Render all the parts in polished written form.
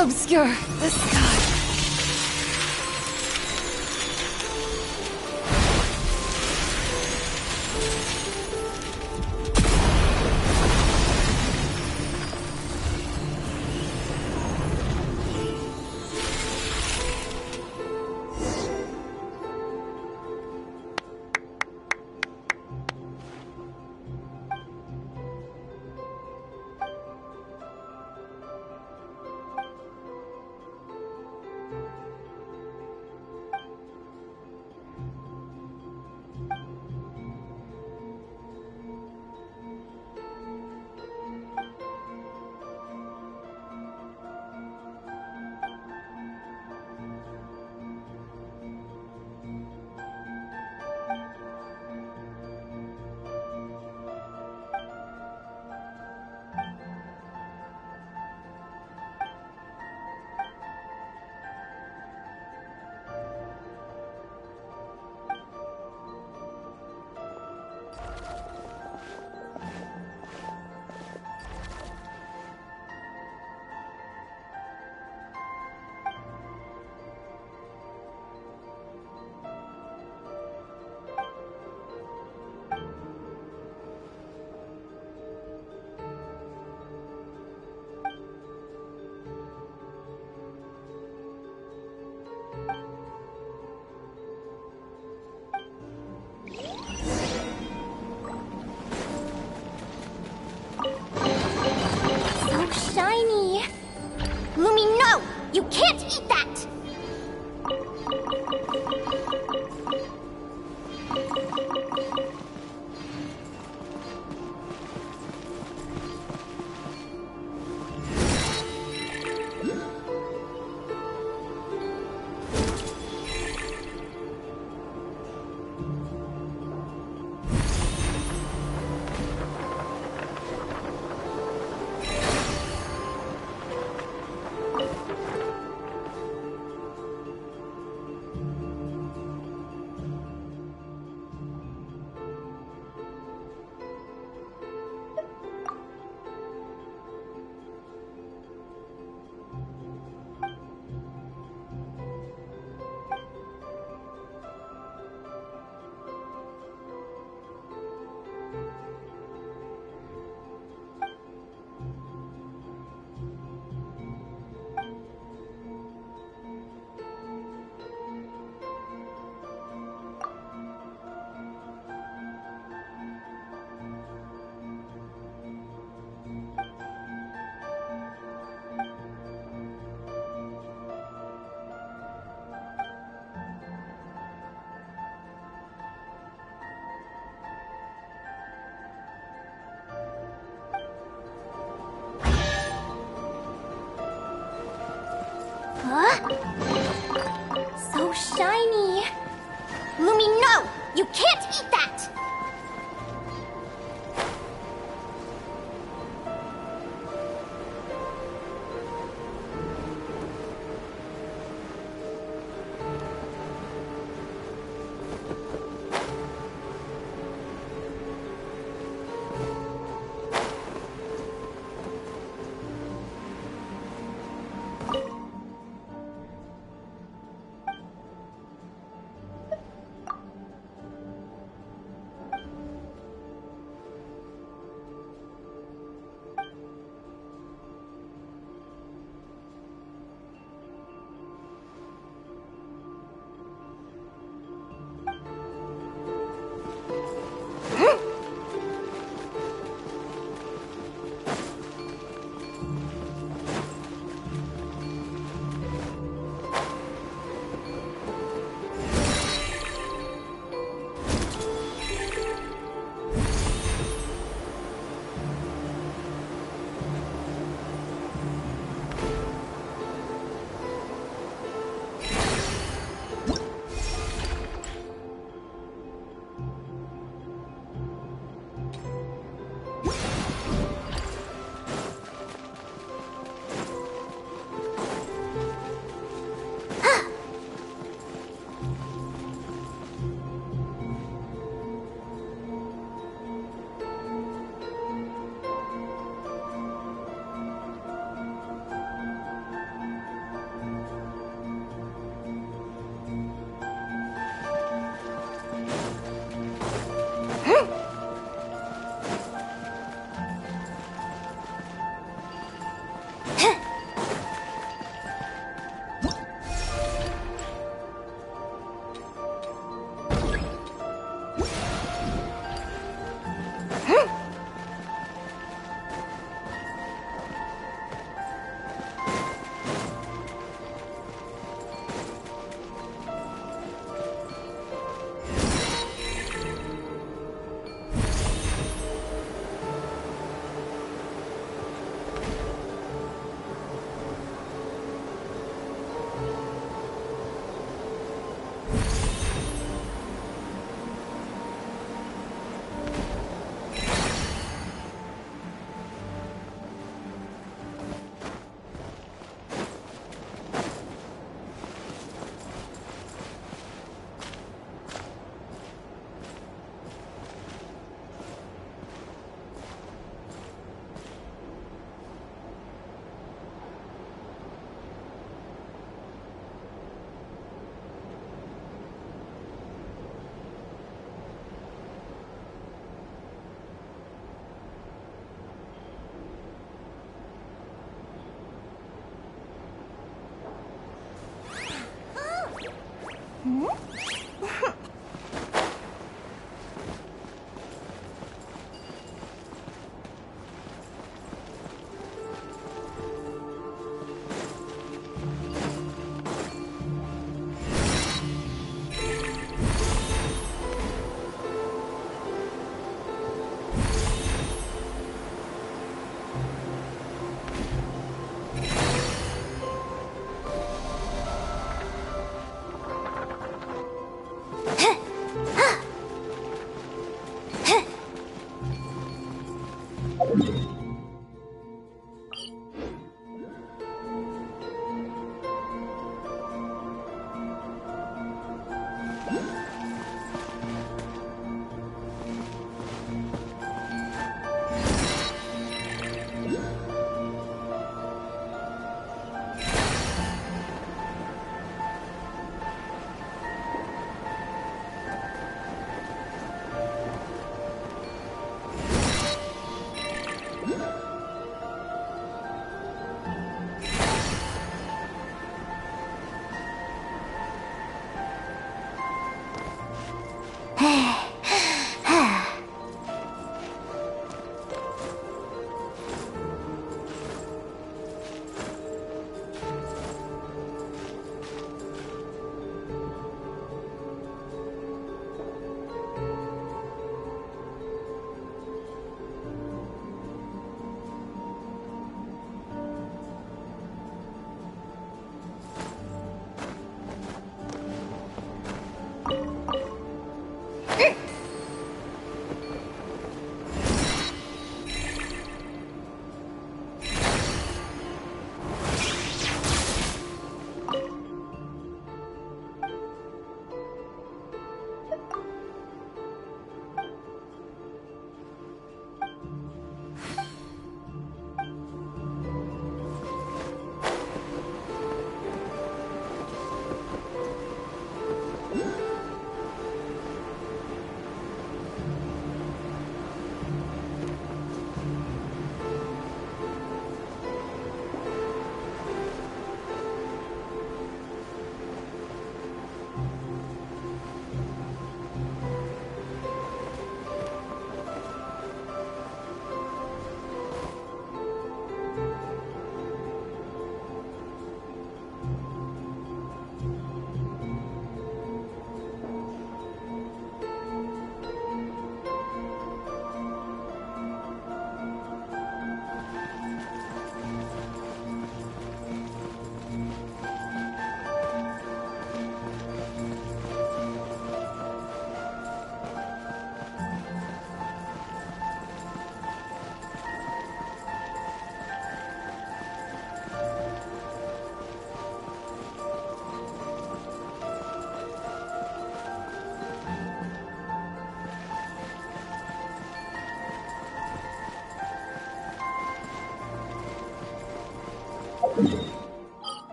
Obscure the sky. You can't eat that! Huh? So shiny. Lumi, no! You can't eat that!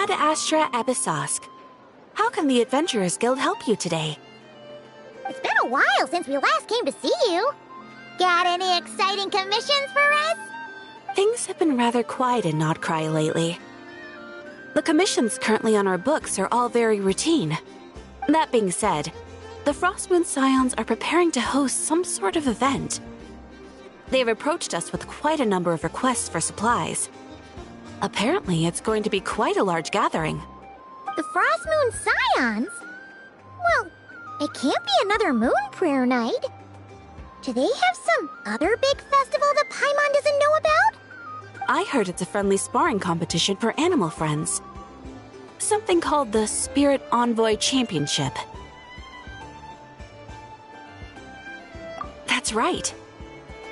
Ad Astra Abyssosk. How can the Adventurers Guild help you today? It's been a while since we last came to see you. Got any exciting commissions for us? Things have been rather quiet in Nodcry lately. The commissions currently on our books are all very routine. That being said, the Frostmoon Scions are preparing to host some sort of event. They've approached us with quite a number of requests for supplies. Apparently, it's going to be quite a large gathering. The Frostmoon Scions? Well, it can't be another Moon Prayer Night. Do they have some other big festival that Paimon doesn't know about? I heard it's a friendly sparring competition for animal friends. Something called the Spirit Envoy Championship. That's right.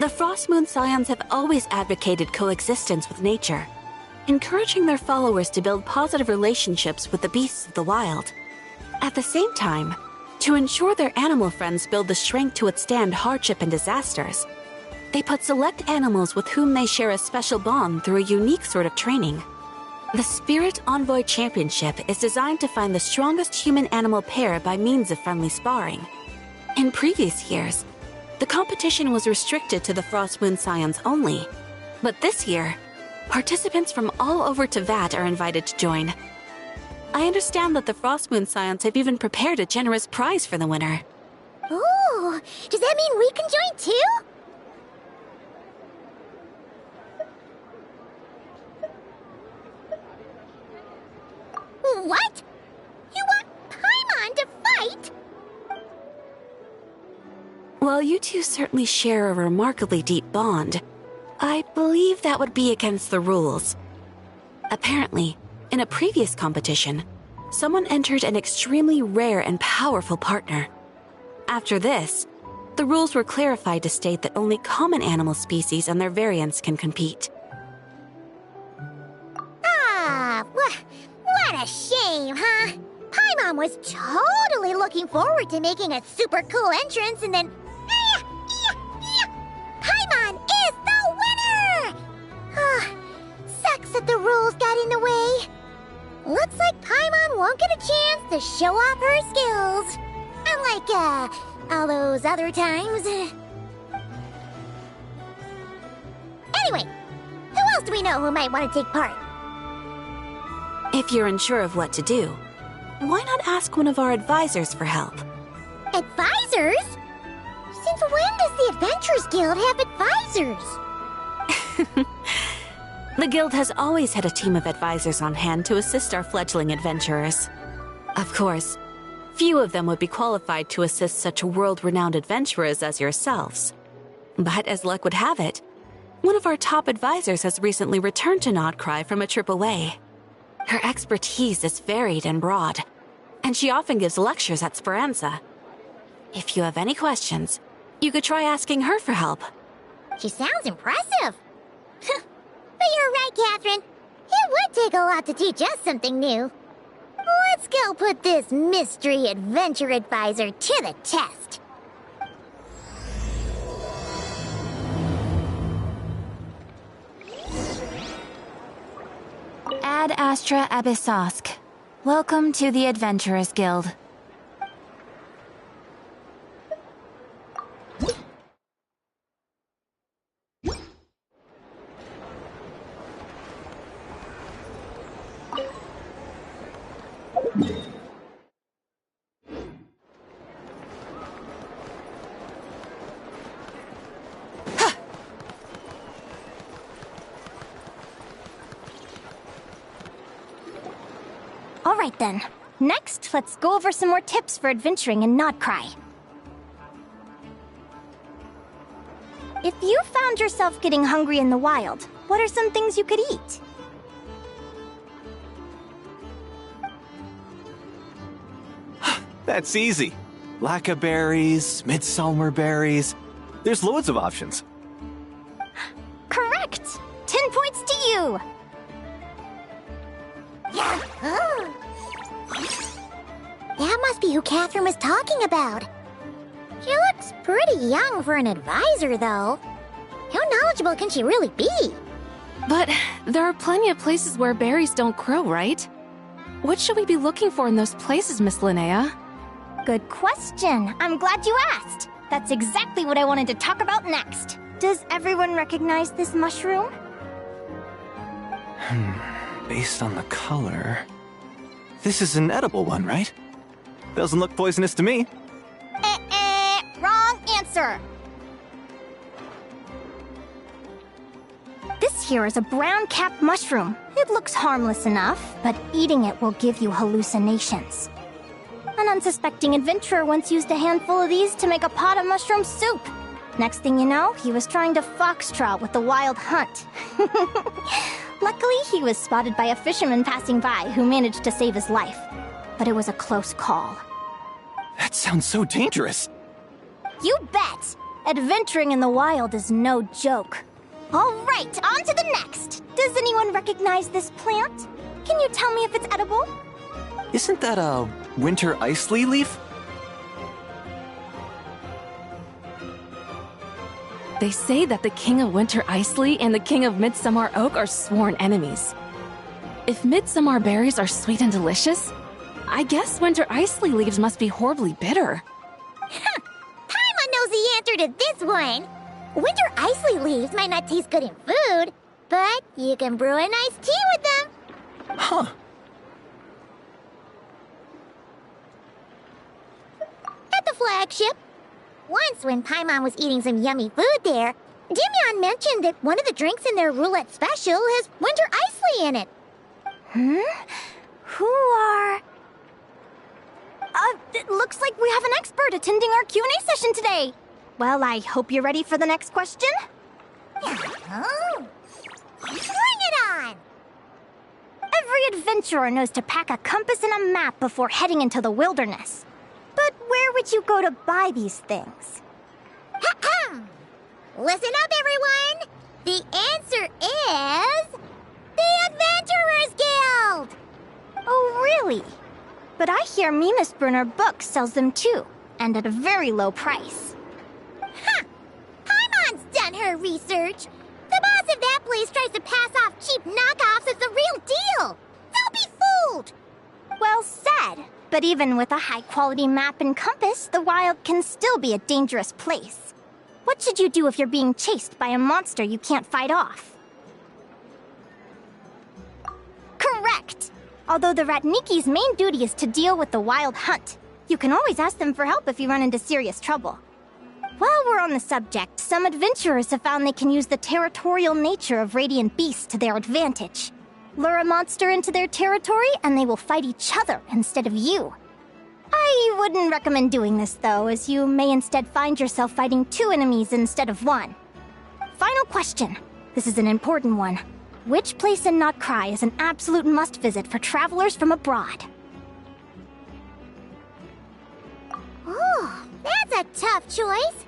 The Frost Moon Scions have always advocated coexistence with nature, encouraging their followers to build positive relationships with the beasts of the wild. At the same time, to ensure their animal friends build the strength to withstand hardship and disasters, they put select animals with whom they share a special bond through a unique sort of training. The Spirit Envoy Championship is designed to find the strongest human-animal pair by means of friendly sparring. In previous years, the competition was restricted to the Frost Moon Scions only, but this year, participants from all over Teyvat are invited to join. I understand that the Frost Moon Scions have even prepared a generous prize for the winner. Ooh, does that mean we can join too? What? You want Paimon to fight? While you two certainly share a remarkably deep bond, I believe that would be against the rules. Apparently, in a previous competition, someone entered an extremely rare and powerful partner. After this, the rules were clarified to state that only common animal species and their variants can compete. What a shame, huh? Paimon was totally looking forward to making a super cool entrance, and then... Paimon is the winner! Sucks that the rules got in the way. Looks like Paimon won't get a chance to show off her skills. Unlike, all those other times. Anyway, who else do we know who might want to take part? If you're unsure of what to do, why not ask one of our advisors for help? Advisors? Since when does the Adventurers Guild have advisors? The guild has always had a team of advisors on hand to assist our fledgling adventurers. Of course, few of them would be qualified to assist such world-renowned adventurers as yourselves. But as luck would have it, one of our top advisors has recently returned to Nodcry from a trip away. Her expertise is varied and broad, and she often gives lectures at Speranza. If you have any questions, you could try asking her for help. She sounds impressive. But you're right, Catherine. It would take a lot to teach us something new. Let's go put this mystery adventure advisor to the test. Ad Astra Abyssosk. Welcome to the Adventurers Guild. Alright then. Next, let's go over some more tips for adventuring in Nodcry. If you found yourself getting hungry in the wild, what are some things you could eat? That's easy. Lacca berries, midsummer berries. There's loads of options. Correct! 10 points to you! Yahoo! That must be who Catherine was talking about. She looks pretty young for an advisor, though. How knowledgeable can she really be? But there are plenty of places where berries don't grow, right? What should we be looking for in those places, Miss Linnea? Good question. I'm glad you asked. That's exactly what I wanted to talk about next. Does everyone recognize this mushroom? Based on the color... This is an edible one, right? Doesn't look poisonous to me. Wrong answer. This here is a brown-capped mushroom. It looks harmless enough, but eating it will give you hallucinations. An unsuspecting adventurer once used a handful of these to make a pot of mushroom soup. Next thing you know, he was trying to foxtrot with the wild hunt. Luckily, he was spotted by a fisherman passing by who managed to save his life. But it was a close call. That sounds so dangerous. You bet! Adventuring in the wild is no joke. All right, on to the next. Does anyone recognize this plant? Can you tell me if it's edible? Isn't that a winter ice leaf? They say that the King of Winter Isley and the King of Midsummer Oak are sworn enemies. If midsummer berries are sweet and delicious, I guess winter isley leaves must be horribly bitter. Paimon knows the answer to this one. Winter isley leaves might not taste good in food, but you can brew a nice tea with them. Huh. At the flagship. Once when Paimon was eating some yummy food there, Dimyon mentioned that one of the drinks in their roulette special has winter isley in it. Who are... it looks like we have an expert attending our Q&A session today. Well, I hope you're ready for the next question. Oh. Bring it on! Every adventurer knows to pack a compass and a map before heading into the wilderness. But where would you go to buy these things? Listen up, everyone! The answer is... the Adventurers Guild! Oh, really? But I hear Mimas Brunner Books sells them too, and at a very low price. Paimon's done her research. The boss of that place tries to pass off cheap knockoffs as the real deal. They'll be fooled! Well said. But even with a high-quality map and compass, the wild can still be a dangerous place. What should you do if you're being chased by a monster you can't fight off? Correct! Although the Ratniki's main duty is to deal with the wild hunt, you can always ask them for help if you run into serious trouble. While we're on the subject, some adventurers have found they can use the territorial nature of radiant beasts to their advantage. Lure a monster into their territory, and they will fight each other instead of you. I wouldn't recommend doing this, though, as you may instead find yourself fighting two enemies instead of one. Final question. This is an important one. Which place in Notcry is an absolute must-visit for travelers from abroad? Oh, that's a tough choice.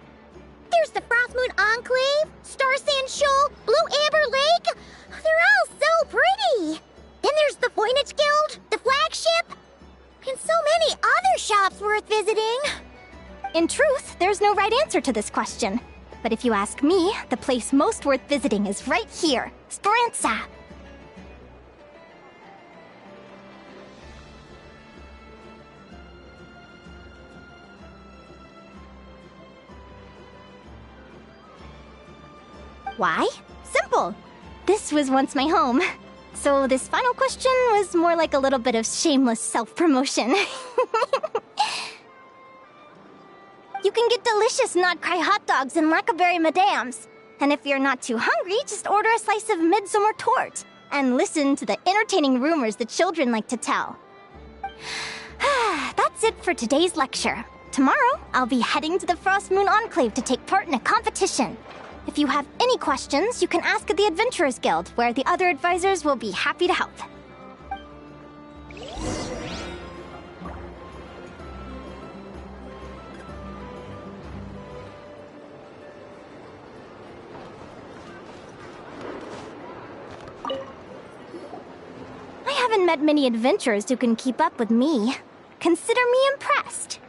There's the Frostmoon Enclave, Star Sand Shoal, Blue Amber Lake. They're all so pretty. Then there's the Voynich Guild, the flagship, and so many other shops worth visiting. In truth, there's no right answer to this question. But if you ask me, the place most worth visiting is right here, Speranza. Why? Simple. This was once my home. So this final question was more like a little bit of shameless self-promotion. You can get delicious Notcry hot dogs and Lackaberry Madams. And if you're not too hungry, just order a slice of midsummer tort. And listen to the entertaining rumors the children like to tell. That's it for today's lecture. Tomorrow, I'll be heading to the Frostmoon Enclave to take part in a competition. If you have any questions, you can ask at the Adventurers Guild, where the other advisors will be happy to help. I haven't met many adventurers who can keep up with me. Consider me impressed.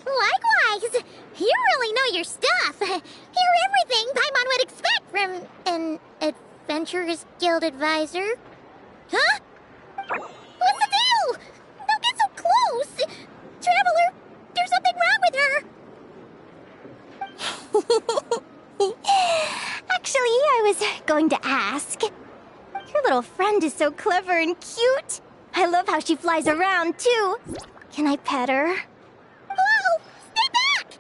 Likewise! You really know your stuff. You're everything Paimon would expect from an Adventurers Guild advisor. Huh? What's the deal? Don't get so close! Traveler, there's something wrong with her! Actually, I was going to ask. Your little friend is so clever and cute. I love how she flies around, too. Can I pet her? Whoa! Stay back!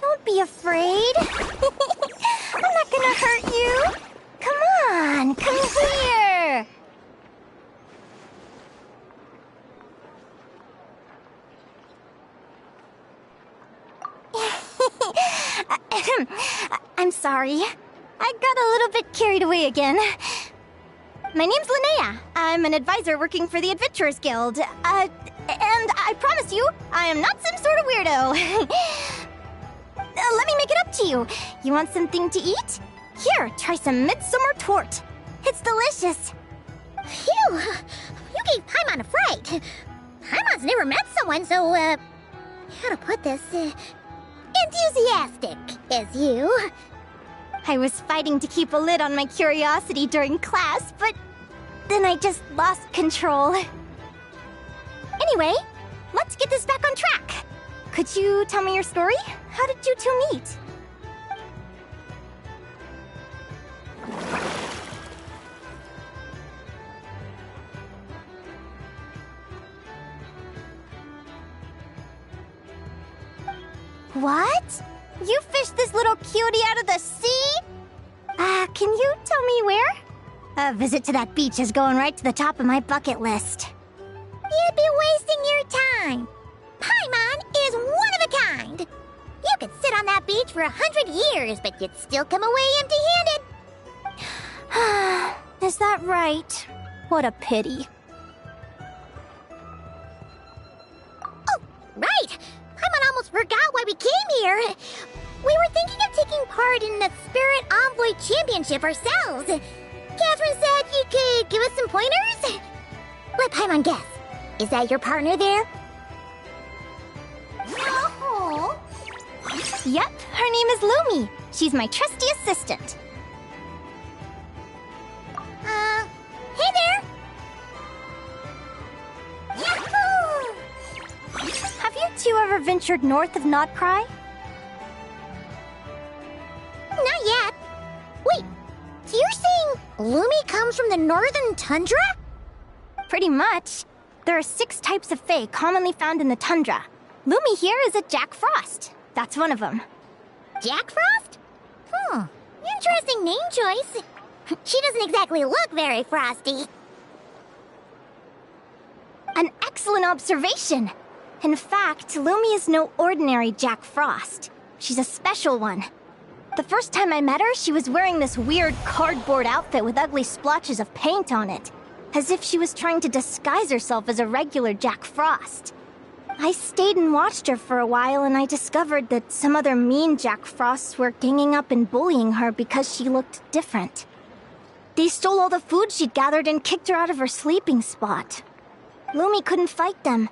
Don't be afraid. I'm not gonna hurt you. Come on, come here. I'm sorry. I got a little bit carried away again. My name's Linnea. I'm an advisor working for the Adventurers Guild. And I promise you, I am not some sort of weirdo. Let me make it up to you. You want something to eat? Here, try some midsummer tort. It's delicious. Phew! You gave Paimon a fright. Paimon's never met someone so, how to put this, enthusiastic as you. I was fighting to keep a lid on my curiosity during class, but then I just lost control. Anyway, let's get this back on track. Could you tell me your story? How did you two meet? What? You fished this little cutie out of the sea? Can you tell me where? A visit to that beach is going right to the top of my bucket list. You'd be wasting your time. Paimon is one of a kind. You could sit on that beach for 100 years, but you'd still come away empty-handed. Is that right? What a pity. Oh, right! Paimon almost forgot why we came here. We were thinking of taking part in the Spirit Envoy Championship ourselves. Catherine said you could give us some pointers? Let Paimon guess. Is that your partner there? Oh. Yep, her name is Lumi. She's my trusty assistant. Hey there! Yahoo! Have you two ever ventured north of Notcry? Not yet. Wait, so you're saying Lumi comes from the northern tundra? Pretty much. There are 6 types of fae commonly found in the tundra. Lumi here is a Jack Frost. That's one of them. Jack Frost? Interesting name choice. She doesn't exactly look very frosty. An excellent observation. In fact, Lumi is no ordinary Jack Frost. She's a special one. The first time I met her, she was wearing this weird cardboard outfit with ugly splotches of paint on it, as if she was trying to disguise herself as a regular Jack Frost. I stayed and watched her for a while, and I discovered that some other mean Jack Frosts were ganging up and bullying her because she looked different. They stole all the food she'd gathered and kicked her out of her sleeping spot. Lumi couldn't fight them.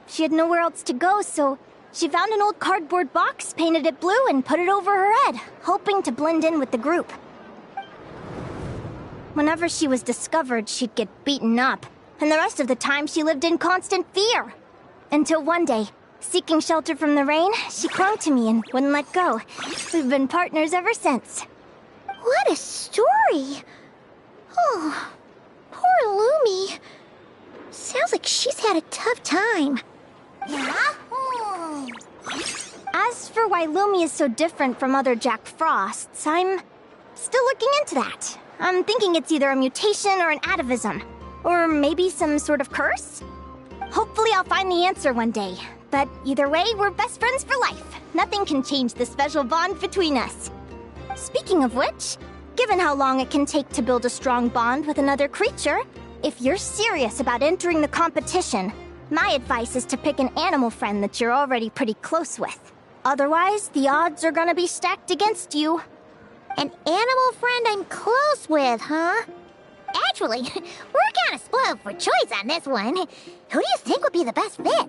She had nowhere else to go, so she found an old cardboard box, painted it blue, and put it over her head, hoping to blend in with the group. Whenever she was discovered, she'd get beaten up, and the rest of the time she lived in constant fear. Until one day, seeking shelter from the rain, she clung to me and wouldn't let go. We've been partners ever since. What a story! Oh, poor Lumi. Sounds like she's had a tough time. As for why Lumi is so different from other Jack Frosts, I'm still looking into that. I'm thinking it's either a mutation or an atavism. Or maybe some sort of curse? Hopefully I'll find the answer one day. But either way, we're best friends for life. Nothing can change the special bond between us. Speaking of which, given how long it can take to build a strong bond with another creature, if you're serious about entering the competition, my advice is to pick an animal friend that you're already pretty close with. Otherwise, the odds are gonna be stacked against you. An animal friend I'm close with, huh? Actually, we're kind of spoiled for choice on this one. Who do you think would be the best fit?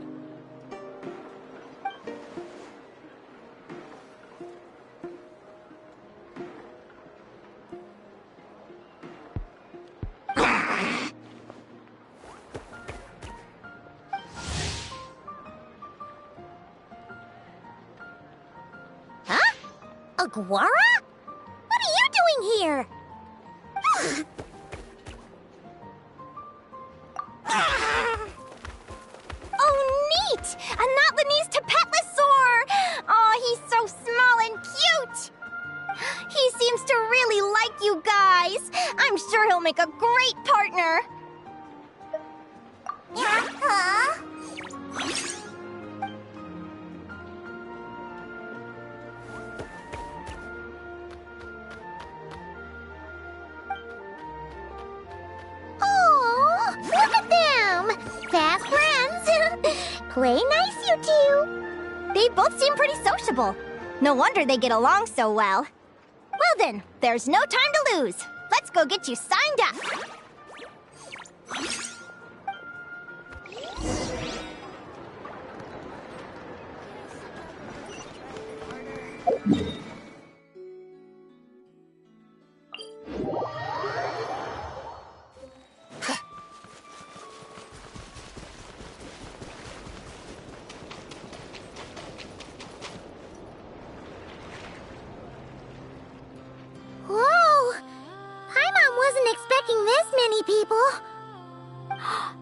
Huh? Aguara? What are you doing here? Oh, neat! A Notlanese Tapetlosaur! Oh, he's so small and cute! He seems to really like you guys. I'm sure he'll make a great partner. Huh? Play nice, you two. They both seem pretty sociable. No wonder they get along so well. Well then, there's no time to lose. Let's go get you signed up. Whoa! Paimon wasn't expecting this many people.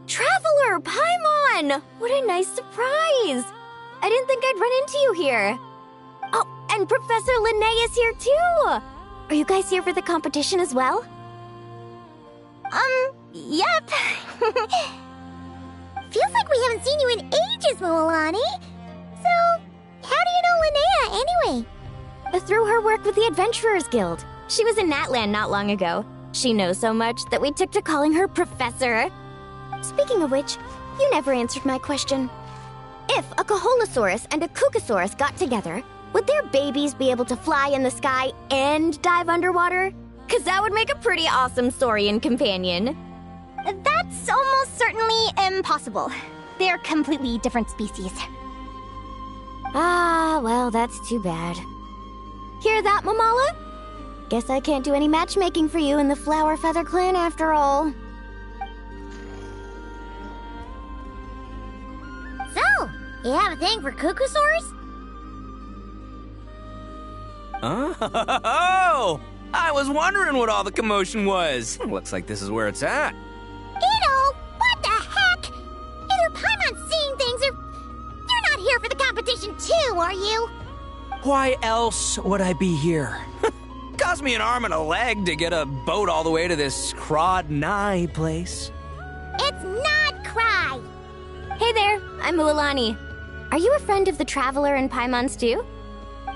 Traveler, Paimon! What a nice surprise! I didn't think I'd run into you here. Oh, and Professor Linnae is here too! Are you guys here for the competition as well? Yep. Feels like we haven't seen you in ages, Mualani. So, how do you know Linnea anyway? Through her work with the Adventurers Guild. She was in Natland not long ago. She knows so much that we took to calling her Professor. Speaking of which, you never answered my question. If a Kaholosaurus and a Kukasaurus got together, would their babies be able to fly in the sky and dive underwater? 'Cause that would make a pretty awesome saurian companion. That's almost certainly impossible. They're completely different species. Ah, well, that's too bad. Hear that, Mamala? Guess I can't do any matchmaking for you in the Flower Feather Clan after all. So, you have a thing for Kukusaurs? Oh! I was wondering what all the commotion was. Looks like this is where it's at. Ito, what the heck? Either Paimon's seeing things or you're not here for the competition too, are you? Why else would I be here? Cost me an arm and a leg to get a boat all the way to this Crod Nye place. It's not Cry. Hey there, I'm Mualani. Are you a friend of the Traveler and Paimon's too?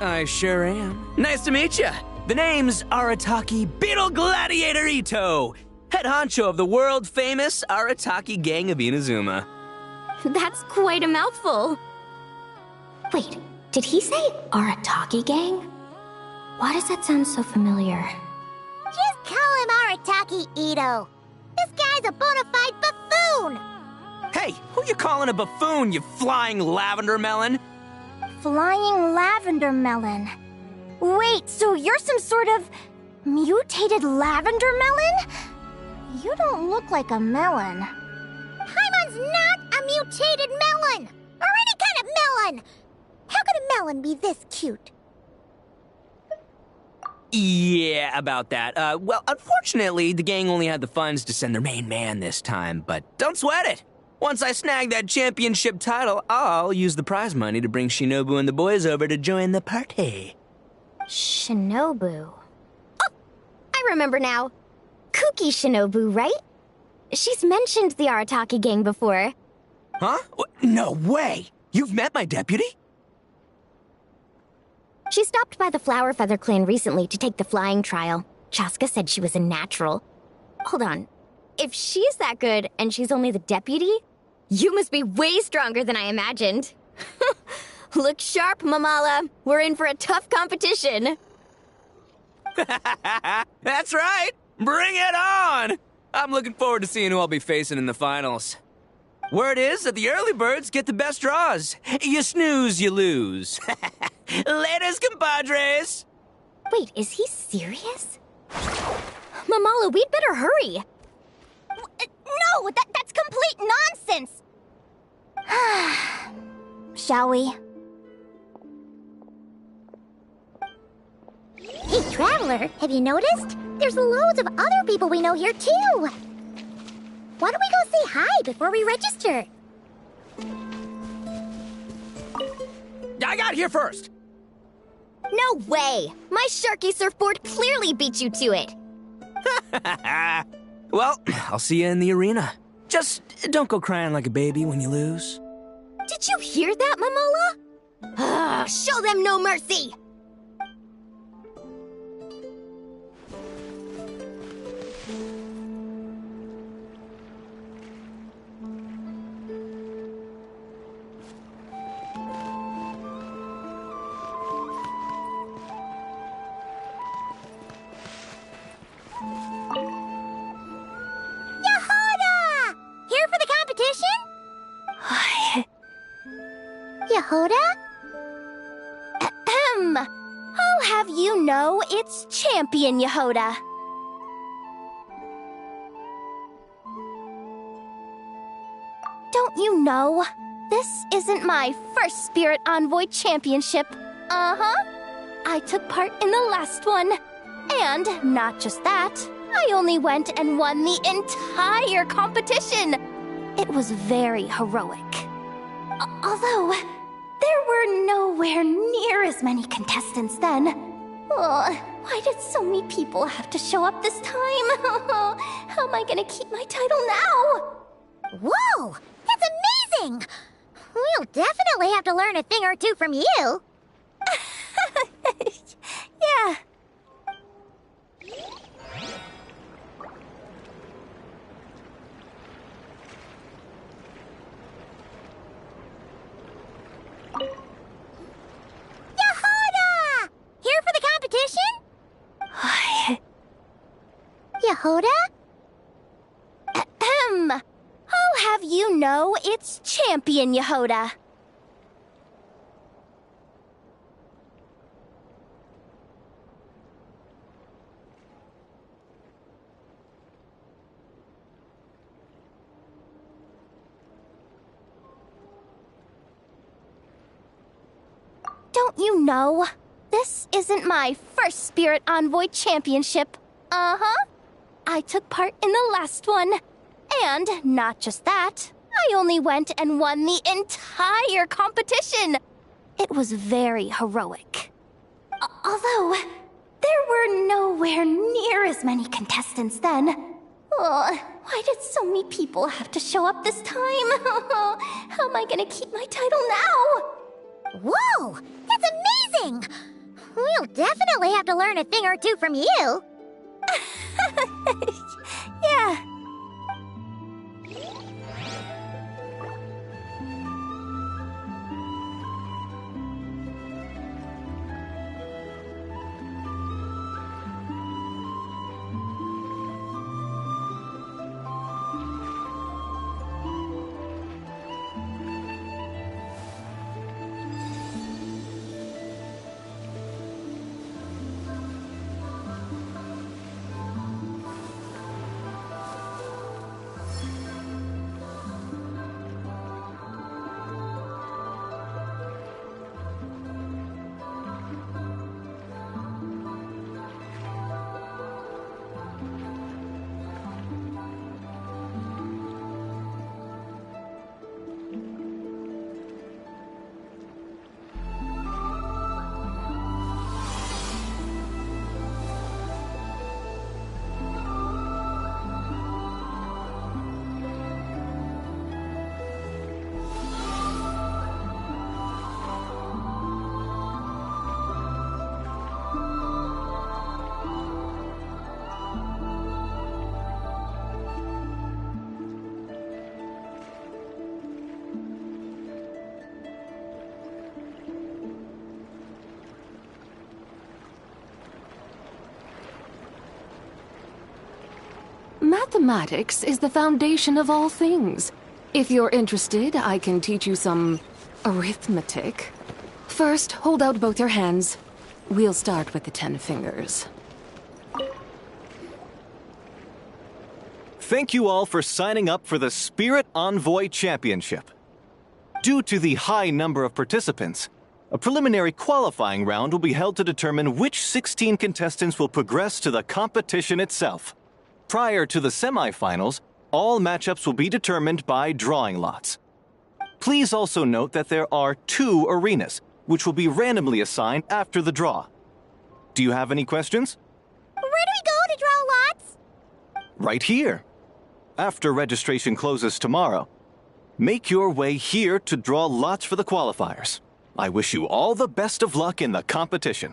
I sure am. Nice to meet you. The name's Arataki Beetle Gladiator Ito, head honcho of the world-famous Arataki Gang of Inazuma. That's quite a mouthful. Wait, did he say Arataki Gang? Why does that sound so familiar? Just call him Arataki Ito. This guy's a bona fide buffoon. Hey, who you calling a buffoon, you flying lavender melon? Flying lavender melon. Wait, so you're some sort of mutated lavender melon? You don't look like a melon. Paimon's not a mutated melon, or any kind of melon. How could a melon be this cute? Yeah, about that. Well, unfortunately, the gang only had the funds to send their main man this time, but don't sweat it. Once I snag that championship title, I'll use the prize money to bring Shinobu and the boys over to join the party. Shinobu. Oh, I remember now. Kuki Shinobu, right? She's mentioned the Arataki Gang before. Huh? No way! You've met my deputy? She stopped by the Flower Feather Clan recently to take the flying trial. Chaska said she was a natural. Hold on. If she's that good and she's only the deputy, you must be way stronger than I imagined. Look sharp, Mamala. We're in for a tough competition. That's right! Bring it on! I'm looking forward to seeing who I'll be facing in the finals. Word is that the early birds get the best draws. You snooze, you lose. Laters, compadres! Wait, is he serious? Mamala, we'd better hurry. No, that's complete nonsense! Shall we? Hey, Traveler, have you noticed? There's loads of other people we know here, too. Why don't we go say hi before we register? I got here first! No way! My Sharky surfboard clearly beat you to it! Well, I'll see you in the arena. Just don't go crying like a baby when you lose. Did you hear that, Mamala? Show them no mercy! Yehoda? Ahem. I'll have you know it's Champion Yehoda. Don't you know? This isn't my first Spirit Envoy Championship. Uh-huh. I took part in the last one. And not just that, I only went and won the entire competition. It was very heroic. Although, there were nowhere near as many contestants then. Why did so many people have to show up this time? How am I gonna keep my title now? Whoa! That's amazing! We'll definitely have to learn a thing or two from you. Yeah. Yehoda! Here for the competition? Yehoda? Ahem. I'll have you know it's Champion Yehoda. Don't you know? This isn't my first Spirit Envoy Championship. Uh-huh. I took part in the last one. And not just that, I only went and won the entire competition. It was very heroic. Although, there were nowhere near as many contestants then. Why did so many people have to show up this time? How am I gonna keep my title now? Whoa! That's amazing! We'll definitely have to learn a thing or two from you. Yeah. Mathematics is the foundation of all things. If you're interested, I can teach you some arithmetic. First, hold out both your hands. We'll start with the 10 fingers. Thank you all for signing up for the Spirit Envoy Championship. Due to the high number of participants, a preliminary qualifying round will be held to determine which 16 contestants will progress to the competition itself. Prior to the semifinals, all matchups will be determined by drawing lots. Please also note that there are 2 arenas, which will be randomly assigned after the draw. Do you have any questions? Where do we go to draw lots? Right here. After registration closes tomorrow, make your way here to draw lots for the qualifiers. I wish you all the best of luck in the competition.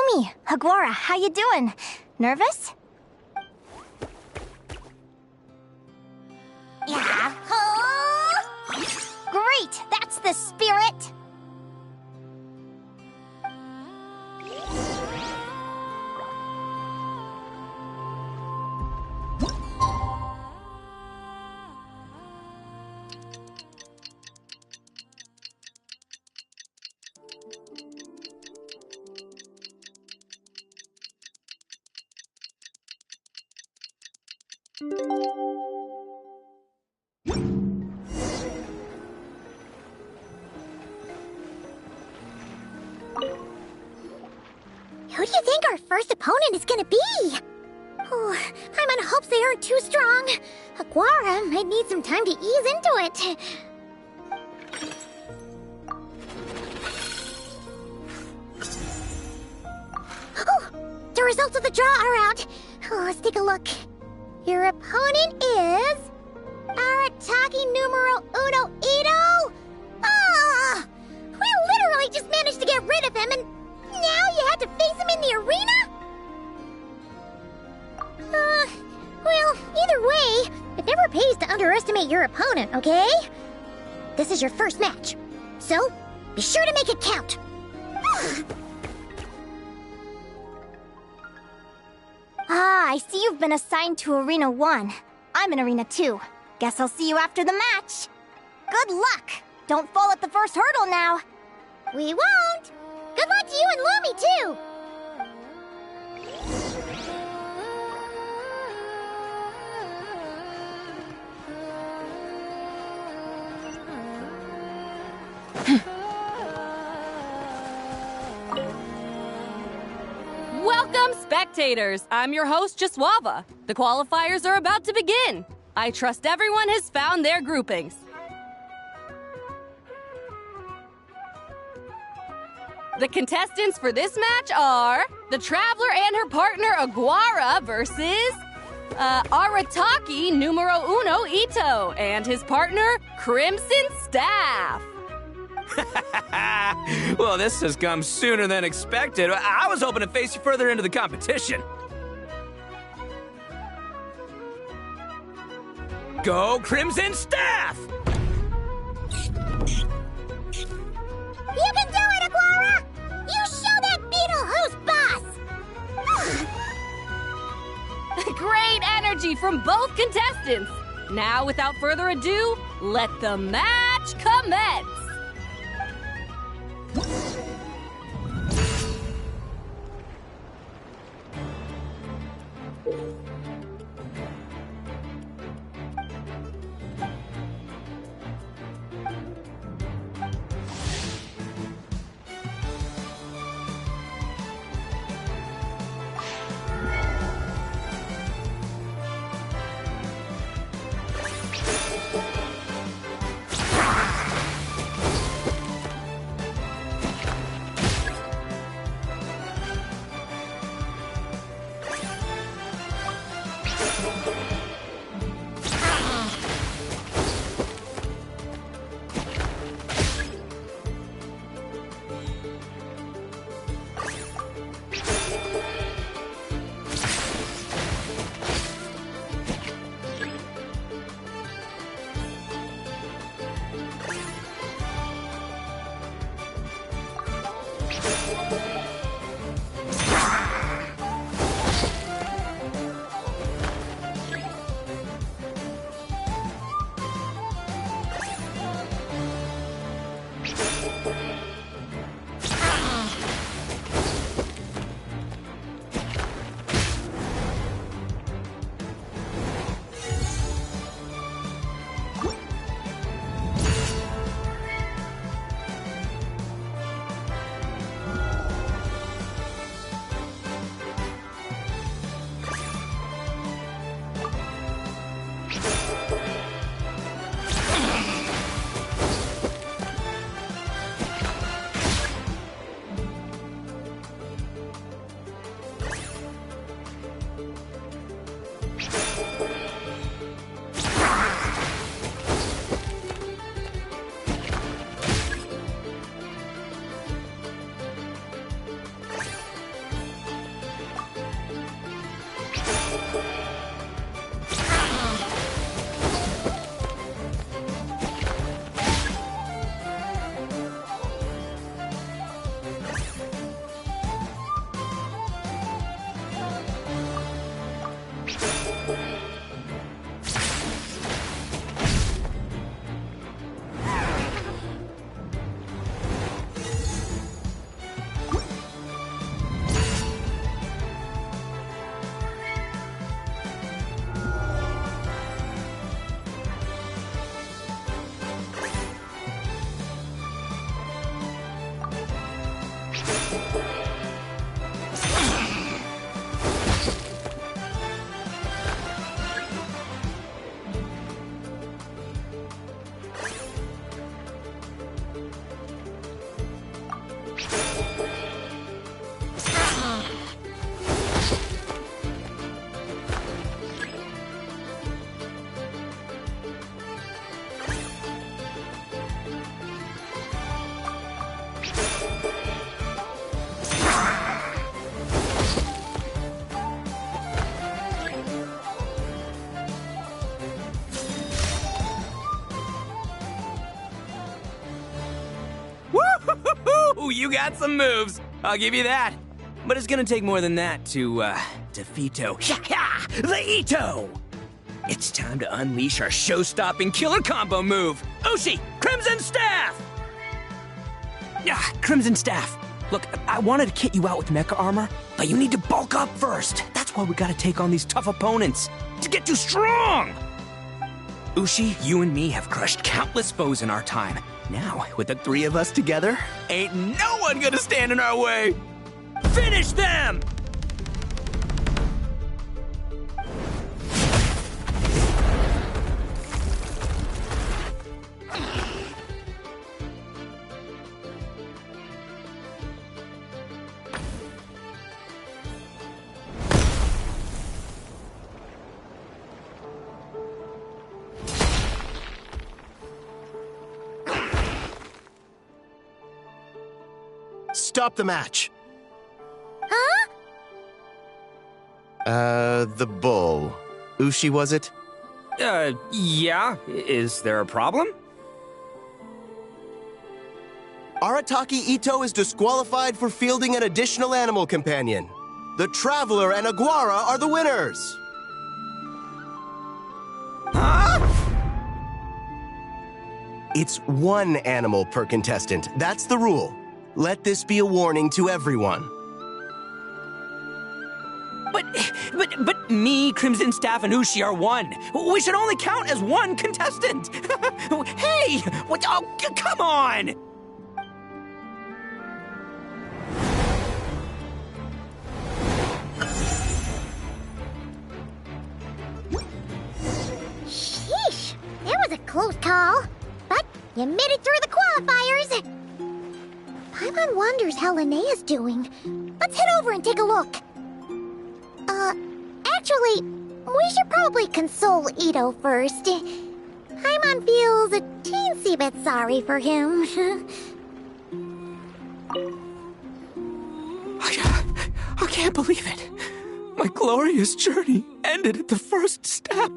Lumi, Aguara, how you doing? Nervous? Yahoo! Great, that's the spirit! Who do you think our first opponent is gonna be? Oh, I'm in hopes they aren't too strong. Aguara might need some time to ease into it. Oh, the results of the draw are out. Oh, let's take a look. Your opponent is... Arataki numero uno Ito? Ah! We literally just managed to get rid of him, and now you had to face him in the arena? Well, either way, it never pays to underestimate your opponent, okay? This is your first match, so be sure to make it count. Ah, I see you've been assigned to Arena 1. I'm in Arena 2. Guess I'll see you after the match. Good luck! Don't fall at the first hurdle now. We won't! Good luck to you and Lumi, too! Welcome, spectators! I'm your host, Jaswava. The qualifiers are about to begin. I trust everyone has found their groupings. The contestants for this match are the Traveler and her partner Aguara versus Arataki numero uno Ito and his partner Crimson Staff. Well, this has come sooner than expected. I was hoping to face you further into the competition. Go Crimson Staff! You can do it, Aguara! You show that beetle who's boss! Great energy from both contestants. Now, without further ado, let the match commence. You got some moves. I'll give you that. But it's gonna take more than that to defeat Ito. The Ito! It's time to unleash our show-stopping killer combo move. Ushi, Crimson Staff! Crimson Staff. Look, I wanted to kit you out with mecha armor, but you need to bulk up first. That's why we gotta take on these tough opponents to get you strong! Ushi, you and me have crushed countless foes in our time. Now, with the three of us together, ain't no one gonna stand in our way! Finish them! Stop the match. Huh? The bull. Ushi, was it? Yeah. Is there a problem? Arataki Ito is disqualified for fielding an additional animal companion. The Traveler and Aguara are the winners. Huh? It's one animal per contestant. That's the rule. Let this be a warning to everyone. But me, Crimson Staff, and Ushi are one. We should only count as one contestant. Hey! What? Oh, come on! Sheesh, that was a close call. But you made it through the qualifiers. Paimon wonders how Linnea's doing. Let's head over and take a look. Actually, we should probably console Ito first. Paimon feels a teensy bit sorry for him. I can't believe it. My glorious journey ended at the first step.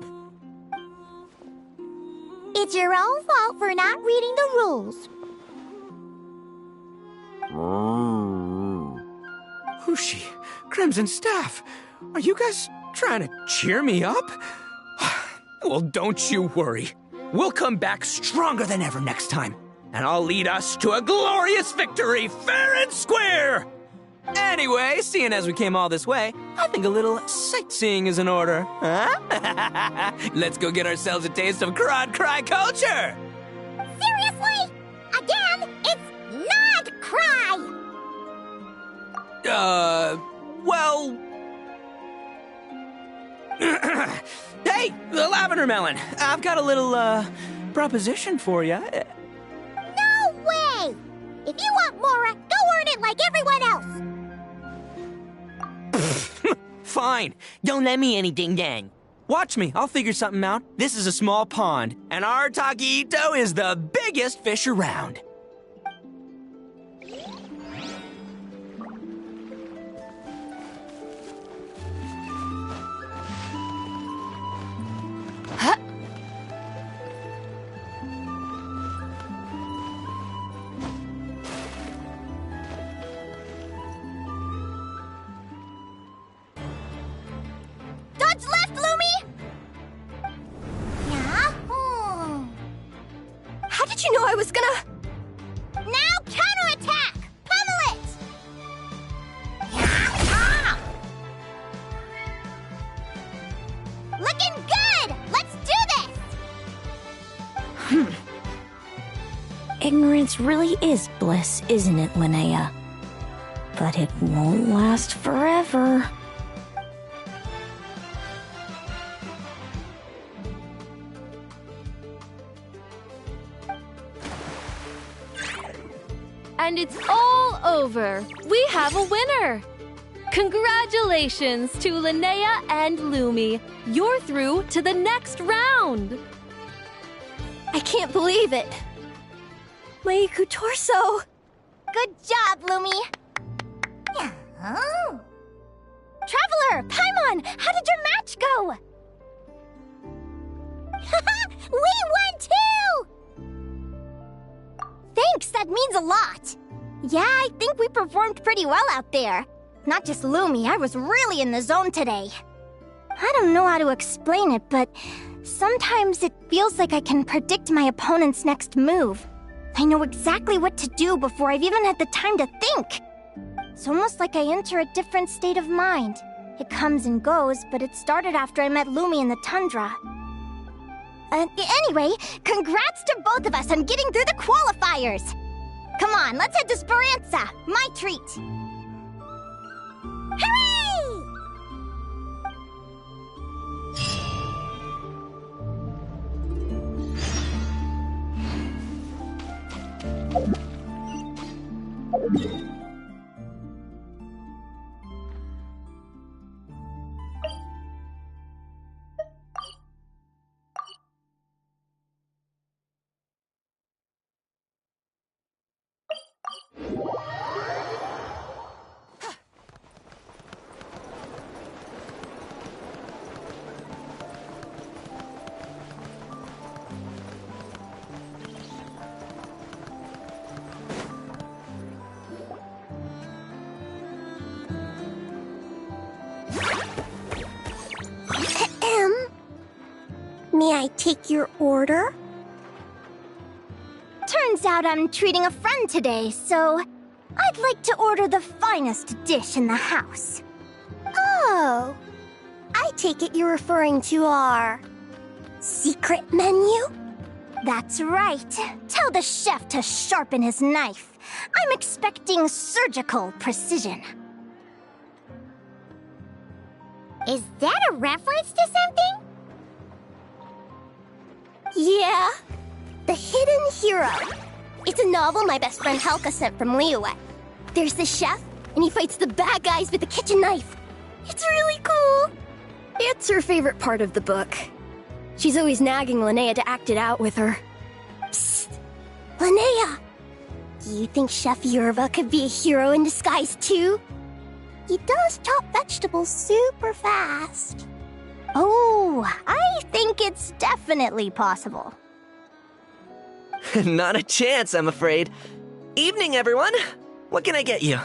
It's your own fault for not reading the rules. Ushi, Crimson Staff, are you guys trying to cheer me up? Well, don't you worry. We'll come back stronger than ever next time, and I'll lead us to a glorious victory, fair and square! Anyway, seeing as we came all this way, I think a little sightseeing is in order, huh? Let's go get ourselves a taste of Crod Cry culture! Seriously? Again, it's not cry! Well... Hey, the Lavender Melon, I've got a little, proposition for you. No way! If you want Mora, go earn it like everyone else! Fine, don't let me anything then. Watch me, I'll figure something out. This is a small pond, and Arataki Ito is the biggest fish around. Dodge left, Lumi! Yeah? How did you know I was gonna... Now counterattack! Pummel it! Yeah. Looking good! Let's do this! Ignorance really is bliss, isn't it, Linnea? But it won't last forever. And it's all over. We have a winner. Congratulations to Linnea and Lumi. You're through to the next round. I can't believe it. Leiku Torso. Good job, Lumi! Oh. Traveler! Paimon! How did your match go? We won too! Thanks, that means a lot. Yeah, I think we performed pretty well out there. Not just Lumi, I was really in the zone today. I don't know how to explain it, but sometimes it feels like I can predict my opponent's next move. I know exactly what to do before I've even had the time to think. It's almost like I enter a different state of mind. It comes and goes, but it started after I met Lumi in the tundra. Anyway, congrats to both of us on getting through the qualifiers! Come on, let's head to Speranza, my treat! Hooray! May I take your order? Turns out I'm treating a friend today, so I'd like to order the finest dish in the house. Oh, I take it you're referring to our secret menu? That's right. Tell the chef to sharpen his knife. I'm expecting surgical precision. Is that a reference to something? Yeah, The Hidden Hero. It's a novel my best friend Helka sent from Liyue. There's the chef, and he fights the bad guys with a kitchen knife. It's really cool. It's her favorite part of the book. She's always nagging Linnea to act it out with her. Psst! Linnea! Do you think Chef Yerva could be a hero in disguise too? He does chop vegetables super fast. Oh, I think it's definitely possible. Not a chance, I'm afraid. Evening, everyone. What can I get you?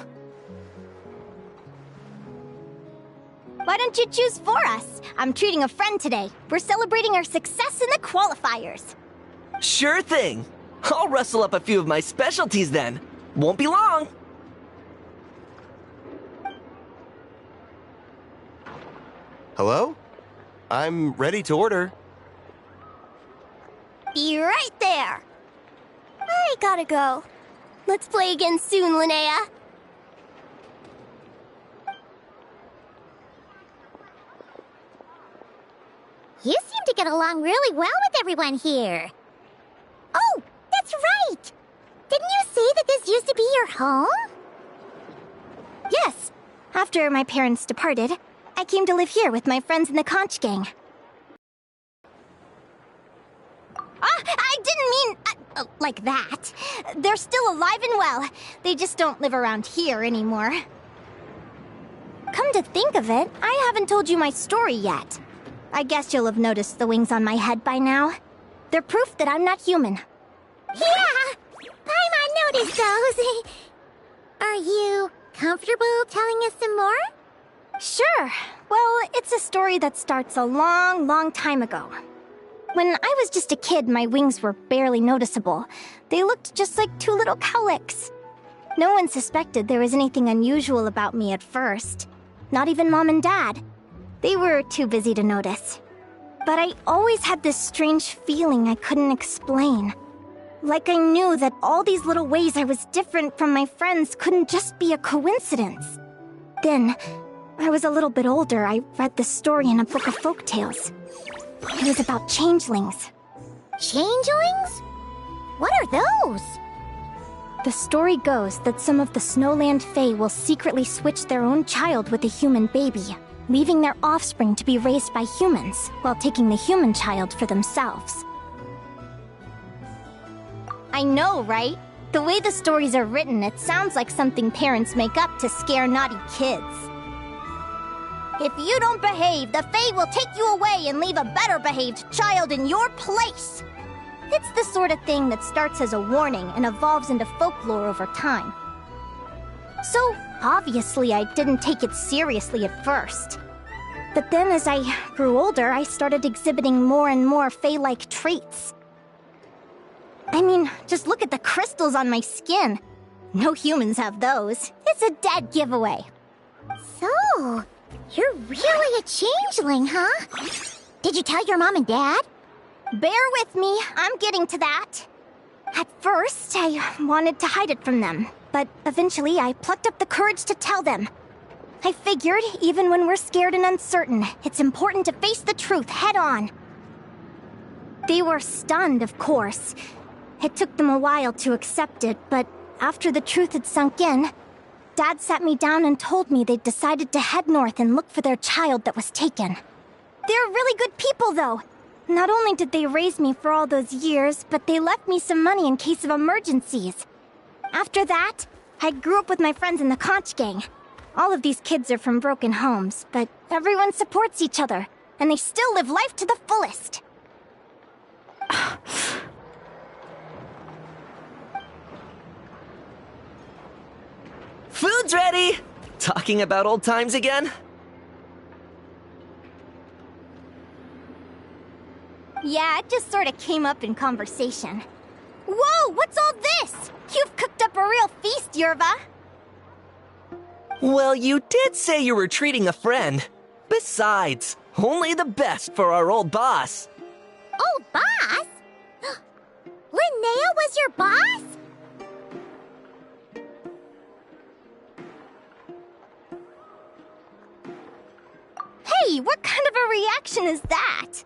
Why don't you choose for us? I'm treating a friend today. We're celebrating our success in the qualifiers. Sure thing. I'll rustle up a few of my specialties then. Won't be long. Hello? I'm ready to order. Be right there. I gotta go. Let's play again soon, Linnea. You seem to get along really well with everyone here. Oh, that's right! Didn't you say that this used to be your home? Yes. After my parents departed, I came to live here with my friends in the conch gang. I didn't mean like that. They're still alive and well. They just don't live around here anymore. Come to think of it, I haven't told you my story yet. I guess you'll have noticed the wings on my head by now. They're proof that I'm not human. Yeah! Paimon noticed those. Are you comfortable telling us some more? Sure. Well, it's a story that starts a long, long time ago. When I was just a kid, my wings were barely noticeable. They looked just like two little cowlicks. No one suspected there was anything unusual about me at first. Not even Mom and Dad. They were too busy to notice. But I always had this strange feeling I couldn't explain. Like I knew that all these little ways I was different from my friends couldn't just be a coincidence. Then, when I was a little bit older, I read this story in a book of folktales. It was about changelings. Changelings? What are those? The story goes that some of the Snowland Fae will secretly switch their own child with a human baby, leaving their offspring to be raised by humans, while taking the human child for themselves. I know, right? The way the stories are written, it sounds like something parents make up to scare naughty kids. If you don't behave, the Fae will take you away and leave a better-behaved child in your place. It's the sort of thing that starts as a warning and evolves into folklore over time. So, obviously, I didn't take it seriously at first. But then as I grew older, I started exhibiting more and more Fae-like traits. I mean, just look at the crystals on my skin. No humans have those. It's a dead giveaway. So, you're really a changeling, huh? Did you tell your mom and dad? Bear with me, I'm getting to that. At first, I wanted to hide it from them, but eventually I plucked up the courage to tell them. I figured, even when we're scared and uncertain, it's important to face the truth head on. They were stunned, of course. It took them a while to accept it, but after the truth had sunk in, Dad sat me down and told me they'd decided to head north and look for their child that was taken. They're really good people, though. Not only did they raise me for all those years, but they left me some money in case of emergencies. After that, I grew up with my friends in the Conch Gang. All of these kids are from broken homes, but everyone supports each other, and they still live life to the fullest. Food's ready! Talking about old times again? Yeah, it just sort of came up in conversation. Whoa, what's all this? You've cooked up a real feast, Yerva. Well, you did say you were treating a friend. Besides, only the best for our old boss. Old boss? Linnea was your boss? Hey, what kind of a reaction is that?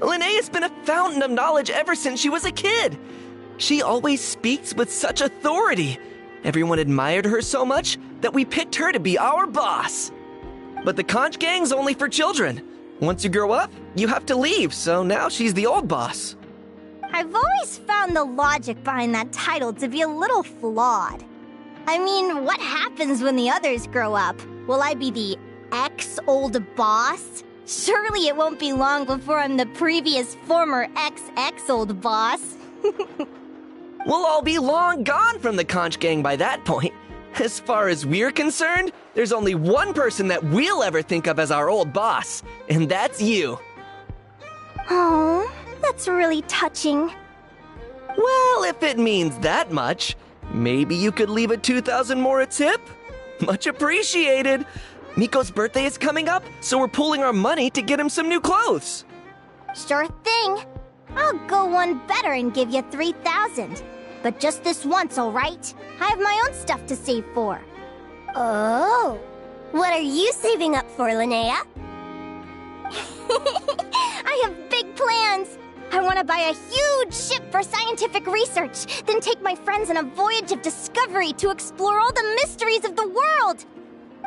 Linnea's been a fountain of knowledge ever since she was a kid. She always speaks with such authority. Everyone admired her so much that we picked her to be our boss. But the Conch Gang's only for children. Once you grow up, you have to leave, so now she's the old boss. I've always found the logic behind that title to be a little flawed. I mean, what happens when the others grow up? Will I be the ex-old boss? Surely it won't be long before I'm the previous former ex-old boss. We'll all be long gone from the Conch Gang by that point. As far as we're concerned, there's only one person that we'll ever think of as our old boss, and that's you. Oh, that's really touching. Well, if it means that much, maybe you could leave a 2,000 more a tip? Much appreciated. Miko's birthday is coming up, so we're pooling our money to get him some new clothes. Sure thing. I'll go one better and give you 3,000. But just this once, all right? I have my own stuff to save for. Oh, what are you saving up for, Linnea? I have big plans. I want to buy a huge ship for scientific research, then take my friends on a voyage of discovery to explore all the mysteries of the world.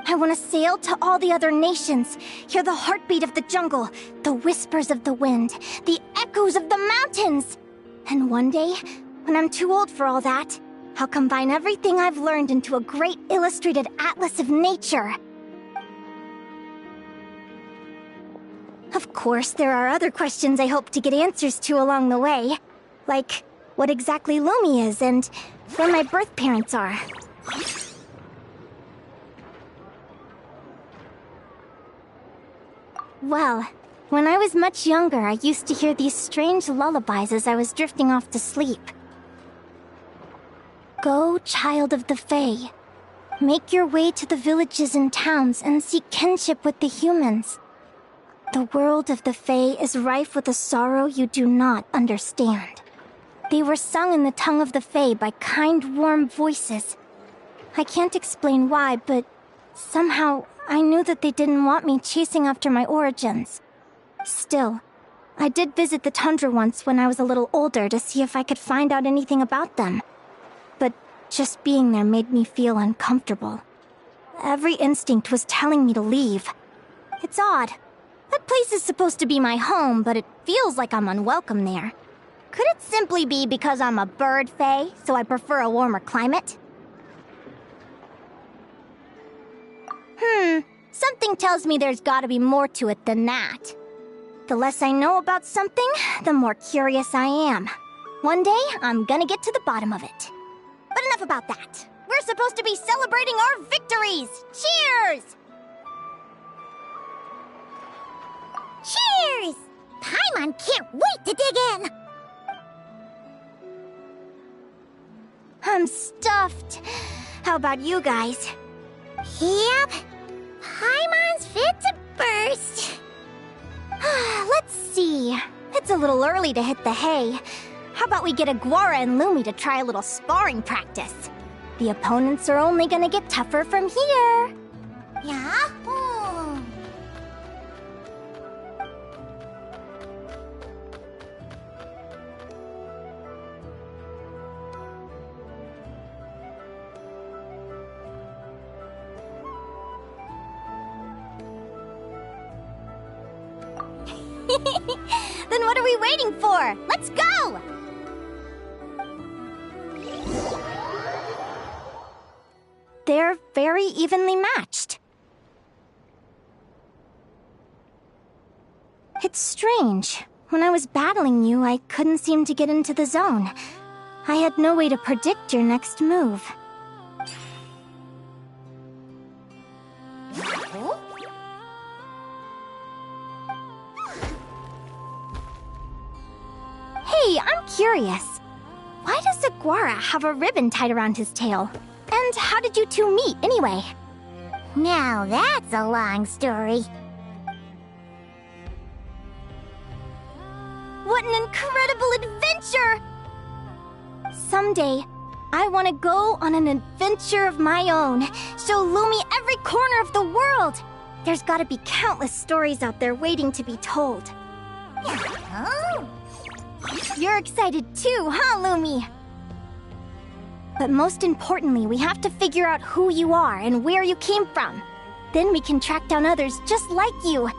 I want to sail to all the other nations, hear the heartbeat of the jungle, the whispers of the wind, the echoes of the mountains. And one day, when I'm too old for all that, I'll combine everything I've learned into a great illustrated atlas of nature. Of course, there are other questions I hope to get answers to along the way. Like, what exactly Lumi is and where my birth parents are. Well, when I was much younger, I used to hear these strange lullabies as I was drifting off to sleep. Go, child of the Fae. Make your way to the villages and towns and seek kinship with the humans. The world of the Fae is rife with a sorrow you do not understand. They were sung in the tongue of the Fae by kind, warm voices. I can't explain why, but somehow I knew that they didn't want me chasing after my origins. Still, I did visit the tundra once when I was a little older to see if I could find out anything about them. But just being there made me feel uncomfortable. Every instinct was telling me to leave. It's odd. That place is supposed to be my home, but it feels like I'm unwelcome there. Could it simply be because I'm a bird fae, so I prefer a warmer climate? Something tells me there's gotta be more to it than that. The less I know about something, the more curious I am. One day, I'm gonna get to the bottom of it. But enough about that. We're supposed to be celebrating our victories! Cheers! Cheers! Paimon can't wait to dig in! I'm stuffed. How about you guys? Yep. Paimon's fit to burst. Let's see. It's a little early to hit the hay. How about we get Aguara and Lumi to try a little sparring practice? The opponents are only gonna get tougher from here. Yeah? Then what are we waiting for? Let's go! They're very evenly matched. It's strange. When I was battling you, I couldn't seem to get into the zone. I had no way to predict your next move. Hey, I'm curious. Why does Aguara have a ribbon tied around his tail? And how did you two meet, anyway? Now that's a long story. What an incredible adventure! Someday, I want to go on an adventure of my own. Show Lumi every corner of the world. There's gotta be countless stories out there waiting to be told. Oh. You're excited too, huh, Lumi? But most importantly, we have to figure out who you are and where you came from. Then we can track down others just like you.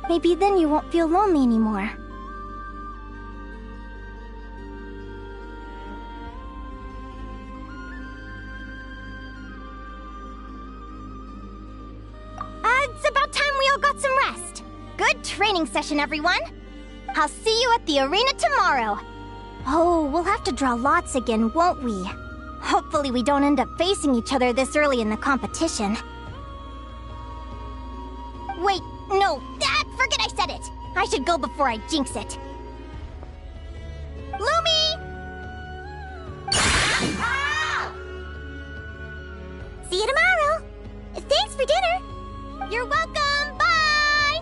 Maybe then you won't feel lonely anymore. It's about time we all got some rest. Good training session, everyone. I'll see you at the arena tomorrow. Oh, we'll have to draw lots again, won't we? Hopefully we don't end up facing each other this early in the competition. Wait, no, forget I said it. I should go before I jinx it. Lumi! See you tomorrow. Thanks for dinner. You're welcome. Bye!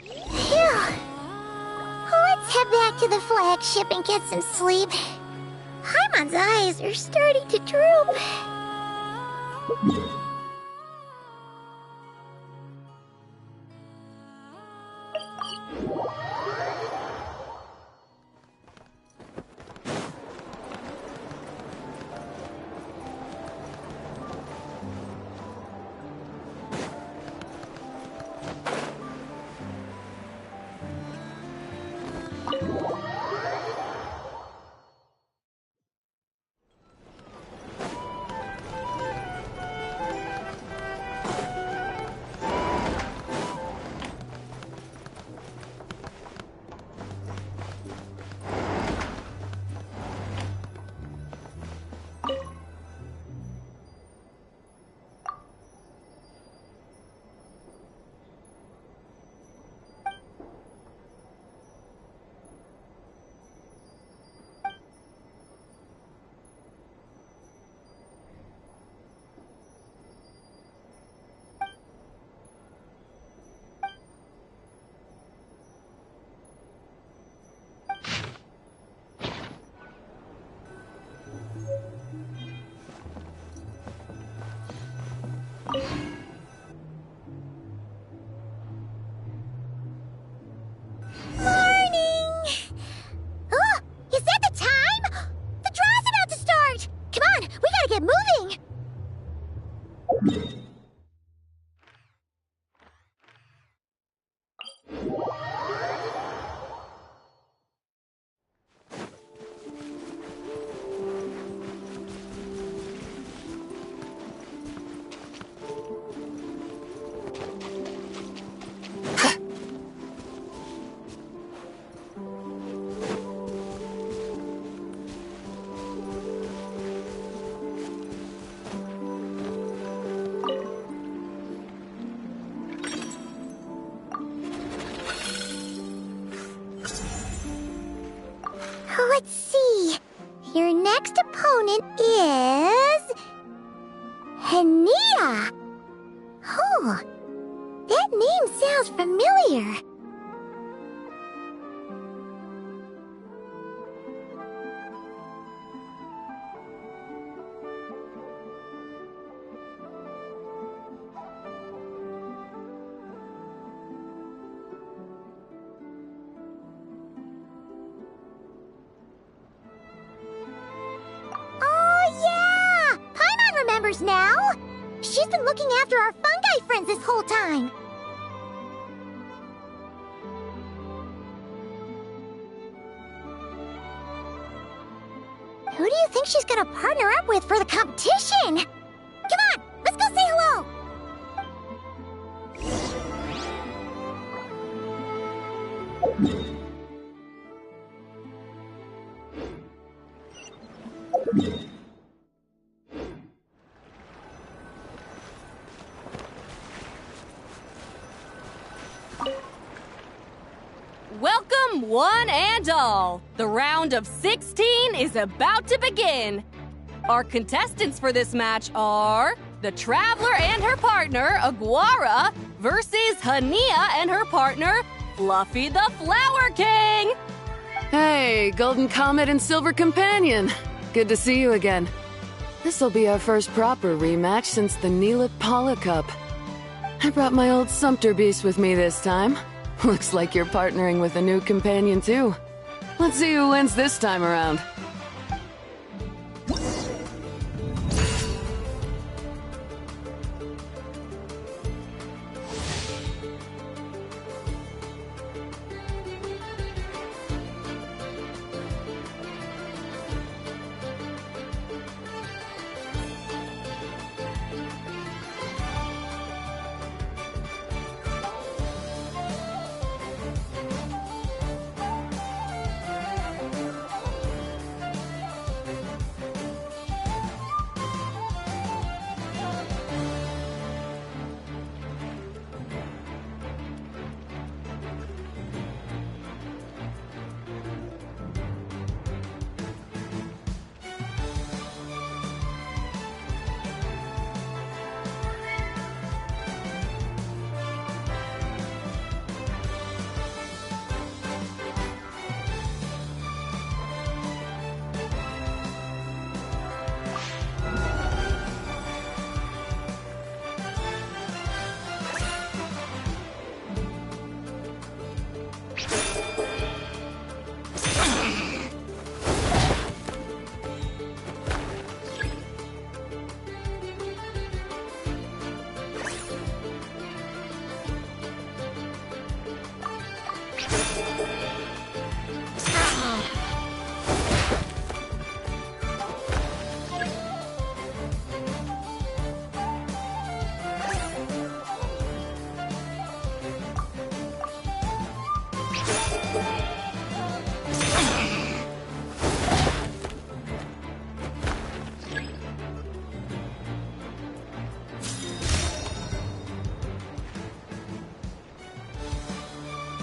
Phew. Let's head back to the flagship and get some sleep. Paimon's eyes are starting to droop. Hania! Oh, that name sounds familiar. Now? She's been looking after our fungi friends this whole time. Who do you think she's gonna partner up with for the competition? Come on, let's go say hello! Welcome, one and all! The round of 16 is about to begin! Our contestants for this match are the Traveler and her partner, Aguara, versus Hania and her partner, Fluffy the Flower King! Hey, Golden Comet and Silver Companion! Good to see you again. This'll be our first proper rematch since the Neela Paula Cup. I brought my old Sumpter Beast with me this time. Looks like you're partnering with a new companion, too. Let's see who wins this time around.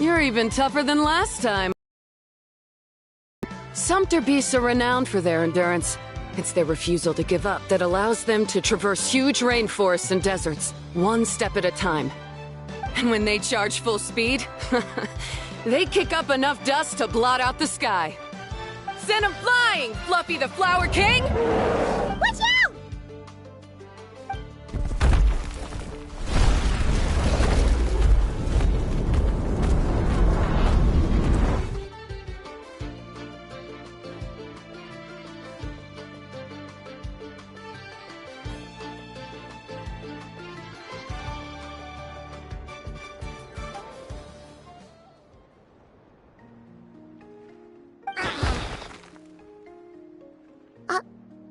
You're even tougher than last time. Sumpter beasts are renowned for their endurance. It's their refusal to give up that allows them to traverse huge rainforests and deserts, one step at a time. And when they charge full speed, they kick up enough dust to blot out the sky. Send 'em flying, Fluffy the Flower King! Watch out!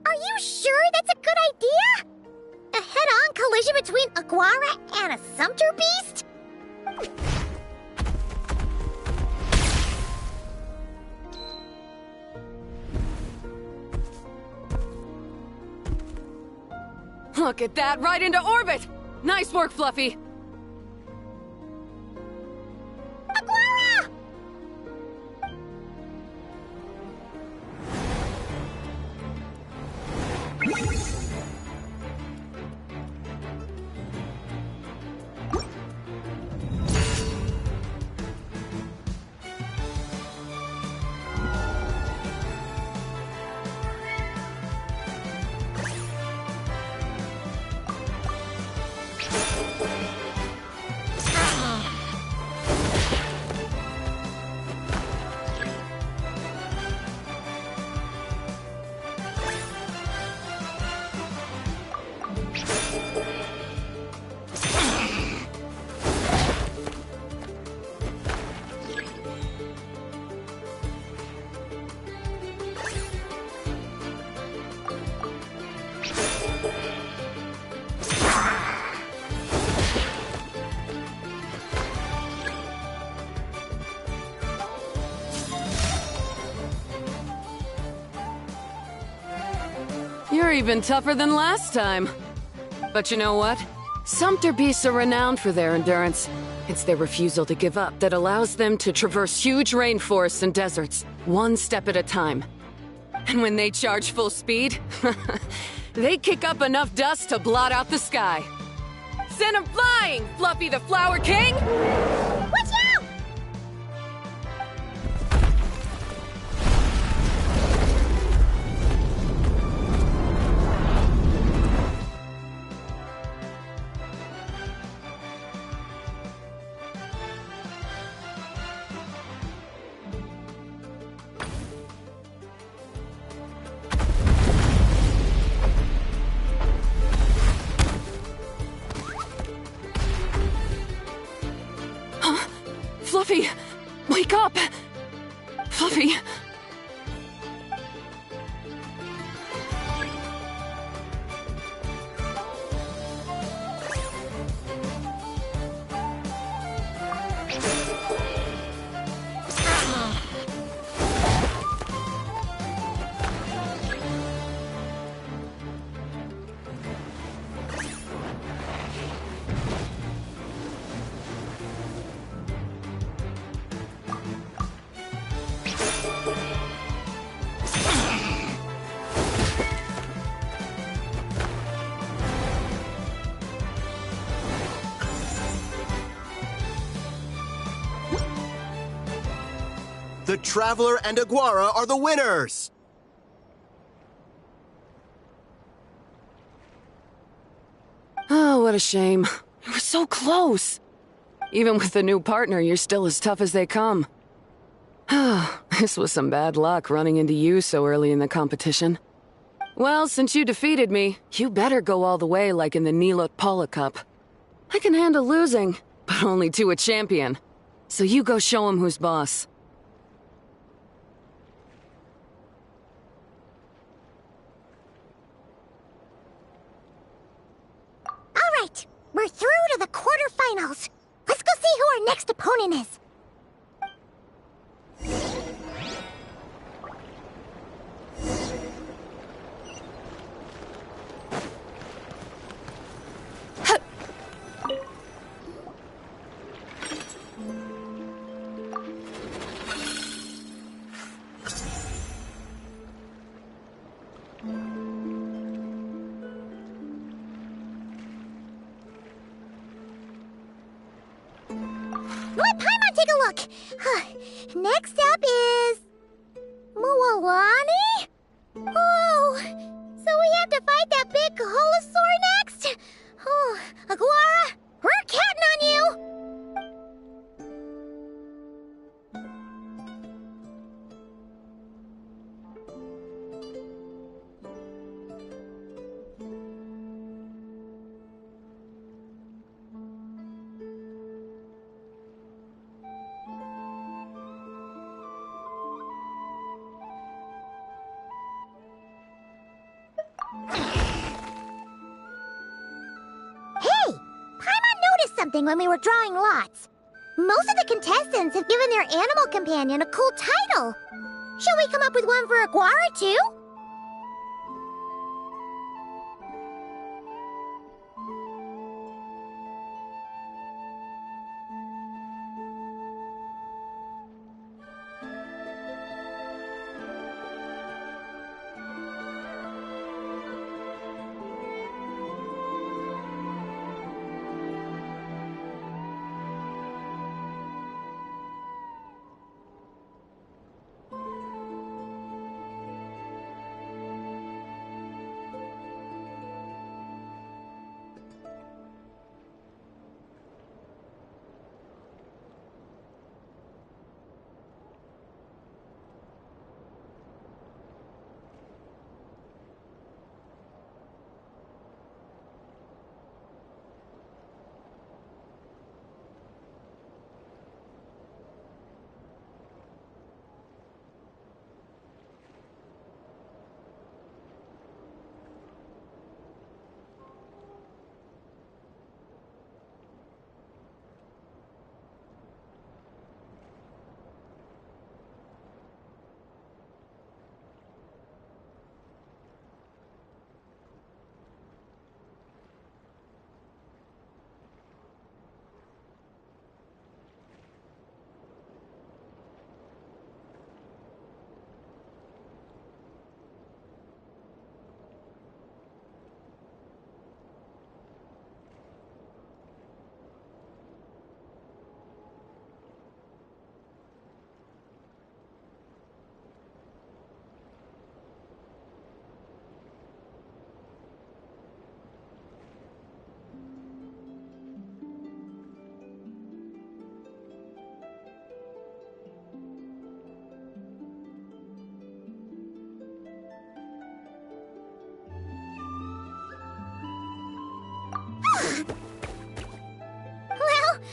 Are you sure that's a good idea? A head-on collision between Aguara and a Sumpter Beast? Look at that, right into orbit! Nice work, Fluffy! Aguara! You're even tougher than last time. But you know what? Sumpter beasts are renowned for their endurance. It's their refusal to give up that allows them to traverse huge rainforests and deserts, one step at a time. And when they charge full speed, they kick up enough dust to blot out the sky. Send 'em flying, Fluffy the Flower King! Watch out! Fluffy! Wake up! Fluffy! The Traveler and Aguara are the winners! Oh, what a shame. You were so close. Even with the new partner, you're still as tough as they come. This was some bad luck running into you so early in the competition. Well, since you defeated me, you better go all the way like in the Nilot Paula Cup. I can handle losing, but only to a champion. So you go show him who's boss. All right, we're through to the quarterfinals. Let's go see who our next opponent is. Let Paimon take a look. Next up is... Mualani? Oh, so we have to fight that big Holosaur next? Oh, Aguara, we're counting on you! Something when we were drawing lots. Most of the contestants have given their animal companion a cool title. Shall we come up with one for Aguara, too?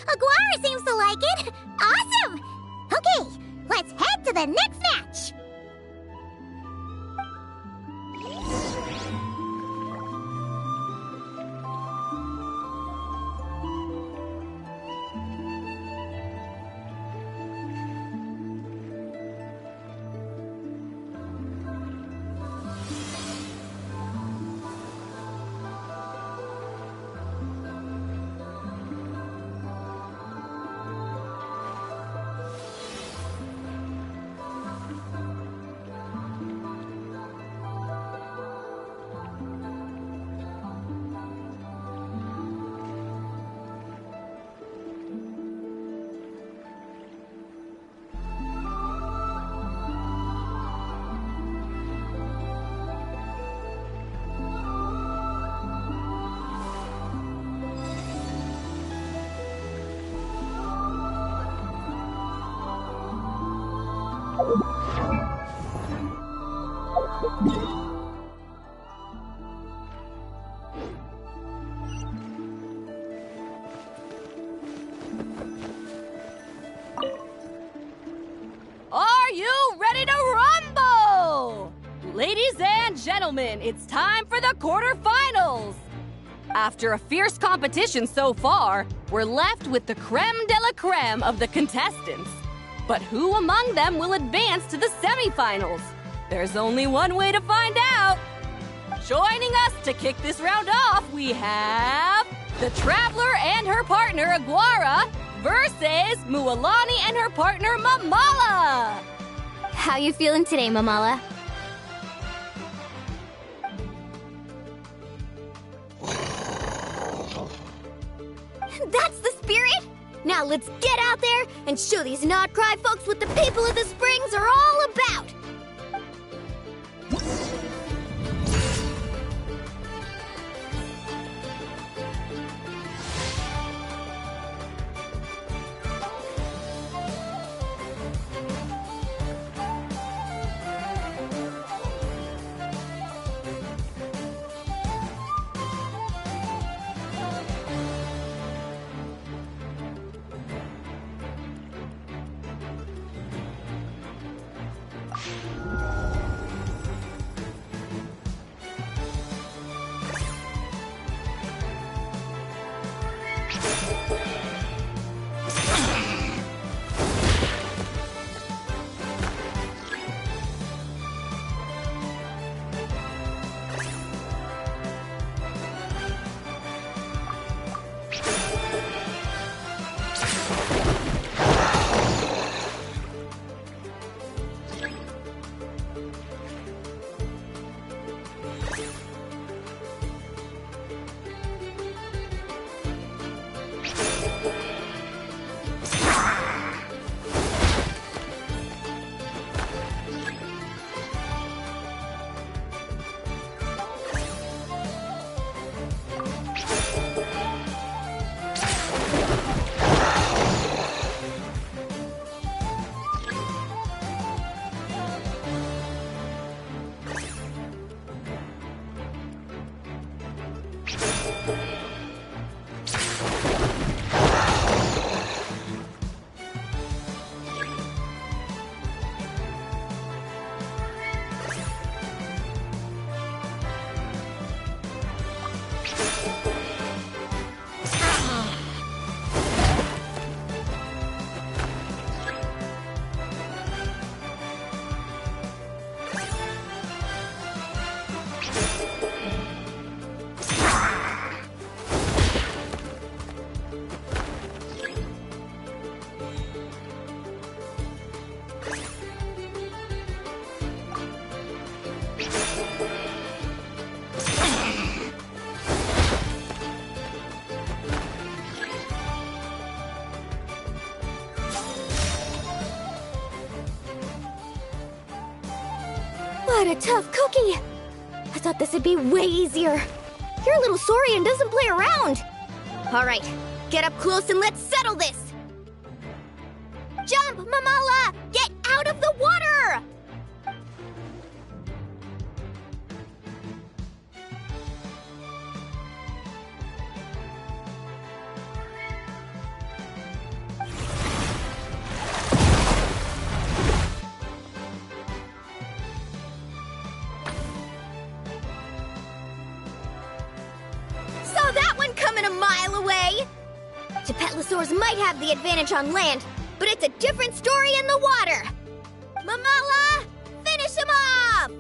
Aguara seems to like it. Awesome! Okay, let's head to the next match. Are you ready to rumble? Ladies and gentlemen, it's time for the quarterfinals. After a fierce competition so far, we're left with the creme de la creme of the contestants. But who among them will advance to the semifinals? There's only one way to find out. Joining us to kick this round off, we have the Traveler and her partner Aguara versus Mualani and her partner Mamala. How you feeling today, Mamala? That's the spirit! Now let's get out there and show these Not Cry folks what the people of the Springs are all about! What a tough cookie! I thought this would be way easier. You're a little Saurian doesn't play around. Alright, get up close and let's settle this! Jump, Mamala! Get out of the water! Tepetlosaurs might have the advantage on land, but it's a different story in the water! Mamala! Finish him off!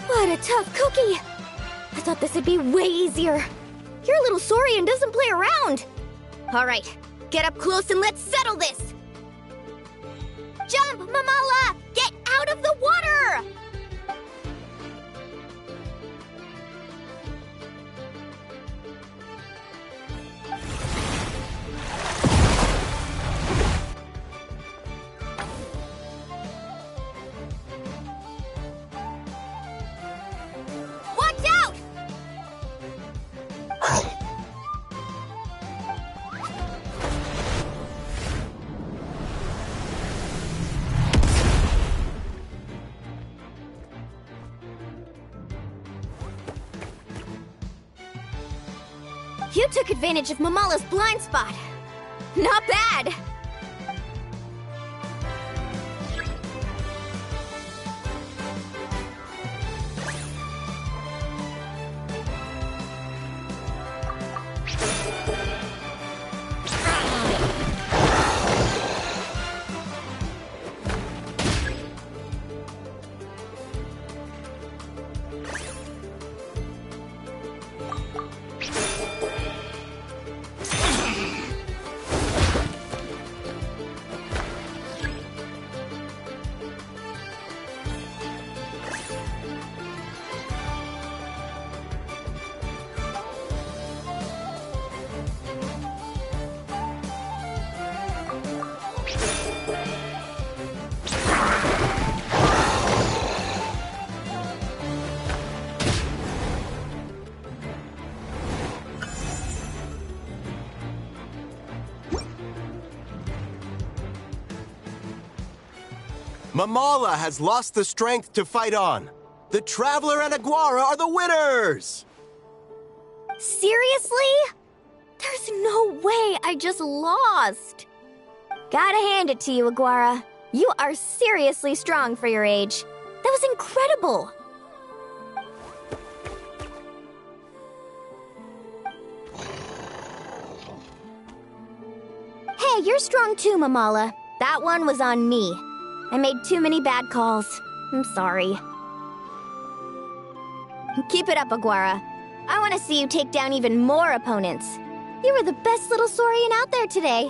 What a tough cookie! I thought this would be way easier. Your little Saurian doesn't play around. All right, get up close and let's settle this. Jump, Mamala! Get out of the water! Watch out! You took advantage of Mamala's blind spot. Not bad! Mamala has lost the strength to fight on. The Traveler and Aguara are the winners! Seriously? There's no way I just lost. Gotta hand it to you, Aguara. You are seriously strong for your age. That was incredible. Hey, you're strong too, Mamala. That one was on me. I made too many bad calls. I'm sorry. Keep it up, Aguara. I want to see you take down even more opponents. You were the best little Saurian out there today.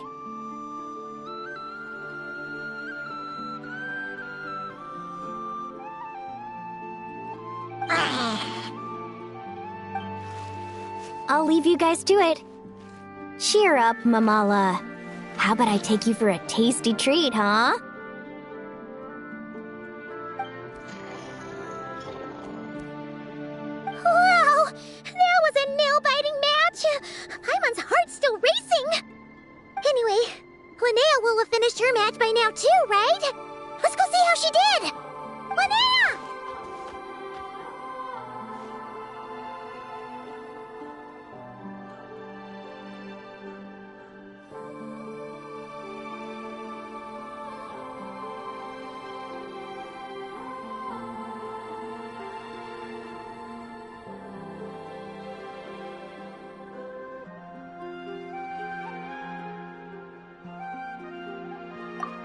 I'll leave you guys to it. Cheer up, Mamala. How about I take you for a tasty treat, huh? Wow! That was a nail-biting match! Paimon's heart's still racing! Anyway, Linnea will have finished her match by now too, right? Let's go see how she did! Linnea!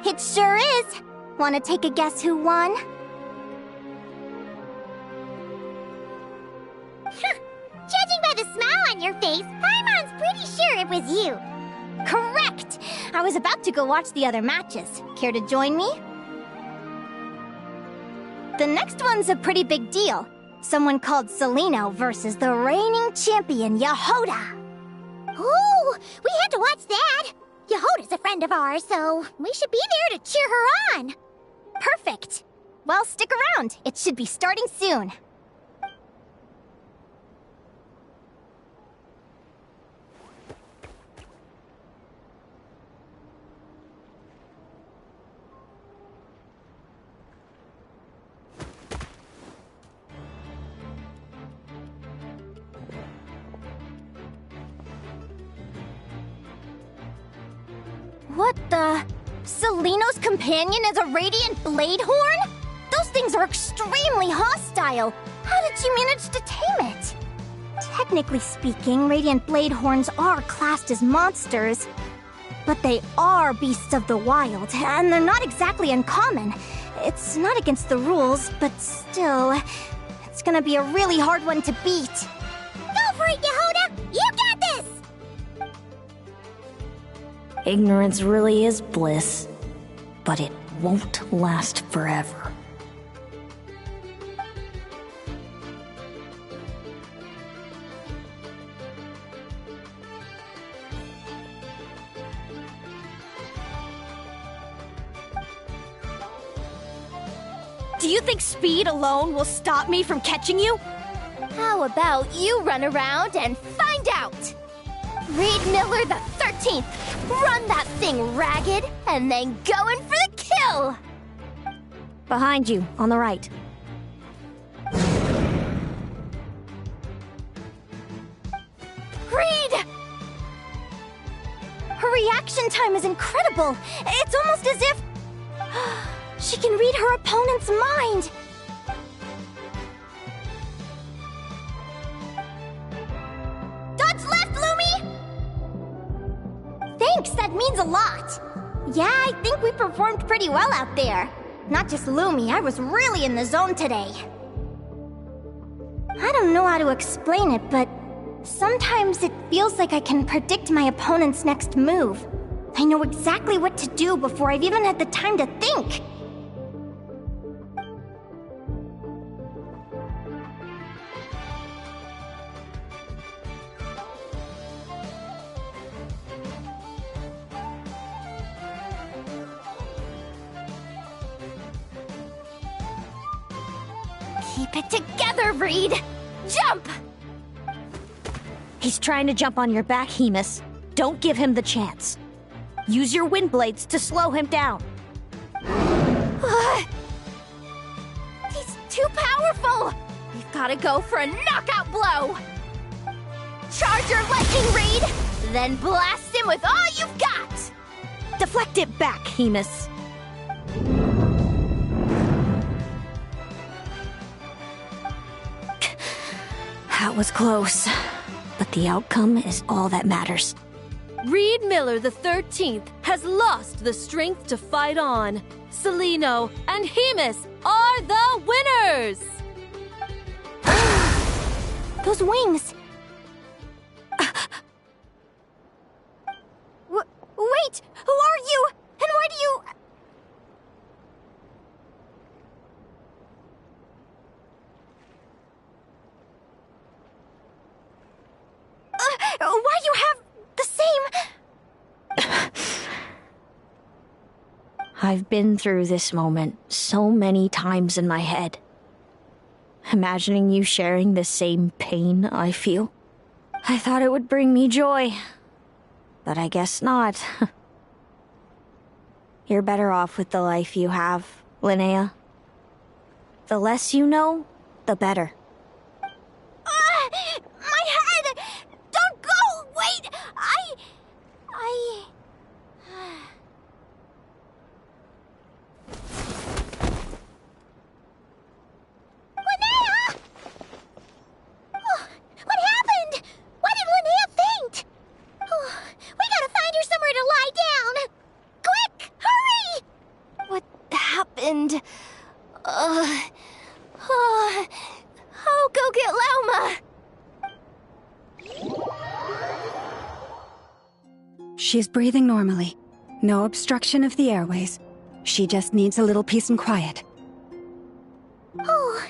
It sure is. Wanna take a guess who won? Judging by the smile on your face, Paimon's pretty sure it was you. Correct! I was about to go watch the other matches. Care to join me? The next one's a pretty big deal. Someone called Celino versus the reigning champion, Yehoda. Ooh, we had to watch that. Yehoda's a friend of ours, so we should be there to cheer her on. Perfect. Well, stick around. It should be starting soon. What the? Celino's companion is a radiant blade horn? Those things are extremely hostile. How did you manage to tame it? Technically speaking, radiant blade horns are classed as monsters. But they are beasts of the wild, and they're not exactly uncommon. It's not against the rules, but still, it's gonna be a really hard one to beat. Go for it, Yehoda! You got this! Ignorance really is bliss, but it won't last forever. Do you think speed alone will stop me from catching you? How about you run around and find out? Reed Miller the 13th, run that thing ragged, and then go in for the kill! Behind you, on the right. Reed! Her reaction time is incredible. It's almost as if she can read her opponent's mind. Dodge left, Lumi! Thanks, that means a lot. Yeah, I think we performed pretty well out there. Not just Lumi, I was really in the zone today. I don't know how to explain it, but sometimes it feels like I can predict my opponent's next move. I know exactly what to do before I've even had the time to think. Keep it together, Reed! Jump! He's trying to jump on your back, Hemus. Don't give him the chance. Use your wind blades to slow him down. He's too powerful! We've gotta go for a knockout blow! Charge your lightning, Reed! Then blast him with all you've got! Deflect it back, Hemus. That was close, but the outcome is all that matters. Reed Miller the 13th has lost the strength to fight on. Celino and Hemus are the winners! Those wings! Wait! Who are you? And why do you... I've been through this moment so many times in my head. Imagining you sharing the same pain I feel. I thought it would bring me joy, but I guess not. You're better off with the life you have, Linnea. The less you know, the better. My head! Don't go! Wait! Linnea! Oh, what happened? Why did Linnea faint? Oh, we gotta find her somewhere to lie down! Quick! Hurry! What happened? I'll go get Lauma. She's breathing normally. No obstruction of the airways. She just needs a little peace and quiet. Oh,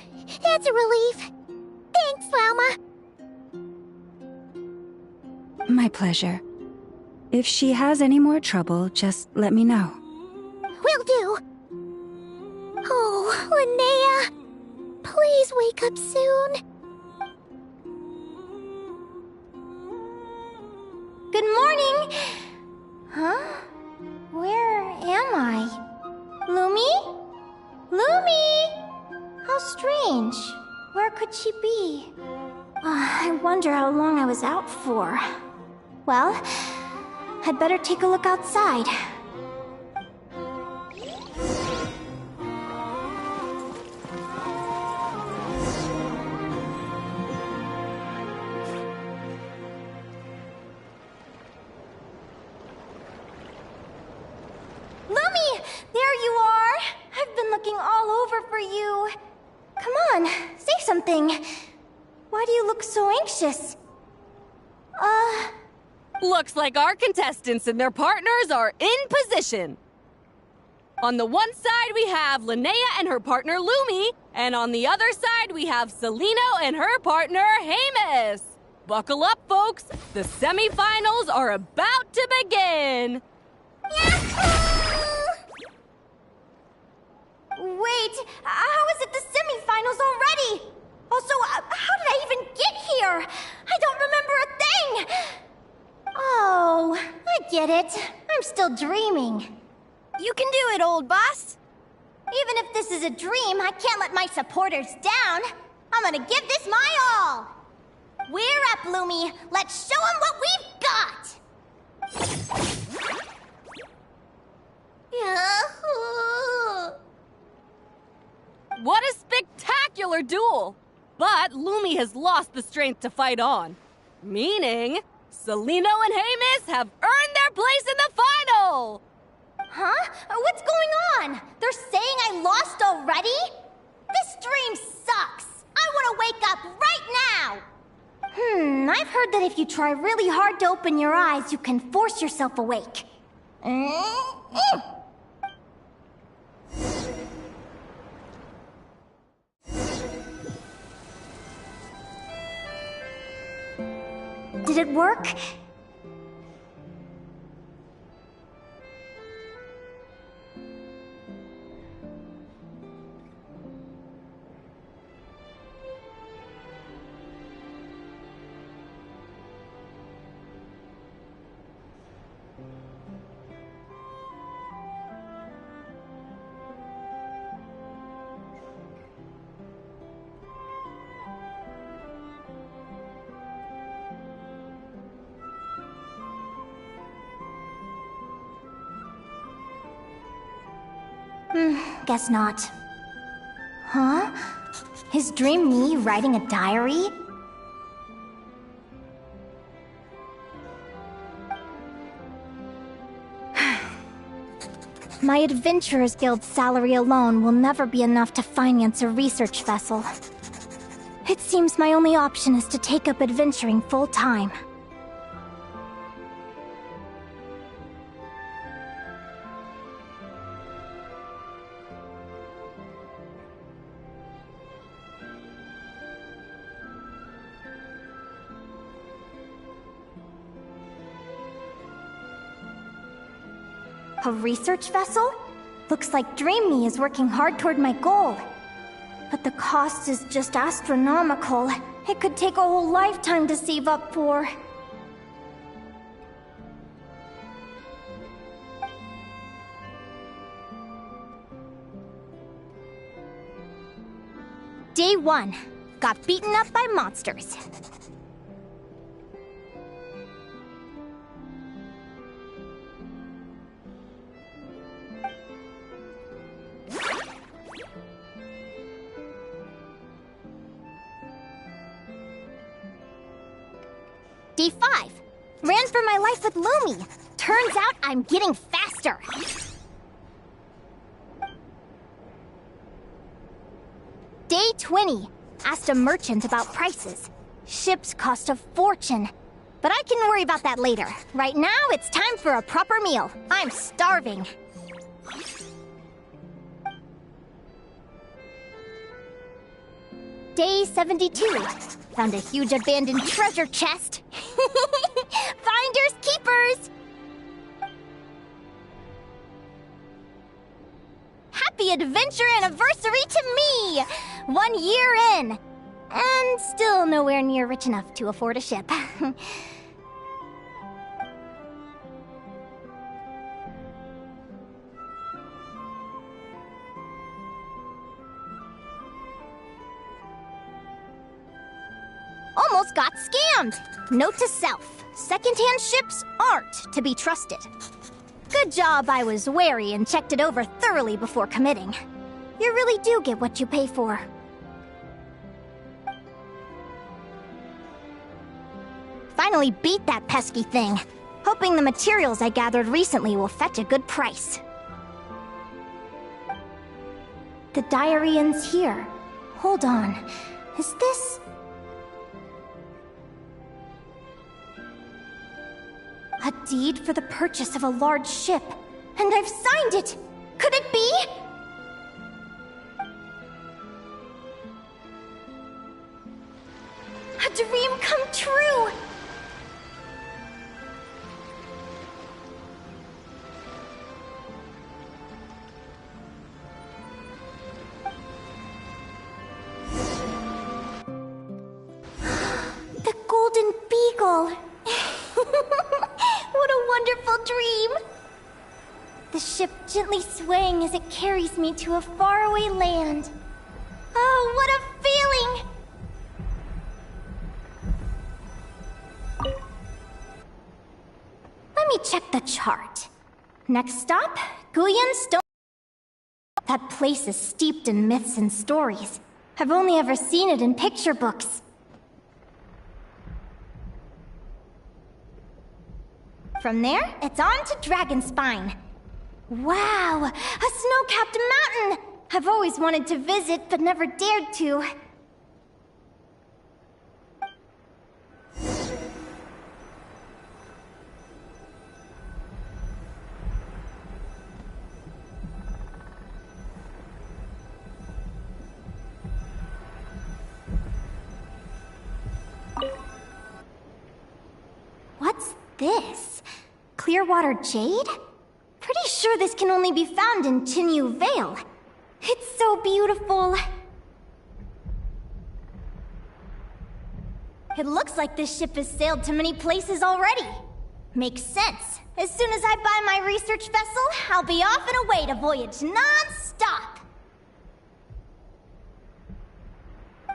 that's a relief. Thanks, Lauma. My pleasure. If she has any more trouble, just let me know. Will do. Oh, Linnea. Please wake up soon. Good morning! Huh? Where am I? Lumi? Lumi! How strange. Where could she be? I wonder how long I was out for. Well, I'd better take a look outside. Lumi! There you are! I've been looking all over for you. Come on, say something. Why do you look so anxious? Looks like our contestants and their partners are in position. On the one side, we have Linnea and her partner Lumi, and on the other side, we have Celino and her partner Hamus. Buckle up, folks. The semifinals are about to begin. Wait, how is it the semifinals already? Also, how did I even get here? I don't remember a thing! Oh, I get it. I'm still dreaming. You can do it, old boss. Even if this is a dream, I can't let my supporters down. I'm gonna give this my all. We're up, Lumi. Let's show them what we've got! Yahoo! What a spectacular duel! But Lumi has lost the strength to fight on. Meaning, Celino and Hamus have earned their place in the final! Huh? What's going on? They're saying I lost already? This dream sucks! I want to wake up right now! I've heard that if you try really hard to open your eyes, you can force yourself awake. Did it work? Guess not. Huh? Is Dream me writing a diary? My Adventurers Guild salary alone will never be enough to finance a research vessel. It seems my only option is to take up adventuring full-time. A research vessel? Looks like Dream Me is working hard toward my goal. But the cost is just astronomical. It could take a whole lifetime to save up for. Day 1. Got beaten up by monsters. Day 5. Ran for my life with Lumi. Turns out I'm getting faster. Day 20. Asked a merchant about prices. Ships cost a fortune. But I can worry about that later. Right now, it's time for a proper meal. I'm starving. Day 72. Found a huge abandoned treasure chest. Finders keepers! Happy adventure anniversary to me! 1 year in! And still nowhere near rich enough to afford a ship. Almost got scammed! Note to self, secondhand ships aren't to be trusted. Good job I was wary and checked it over thoroughly before committing. You really do get what you pay for. Finally beat that pesky thing. Hoping the materials I gathered recently will fetch a good price. The diary ends here. Hold on. Is this... a deed for the purchase of a large ship. And I've signed it! Could it be? A dream come true! The Golden Beagle! What a wonderful dream! The ship gently swaying as it carries me to a faraway land. Oh, what a feeling! Let me check the chart. Next stop, Guyan Stone. That place is steeped in myths and stories. I've only ever seen it in picture books. From there, it's on to Dragonspine. Wow, a snow-capped mountain! I've always wanted to visit, but never dared to. What's this? Clearwater jade? Pretty sure this can only be found in Chinyu Vale. It's so beautiful. It looks like this ship has sailed to many places already. Makes sense. As soon as I buy my research vessel, I'll be off and away to voyage non-stop.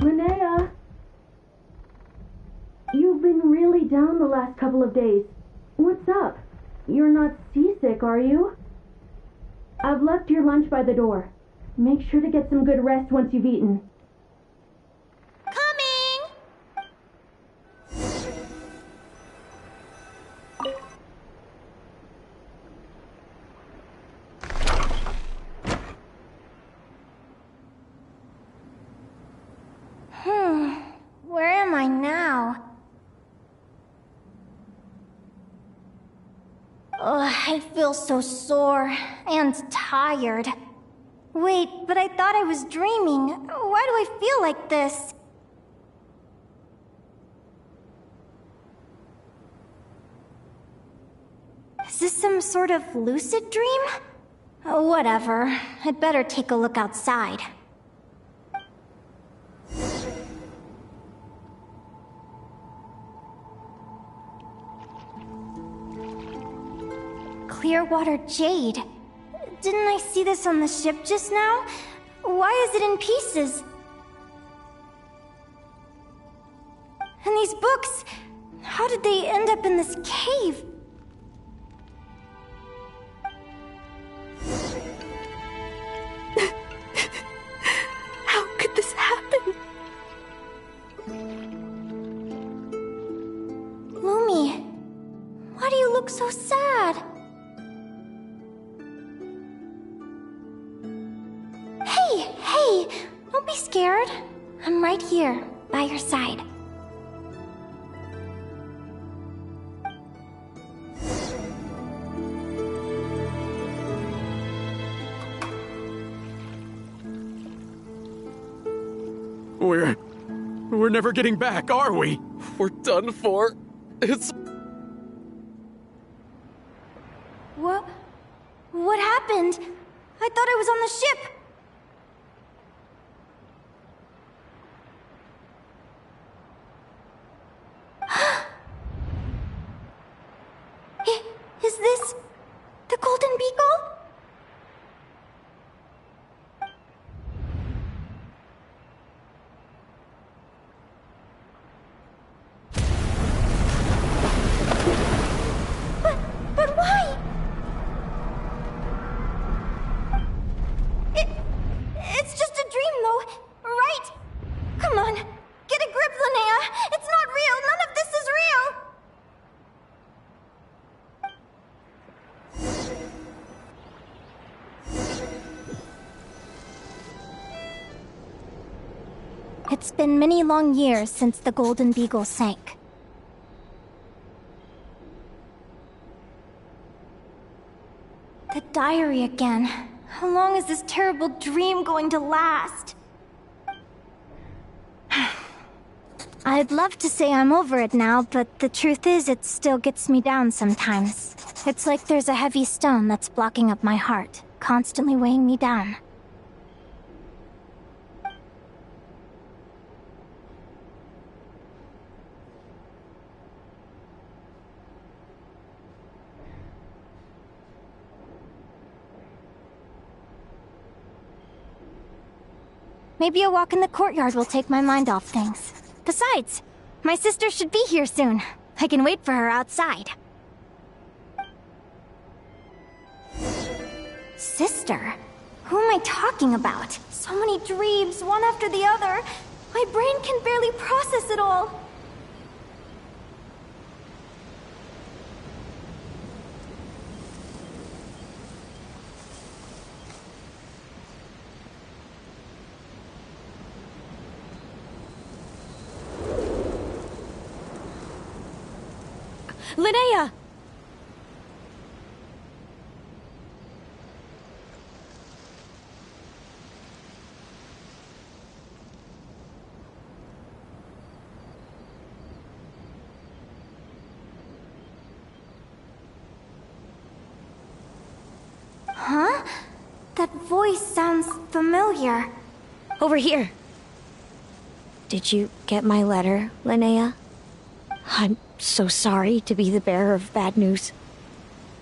Linnea! You've been really down the last couple of days. What's up? You're not seasick, are you? I've left your lunch by the door. Make sure to get some good rest once you've eaten. Where am I now? Ugh, I feel so sore and tired. Wait, but I thought I was dreaming. Why do I feel like this? Is this some sort of lucid dream? Whatever. I'd better take a look outside. Clearwater jade. Didn't I see this on the ship just now? Why is it in pieces? And these books, how did they end up in this cave? How could this happen? Lumi, why do you look so sad? Hey, don't be scared. I'm right here, by your side. We're never getting back, are we? We're done for. It's... What happened? I thought I was on the ship. Is this the Golden Beagle? But why? It's just a dream, though, right? Come on, get a grip, Linnea. It's not real. None of this is real. It's been many long years since the Golden Beagle sank. The diary again. How long is this terrible dream going to last? I'd love to say I'm over it now, but the truth is it still gets me down sometimes. It's like there's a heavy stone that's blocking up my heart, constantly weighing me down. Maybe a walk in the courtyard will take my mind off things. Besides, my sister should be here soon. I can wait for her outside. Sister? Who am I talking about? So many dreams, one after the other. My brain can barely process it all. Linnea! Huh? That voice sounds familiar. Over here. Did you get my letter, Linnea? I'm so sorry to be the bearer of bad news.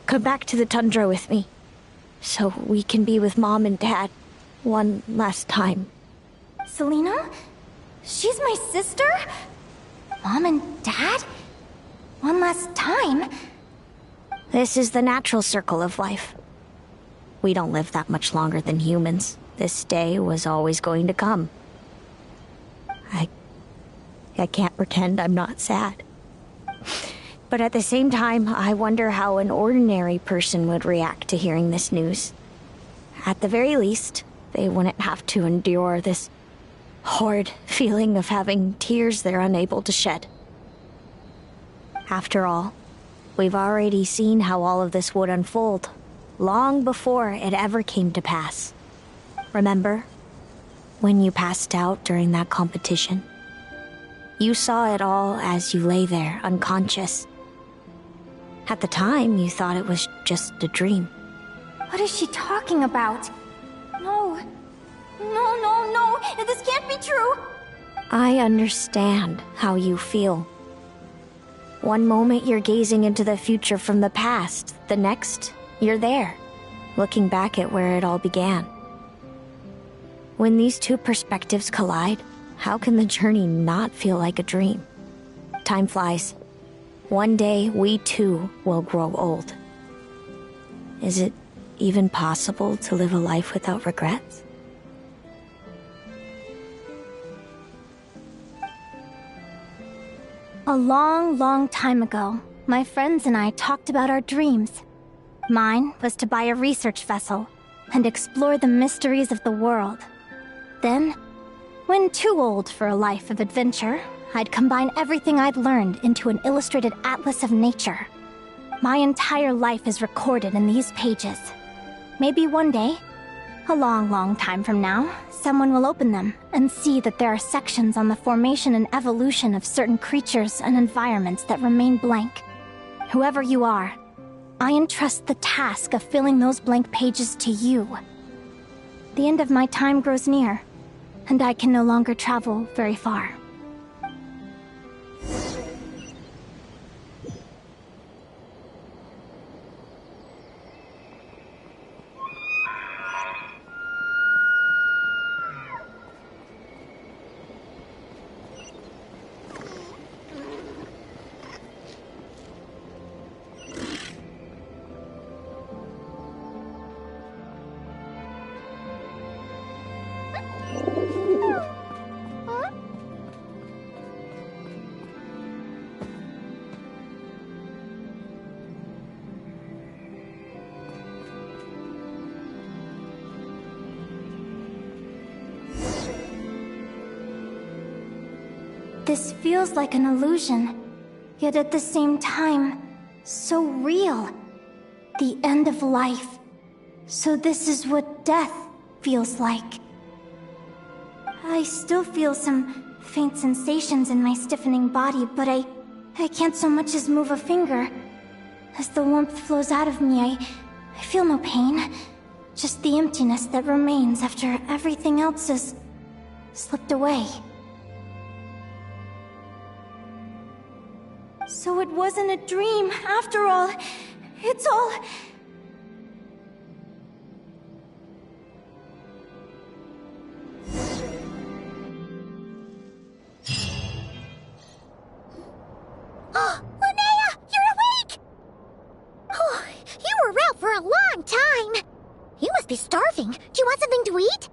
Come back to the tundra with me, so we can be with Mom and Dad one last time. Selena? She's my sister? Mom and Dad? One last time? This is the natural circle of life. We don't live that much longer than humans. This day was always going to come. I can't pretend I'm not sad. But at the same time, I wonder how an ordinary person would react to hearing this news. At the very least, they wouldn't have to endure this horrid feeling of having tears they're unable to shed. After all, we've already seen how all of this would unfold, long before it ever came to pass. Remember, when you passed out during that competition? You saw it all as you lay there, unconscious. At the time, you thought it was just a dream. What is she talking about? No. No. This can't be true. I understand how you feel. One moment you're gazing into the future from the past, the next, you're there, looking back at where it all began. When these two perspectives collide, how can the journey not feel like a dream? Time flies. One day, we too will grow old. Is it even possible to live a life without regrets? A long time ago, my friends and I talked about our dreams. Mine was to buy a research vessel and explore the mysteries of the world. Then, when too old for a life of adventure, I'd combine everything I'd learned into an illustrated atlas of nature. My entire life is recorded in these pages. Maybe one day, a long time from now, someone will open them and see that there are sections on the formation and evolution of certain creatures and environments that remain blank. Whoever you are, I entrust the task of filling those blank pages to you. The end of my time grows near, and I can no longer travel very far. This feels like an illusion, yet at the same time, so real. The end of life. So this is what death feels like. I still feel some faint sensations in my stiffening body, but I can't so much as move a finger. As the warmth flows out of me, I feel no pain. Just the emptiness that remains after everything else has slipped away. So it wasn't a dream, after all. It's all... Oh, Linnea! You're awake! Oh, you were out for a long time. You must be starving. Do you want something to eat?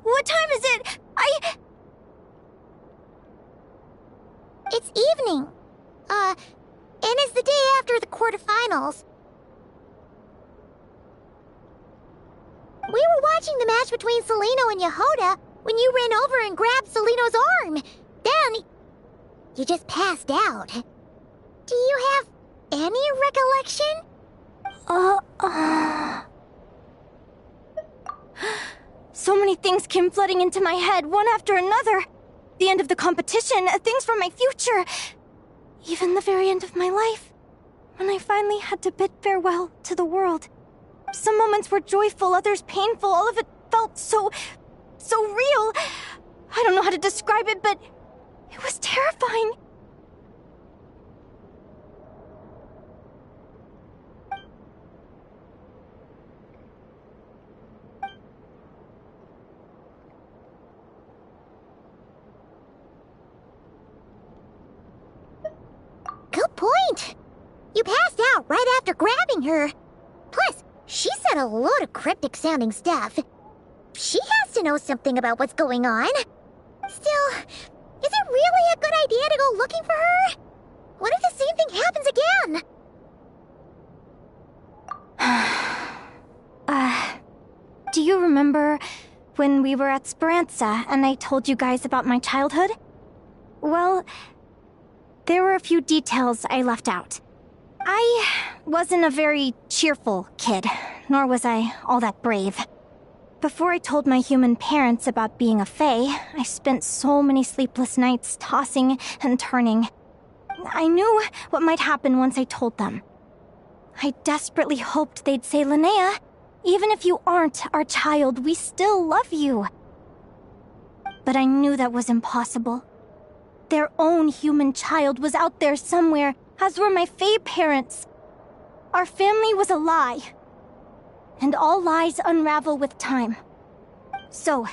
What time is it? It's evening. And it's the day after the quarterfinals. We were watching the match between Celino and Yehoda when you ran over and grabbed Celino's arm. Then, you just passed out. Do you have any recollection? So many things came flooding into my head, one after another. The end of the competition, things from my future. Even the very end of my life. When I finally had to bid farewell to the world. Some moments were joyful, others painful. All of it felt so real. I don't know how to describe it, but it was terrifying. Good point. You passed out right after grabbing her. Plus, she said a load of cryptic-sounding stuff. She has to know something about what's going on. Still, is it really a good idea to go looking for her? What if the same thing happens again? Do you remember when we were at Speranza and I told you guys about my childhood? Well, there were a few details I left out. I wasn't a very cheerful kid, nor was I all that brave. Before I told my human parents about being a fae, I spent so many sleepless nights tossing and turning. I knew what might happen once I told them. I desperately hoped they'd say, Linnea, even if you aren't our child, we still love you. But I knew that was impossible. Their own human child was out there somewhere, as were my fae parents. Our family was a lie. And all lies unravel with time. So,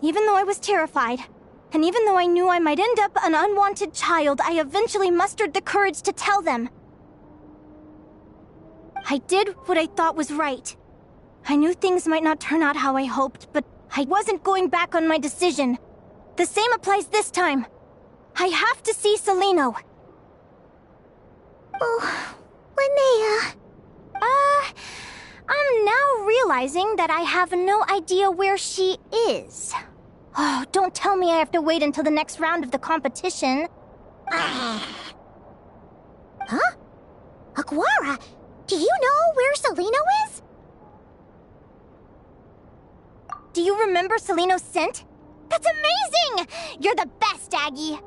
even though I was terrified, and even though I knew I might end up an unwanted child, I eventually mustered the courage to tell them. I did what I thought was right. I knew things might not turn out how I hoped, but I wasn't going back on my decision. The same applies this time. I have to see Celino. Oh, Linnea. I'm now realizing that I have no idea where she is. Oh, don't tell me I have to wait until the next round of the competition. Huh? Aguara, do you know where Celino is? Do you remember Celino's scent? That's amazing! You're the best, Aggie!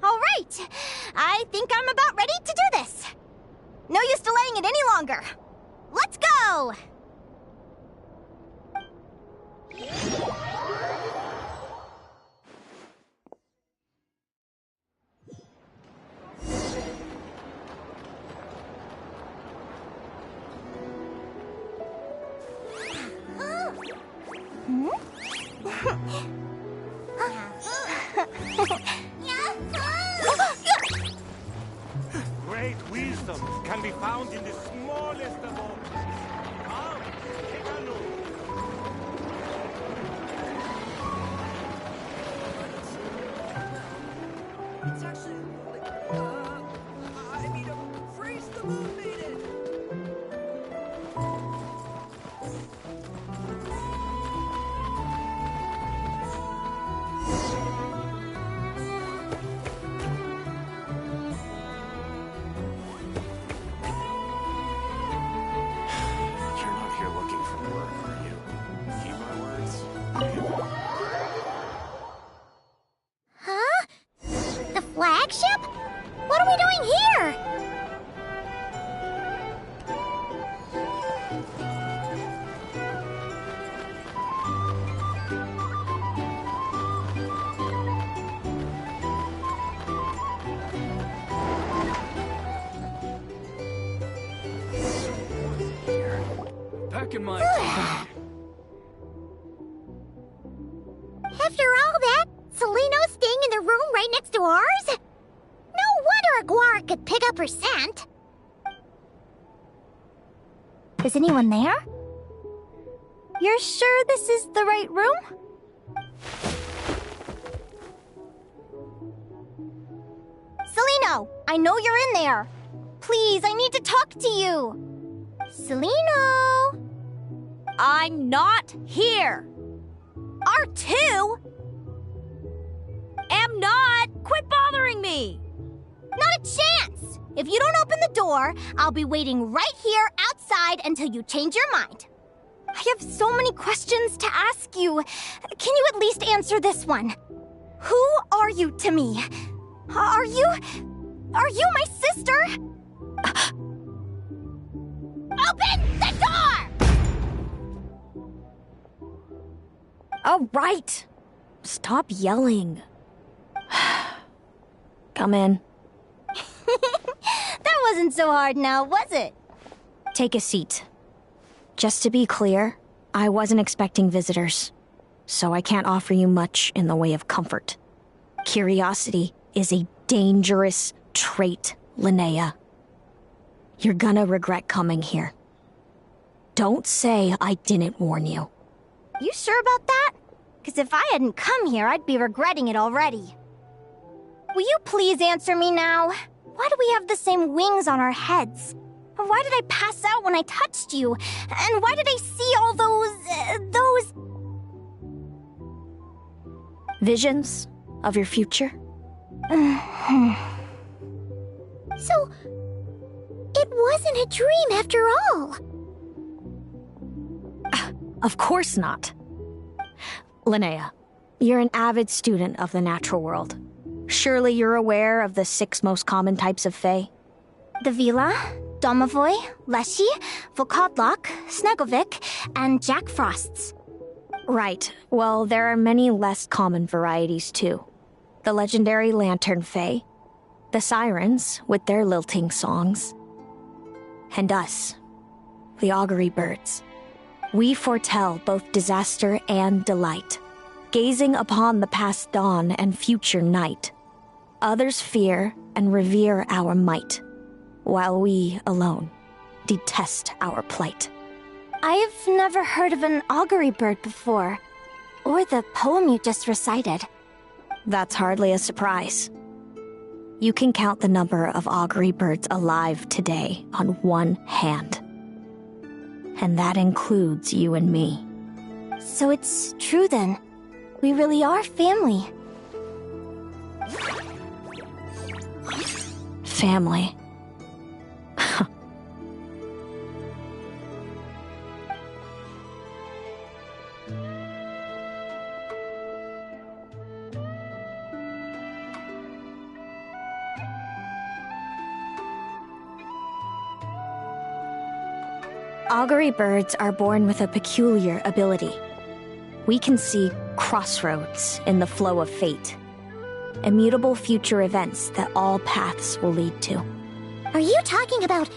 All right, I think I'm about ready to do this. No use delaying it any longer. Let's go! Great wisdom can be found in the smallest of all. Come, take a look. It's actually I mean, freeze the moon made it. Huh? The flagship? What are we doing here? Back in my... After all that, Celino's staying in the room right next to ours? No wonder Aguara could pick up her scent. Is anyone there? You're sure this is the right room? Celino, I know you're in there. Please, I need to talk to you. Celino! I'm not here. R2? Am not. Quit bothering me. Not a chance! If you don't open the door, I'll be waiting right here outside until you change your mind. I have so many questions to ask you. Can you at least answer this one? Who are you to me? Are you my sister? Open the door! All right. Stop yelling. Come in. That wasn't so hard now, was it? Take a seat. Just to be clear, I wasn't expecting visitors, so I can't offer you much in the way of comfort. Curiosity is a dangerous trait, Linnea. You're gonna regret coming here. Don't say I didn't warn you. You sure about that? Because if I hadn't come here, I'd be regretting it already. Will you please answer me now? Why do we have the same wings on our heads? Why did I pass out when I touched you? And why did I see all those... Visions of your future? So, it wasn't a dream after all. Of course not. Linnea, you're an avid student of the natural world. Surely you're aware of the 6 most common types of Fae? The Vila, Domovoy, Leshy, Volkodlok, Snegovic, and Jack Frosts. Right. Well, there are many less common varieties too. The legendary Lantern Fae, the Sirens with their lilting songs, and us, the Augury Birds. We foretell both disaster and delight, gazing upon the past dawn and future night. Others fear and revere our might, while we alone detest our plight. I've never heard of an augury bird before, or the poem you just recited. That's hardly a surprise. You can count the number of augury birds alive today on one hand. And that includes you and me. So it's true then. We really are family. Family. Augury birds are born with a peculiar ability. We can see crossroads in the flow of fate. Immutable future events that all paths will lead to. Are you talking about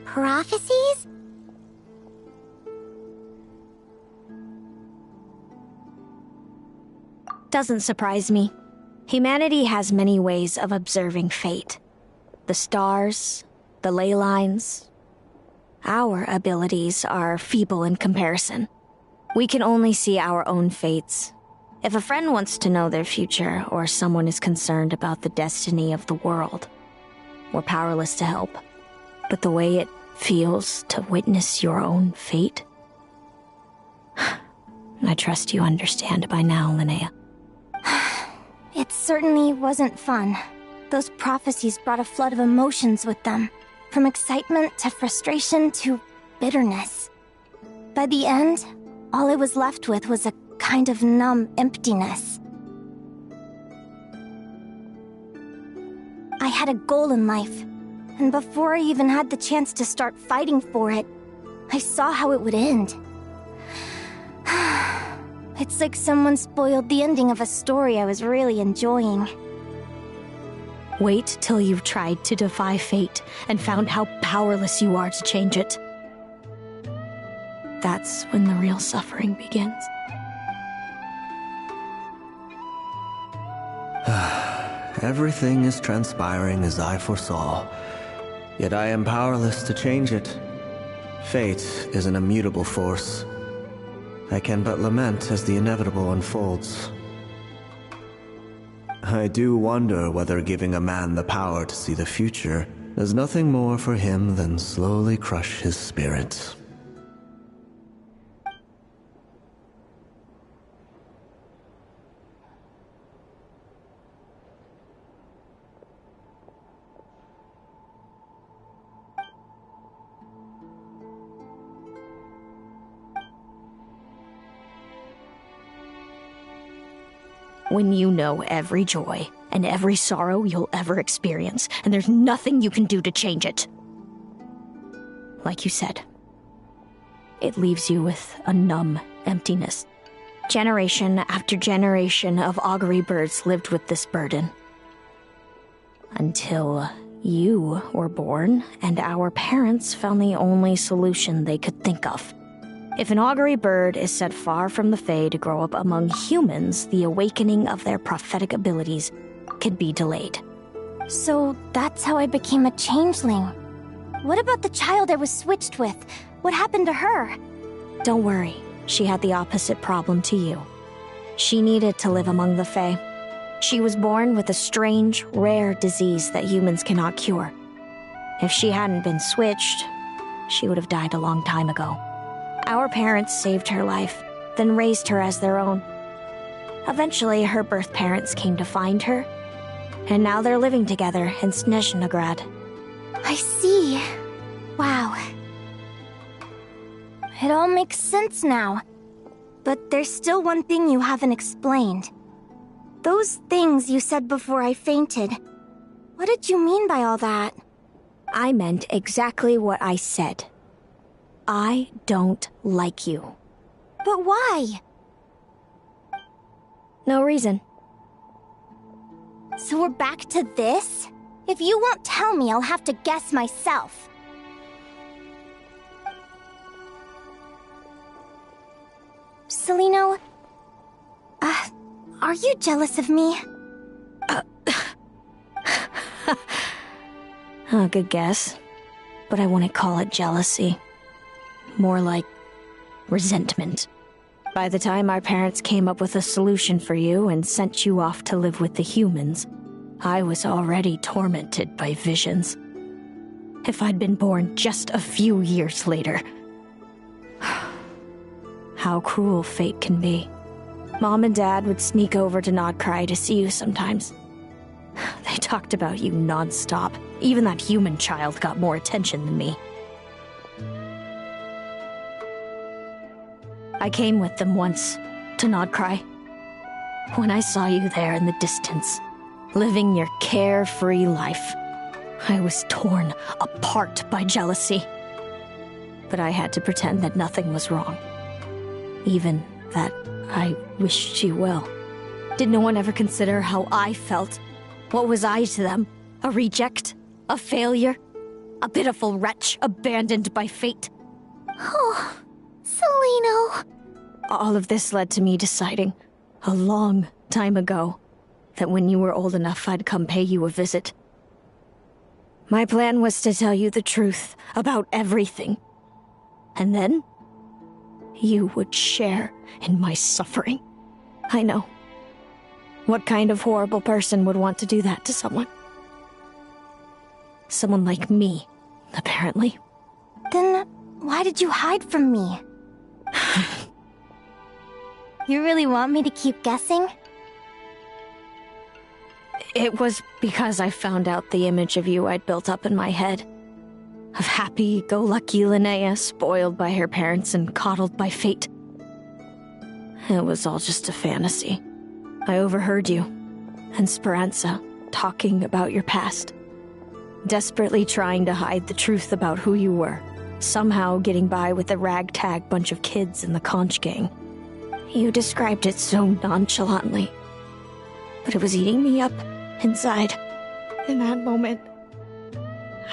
prophecies? Doesn't surprise me. Humanity has many ways of observing fate. The stars, the ley lines. Our abilities are feeble in comparison. We can only see our own fates. If a friend wants to know their future, or someone is concerned about the destiny of the world, we're powerless to help. But the way it feels to witness your own fate, I trust you understand by now, Linnea. It certainly wasn't fun. Those prophecies brought a flood of emotions with them. From excitement to frustration to bitterness. By the end, all I was left with was a kind of numb emptiness. I had a goal in life, and before I even had the chance to start fighting for it, I saw how it would end. It's like someone spoiled the ending of a story I was really enjoying. Wait till you've tried to defy fate and found how powerless you are to change it. That's when the real suffering begins. Everything is transpiring as I foresaw, yet I am powerless to change it. Fate is an immutable force. I can but lament as the inevitable unfolds. I do wonder whether giving a man the power to see the future does nothing more for him than slowly crush his spirit. When you know every joy and every sorrow you'll ever experience, and there's nothing you can do to change it. Like you said, it leaves you with a numb emptiness. Generation after generation of augury birds lived with this burden. Until you were born, and our parents found the only solution they could think of. If an augury bird is set far from the Fae to grow up among humans, the awakening of their prophetic abilities can be delayed. So that's how I became a changeling. What about the child I was switched with? What happened to her? Don't worry, she had the opposite problem to you. She needed to live among the Fae. She was born with a strange, rare disease that humans cannot cure. If she hadn't been switched, she would have died a long time ago. Our parents saved her life, then raised her as their own. Eventually, her birth parents came to find her, and now they're living together in Snezhnegrad. I see. Wow. It all makes sense now. But there's still one thing you haven't explained. Those things you said before I fainted. What did you mean by all that? I meant exactly what I said. I don't like you. But why? No reason. So we're back to this? If you won't tell me, I'll have to guess myself. Celino, are you jealous of me? Good guess. But I wouldn't call it jealousy. More like resentment. By the time our parents came up with a solution for you and sent you off to live with the humans, I was already tormented by visions. If I'd been born just a few years later. How cruel fate can be. Mom and Dad would sneak over to Nodcry to see you sometimes. They talked about you non-stop. Even that human child got more attention than me. I came with them once, to Nodcry. When I saw you there in the distance, living your carefree life, I was torn apart by jealousy. But I had to pretend that nothing was wrong. Even that I wished you well. Did no one ever consider how I felt? What was I to them? A reject? A failure? A pitiful wretch abandoned by fate? Oh, Celino. All of this led to me deciding, a long time ago, that when you were old enough I'd come pay you a visit. My plan was to tell you the truth about everything. And then, you would share in my suffering. I know. What kind of horrible person would want to do that to someone? Someone like me, apparently. Then, why did you hide from me? You really want me to keep guessing? It was because I found out the image of you I'd built up in my head. Of happy-go-lucky Linnea, spoiled by her parents and coddled by fate. It was all just a fantasy. I overheard you, and Speranza, talking about your past. Desperately trying to hide the truth about who you were. Somehow getting by with a ragtag bunch of kids in the conch gang. You described it so nonchalantly. But it was eating me up, inside. In that moment,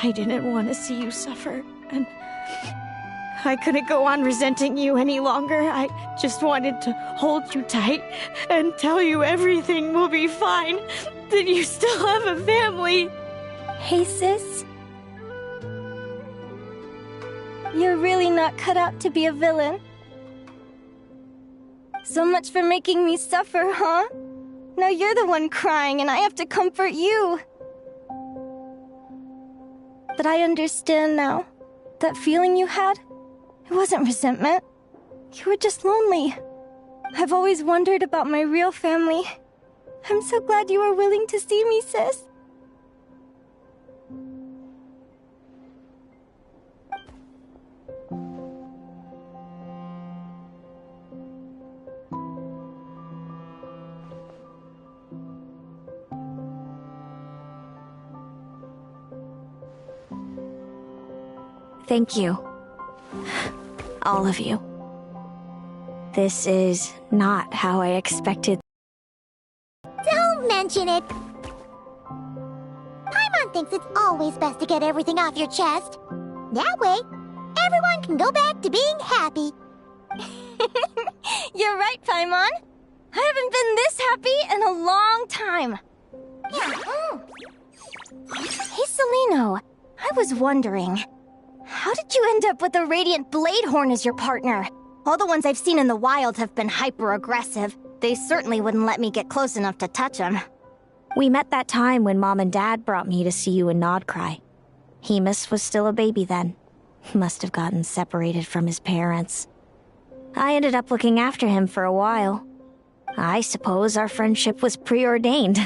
I didn't want to see you suffer, and I couldn't go on resenting you any longer. I just wanted to hold you tight and tell you everything will be fine, that you still have a family. Hey, sis. You're really not cut out to be a villain. So much for making me suffer, huh? Now you're the one crying and I have to comfort you. But I understand now. That feeling you had, it wasn't resentment. You were just lonely. I've always wondered about my real family. I'm so glad you were willing to see me, sis. Thank you. All of you. This is not how I expected. Don't mention it. Paimon thinks it's always best to get everything off your chest. That way, everyone can go back to being happy. You're right, Paimon. I haven't been this happy in a long time. Hey, Celino. I was wondering, how did you end up with a Radiant Bladehorn as your partner? All the ones I've seen in the wild have been hyper-aggressive. They certainly wouldn't let me get close enough to touch them. We met that time when Mom and Dad brought me to see you in Nodcry. Hemus was still a baby then. Must have gotten separated from his parents. I ended up looking after him for a while. I suppose our friendship was preordained.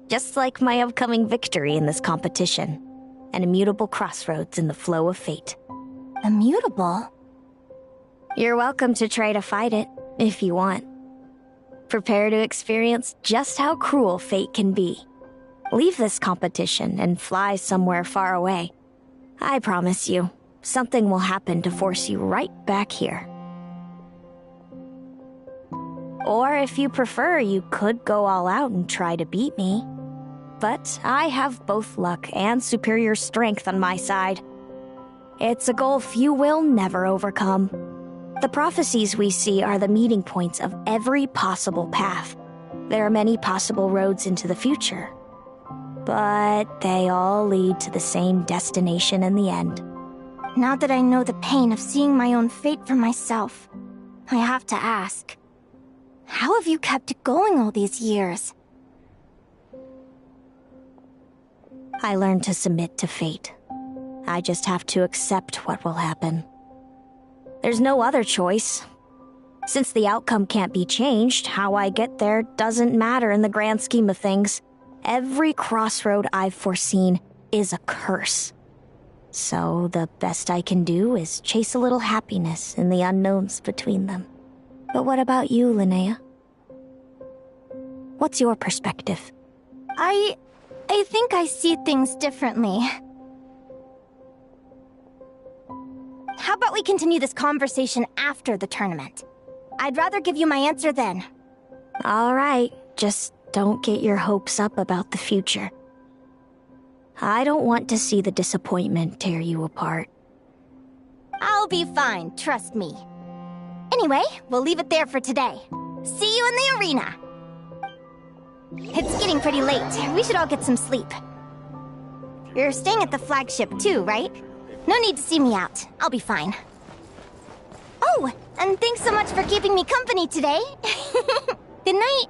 Just like my upcoming victory in this competition. an immutable crossroads in the flow of fate. Immutable? You're welcome to try to fight it, if you want. Prepare to experience just how cruel fate can be. Leave this competition and fly somewhere far away. I promise you, something will happen to force you right back here. Or if you prefer, you could go all out and try to beat me. But I have both luck and superior strength on my side. It's a gulf you will never overcome. The prophecies we see are the meeting points of every possible path. There are many possible roads into the future. But they all lead to the same destination in the end. Now that I know the pain of seeing my own fate for myself, I have to ask, how have you kept it going all these years? I learned to submit to fate. I just have to accept what will happen. There's no other choice. Since the outcome can't be changed, how I get there doesn't matter in the grand scheme of things. Every crossroad I've foreseen is a curse. So the best I can do is chase a little happiness in the unknowns between them. But what about you, Linnea? What's your perspective? I think I see things differently. How about we continue this conversation after the tournament? I'd rather give you my answer then. All right, just don't get your hopes up about the future. I don't want to see the disappointment tear you apart. I'll be fine, trust me. Anyway, we'll leave it there for today. See you in the arena! It's getting pretty late. We should all get some sleep. You're staying at the flagship too, right? No need to see me out. I'll be fine. Oh, and thanks so much for keeping me company today. Good night.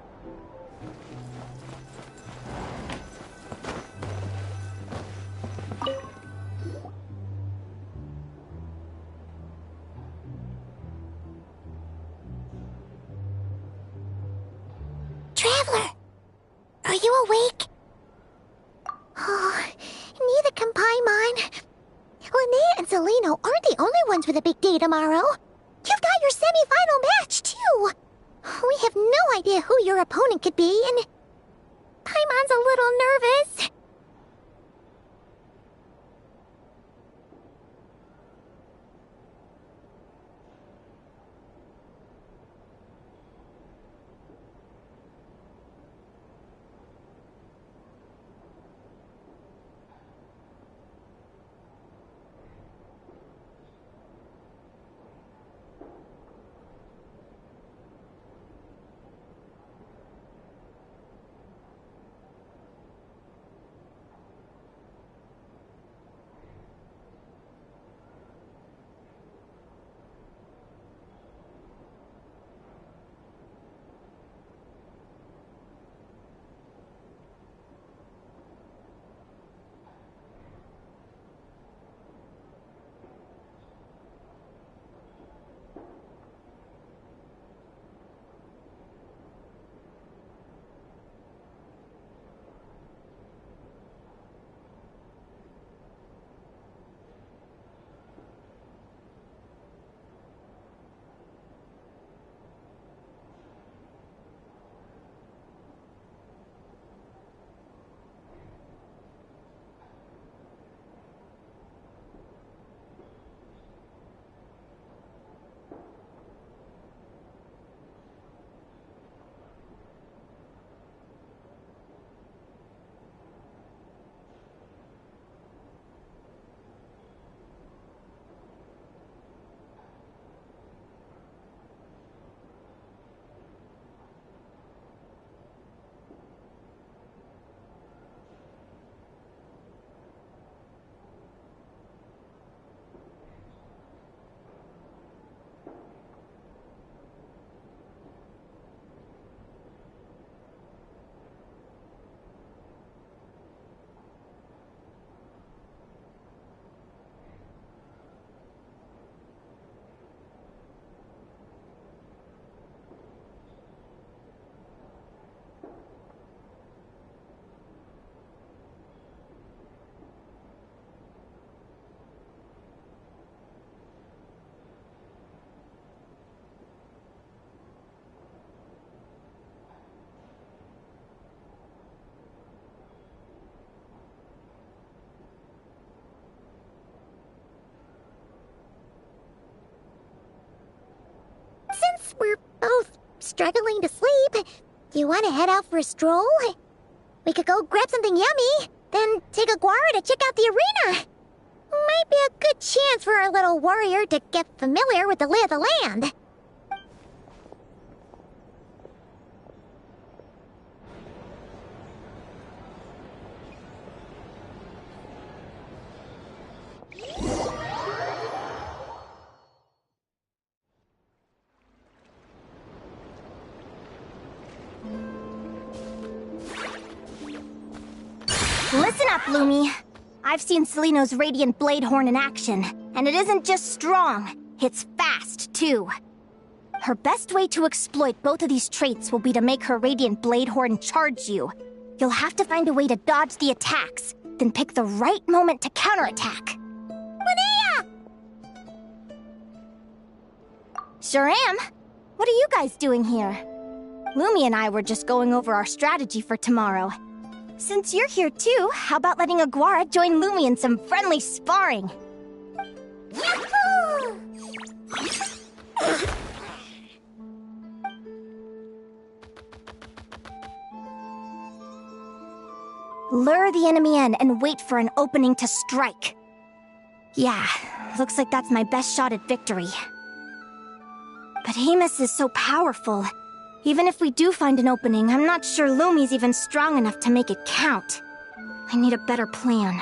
Traveler! Are you awake? Oh, neither can Paimon. Linnea and Celino aren't the only ones with a big day tomorrow. You've got your semi-final match, too. We have no idea who your opponent could be, and Paimon's a little nervous. struggling to sleep. Do you want to head out for a stroll? We could go grab something yummy, then take a guara to check out the arena. Might be a good chance for our little warrior to get familiar with the lay of the land. Listen up, Lumi. I've seen Seleno's Radiant Blade Horn in action, and it isn't just strong, it's fast, too. Her best way to exploit both of these traits will be to make her Radiant Blade Horn charge you. You'll have to find a way to dodge the attacks, then pick the right moment to counterattack. Linnea! Sure am. What are you guys doing here? Lumi and I were just going over our strategy for tomorrow. Since you're here too, how about letting Aguara join Lumi in some friendly sparring? Yahoo! Lure the enemy in and wait for an opening to strike. Yeah, looks like that's my best shot at victory. But Hemus is so powerful. Even if we do find an opening, I'm not sure Lumi's even strong enough to make it count. I need a better plan.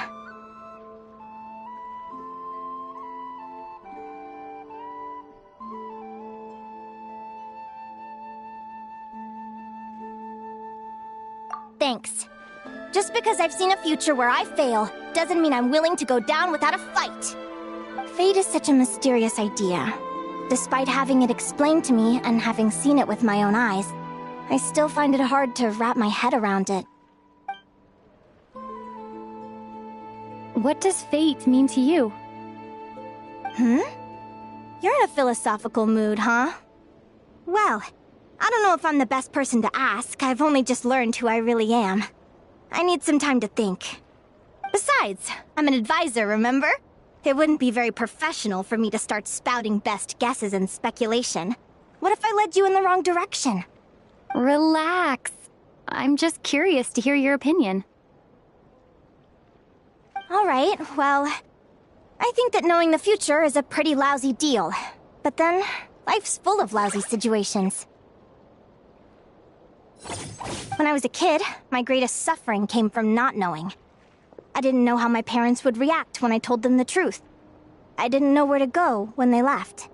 Thanks. Just because I've seen a future where I fail, doesn't mean I'm willing to go down without a fight. Fate is such a mysterious idea. Despite having it explained to me and having seen it with my own eyes, I still find it hard to wrap my head around it. What does fate mean to you? You're in a philosophical mood, huh? Well, I don't know if I'm the best person to ask. I've only just learned who I really am. I need some time to think. Besides, I'm an advisor, remember? It wouldn't be very professional for me to start spouting best guesses and speculation. What if I led you in the wrong direction? Relax. I'm just curious to hear your opinion. Alright, well, I think that knowing the future is a pretty lousy deal. But then, life's full of lousy situations. When I was a kid, my greatest suffering came from not knowing. I didn't know how my parents would react when I told them the truth. I didn't know where to go when they left.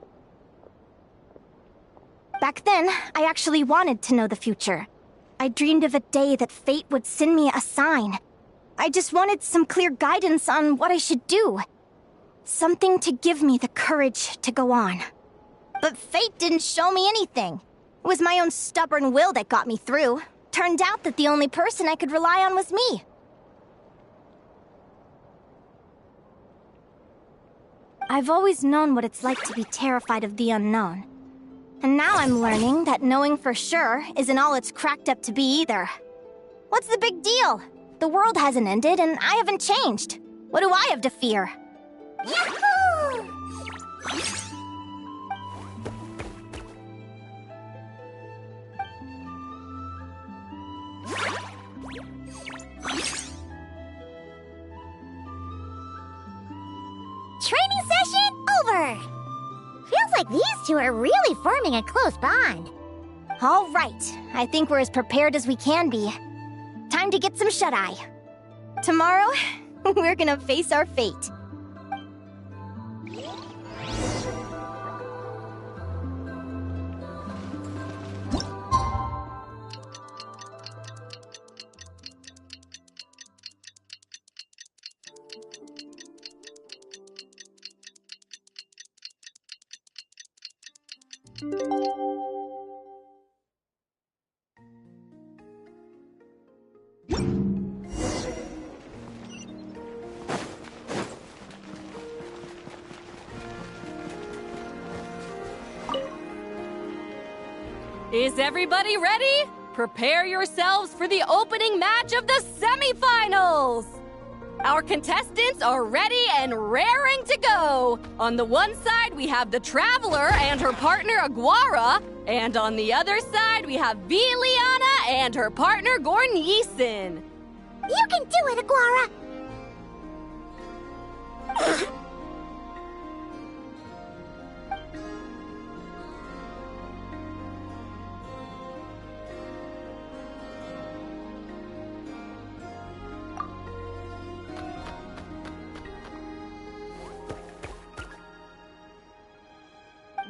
Back then, I actually wanted to know the future. I dreamed of a day that fate would send me a sign. I just wanted some clear guidance on what I should do. Something to give me the courage to go on. But fate didn't show me anything. It was my own stubborn will that got me through. Turned out that the only person I could rely on was me. I've always known what it's like to be terrified of the unknown. And now I'm learning that knowing for sure isn't all it's cracked up to be either. What's the big deal? The world hasn't ended and I haven't changed. What do I have to fear? Yahoo! Training session over! Feels like these two are really forming a close bond. All right, I think we're as prepared as we can be. Time to get some shut-eye. Tomorrow, we're gonna face our fate. Is everybody ready? Prepare yourselves for the opening match of the semifinals! Our contestants are ready and raring to go. On the one side, we have the Traveler and her partner Aguara. And on the other side, we have Viliana and her partner Gornyesin. You can do it, Aguara!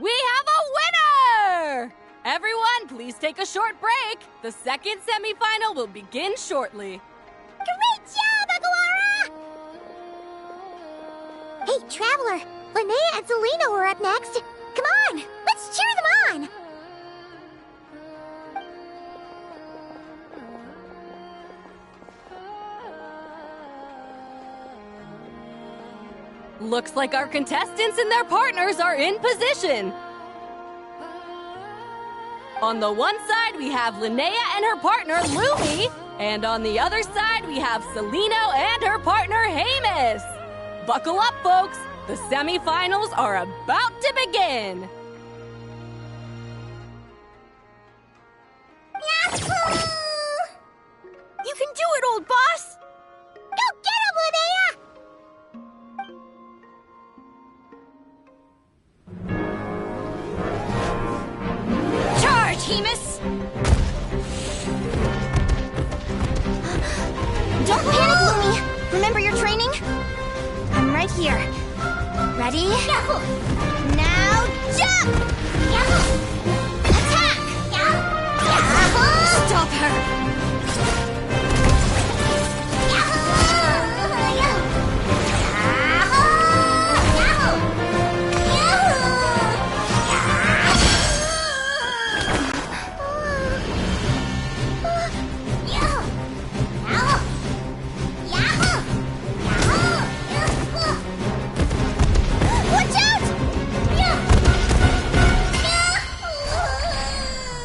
We have a winner! Everyone, please take a short break. The second semifinal will begin shortly. Great job, Aguara! Hey, Traveler, Linnea and Zelina were up next. Come on, let's cheer them on! Looks like our contestants and their partners are in position. On the one side, we have Linnea and her partner, Lumi. And on the other side, we have Celino and her partner, Hamus. Buckle up, folks. The semifinals are about to begin. Yahoo! You can do it, old boss! Go get him, Linnea! Charge, Hemus! Don't panic, Lumi! Remember your training? I'm right here. Ready? Yahoo! Now jump! Yahoo! Attack! Yahoo! Stop her!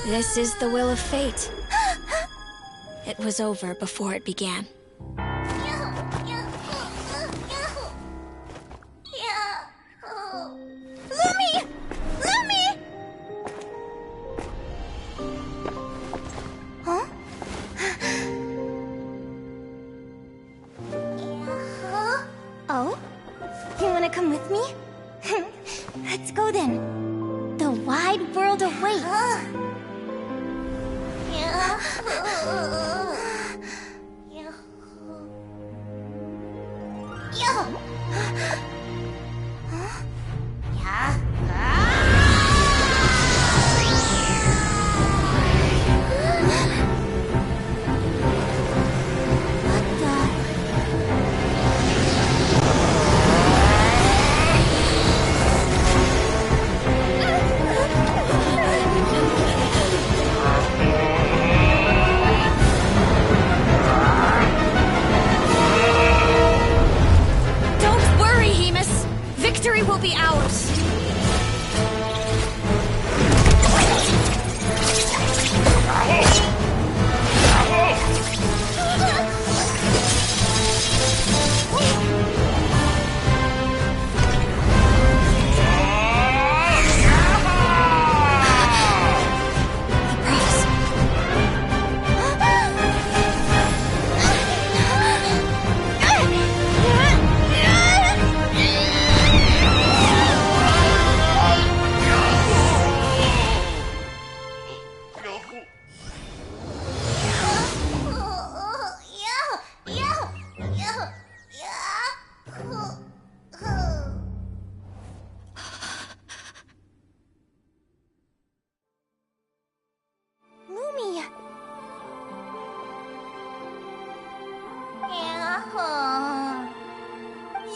This is the will of fate. It was over before it began. Lumi! Lumi! Huh? Oh? You wanna come with me? Let's go then. The wide world awaits. Victory will be ours!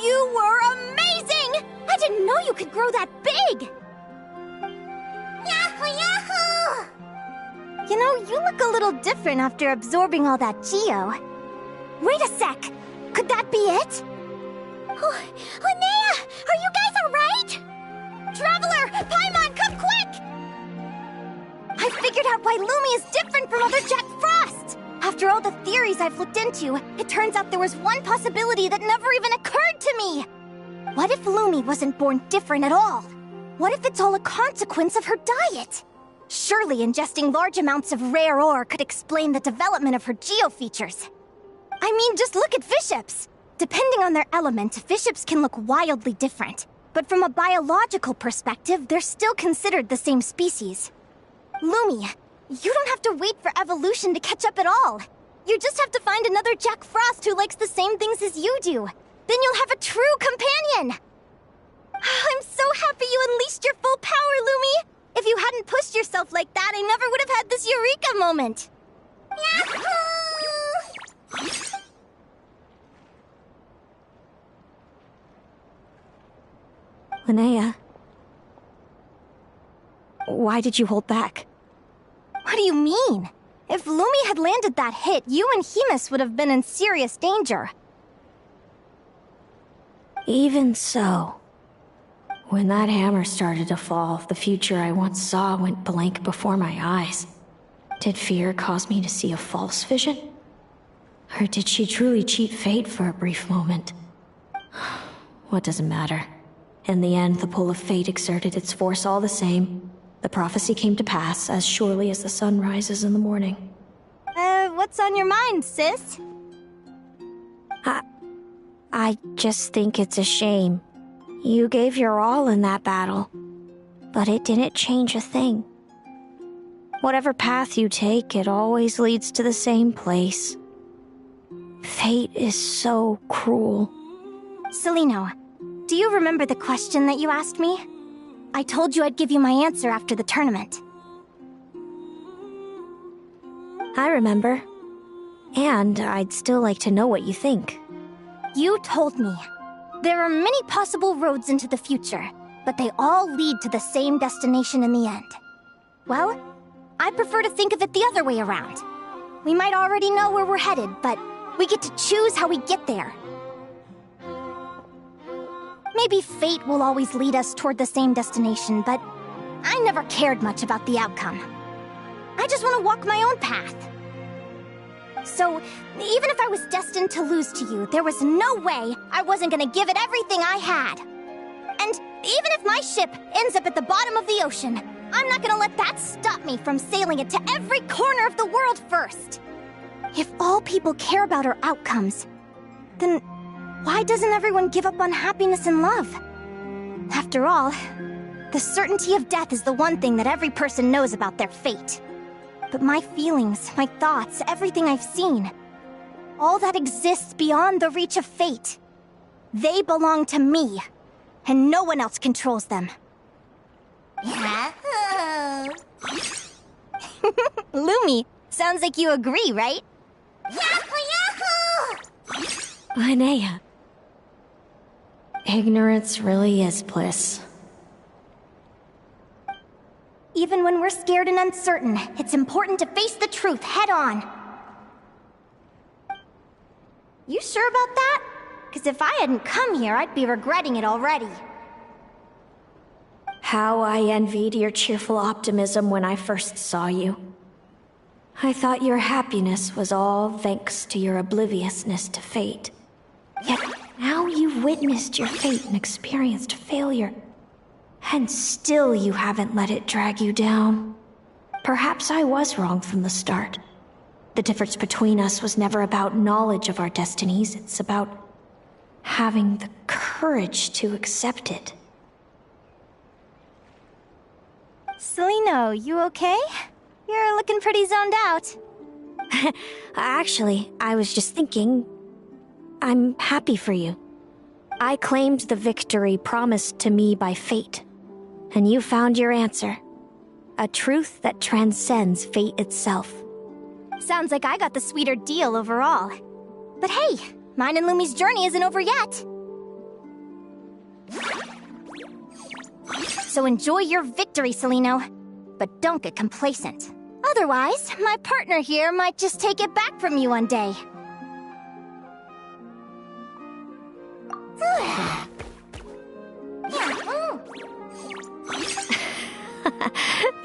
You were amazing! I didn't know you could grow that big! Yahoo! Yahoo! You know, you look a little different after absorbing all that Geo. Wait a sec! Could that be it? Oh, Linnea! Are you guys alright? Traveler! Paimon, come quick! I figured out why Lumi is different from other Jack Frost! After all the theories stories I've looked into, it turns out there was one possibility that never even occurred to me! What if Lumi wasn't born different at all? What if it's all a consequence of her diet? Surely ingesting large amounts of rare ore could explain the development of her geofeatures. I mean, just look at fiships! Depending on their element, fiships can look wildly different. But from a biological perspective, they're still considered the same species. Lumi, you don't have to wait for evolution to catch up at all. You just have to find another Jack Frost who likes the same things as you do. Then you'll have a true companion! I'm so happy you unleashed your full power, Lumi! If you hadn't pushed yourself like that, I never would have had this Eureka moment! Yahoo! Linnea, why did you hold back? What do you mean? If Lumi had landed that hit, you and Hemus would have been in serious danger. Even so, when that hammer started to fall, the future I once saw went blank before my eyes. Did fear cause me to see a false vision? Or did she truly cheat fate for a brief moment? What does it matter? In the end, the pull of fate exerted its force all the same. The prophecy came to pass as surely as the sun rises in the morning. What's on your mind, sis? I just think it's a shame. You gave your all in that battle, but it didn't change a thing. Whatever path you take, it always leads to the same place. Fate is so cruel. Celino, do you remember the question that you asked me? I told you I'd give you my answer after the tournament. I remember. And I'd still like to know what you think. You told me. There are many possible roads into the future, but they all lead to the same destination in the end. Well, I prefer to think of it the other way around. We might already know where we're headed, but we get to choose how we get there. Maybe fate will always lead us toward the same destination, but I never cared much about the outcome. I just want to walk my own path. So, even if I was destined to lose to you, there was no way I wasn't gonna give it everything I had. And even if my ship ends up at the bottom of the ocean, I'm not gonna let that stop me from sailing it to every corner of the world first. If all people care about are outcomes, then why doesn't everyone give up on happiness and love? After all, the certainty of death is the one thing that every person knows about their fate. But my feelings, my thoughts, everything I've seen, all that exists beyond the reach of fate. They belong to me, and no one else controls them. Yahoo! Lumi, sounds like you agree, right? Yahoo! Linnea. Ignorance really is bliss. Even when we're scared and uncertain, it's important to face the truth head on. You sure about that? Because if I hadn't come here, I'd be regretting it already. How I envied your cheerful optimism when I first saw you. I thought your happiness was all thanks to your obliviousness to fate. Yet now you've witnessed your fate and experienced failure. And still you haven't let it drag you down. Perhaps I was wrong from the start. The difference between us was never about knowledge of our destinies, it's about having the courage to accept it. Celino, you okay? You're looking pretty zoned out. Actually, I was just thinking, I'm happy for you. I claimed the victory promised to me by fate. And you found your answer. A truth that transcends fate itself. Sounds like I got the sweeter deal overall. But hey, mine and Lumi's journey isn't over yet. So enjoy your victory, Celino. But don't get complacent. Otherwise, my partner here might just take it back from you one day.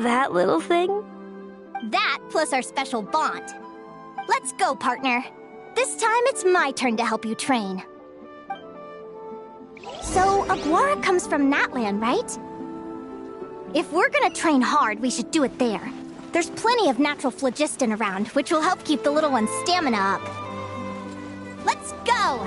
That little thing? That plus our special bond. Let's go, partner. this time it's my turn to help you train. So, Aguara comes from Natland, right? If we're gonna train hard, we should do it there. There's plenty of natural phlogiston around, which will help keep the little one's stamina up. Let's go!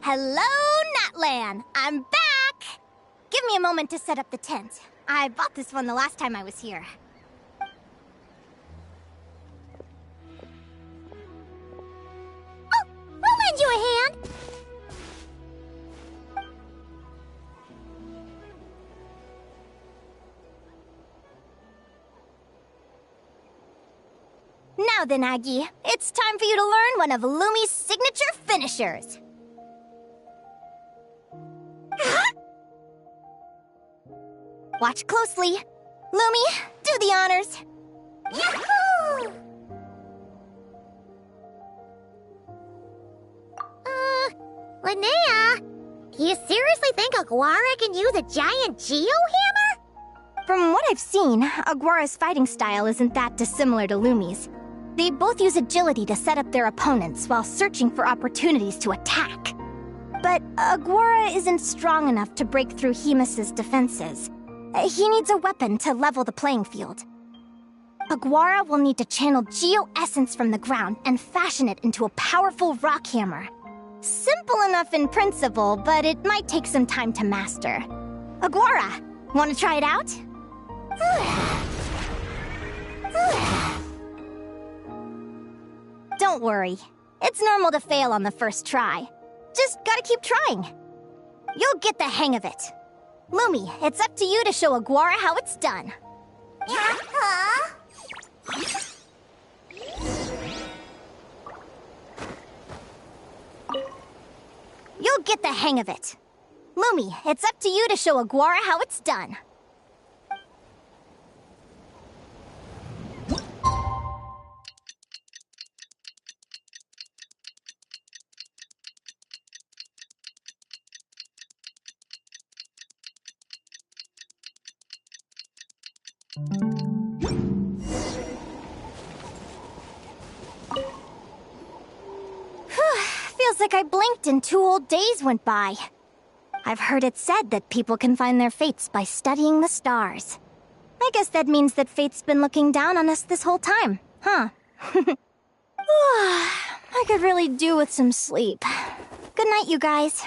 Hello, Natlan! I'm back! Give me a moment to set up the tent. I bought this one the last time I was here. Oh, I'll lend you a hand! Now then, Aggie, it's time for you to learn one of Lumi's signature finishers. Watch closely. Lumi, do the honors. Yahoo! Linnea, do you seriously think Aguara can use a giant geo-hammer? From what I've seen, Aguara's fighting style isn't that dissimilar to Lumi's. They both use agility to set up their opponents while searching for opportunities to attack. But Aguara isn't strong enough to break through Hemus's defenses. He needs a weapon to level the playing field. Aguara will need to channel geo-essence from the ground and fashion it into a powerful rock hammer. Simple enough in principle, but it might take some time to master. Aguara, want to try it out? Don't worry. It's normal to fail on the first try. Just gotta keep trying. You'll get the hang of it. Lumi, it's up to you to show Aguara how it's done. You'll get the hang of it. Lumi, it's up to you to show Aguara how it's done. Feels like I blinked and 2 whole days went by. I've heard it said that people can find their fates by studying the stars. I guess that means that fate's been looking down on us this whole time, huh? I could really do with some sleep. Good night, you guys.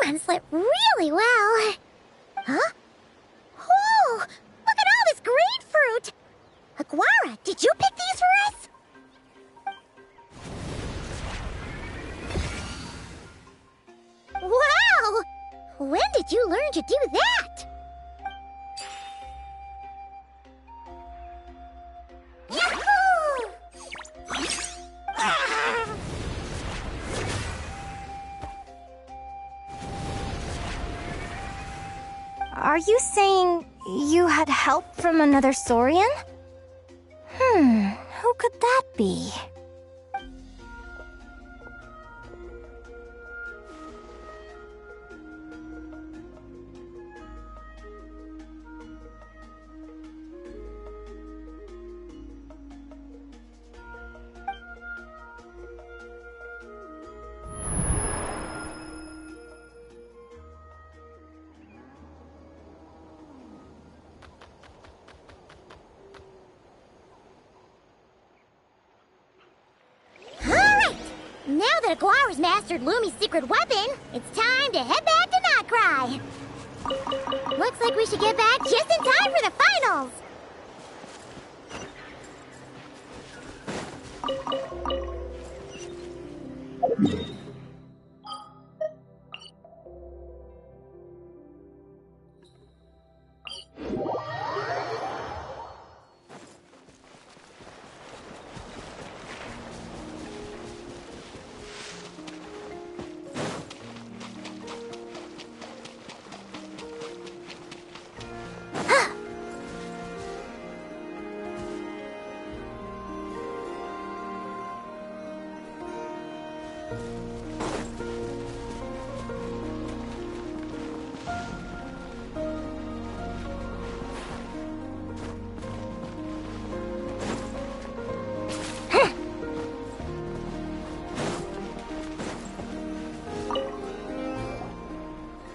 Paimon slept really well. Huh? Oh, look at all this grapefruit! Aguara, did you pick these for us? Wow! When did you learn to do that? Are you saying you had help from another Saurian? Who could that be? Now that Aguara's mastered Lumi's secret weapon, it's time to head back to Notcry. Looks like we should get back just in time for the finals.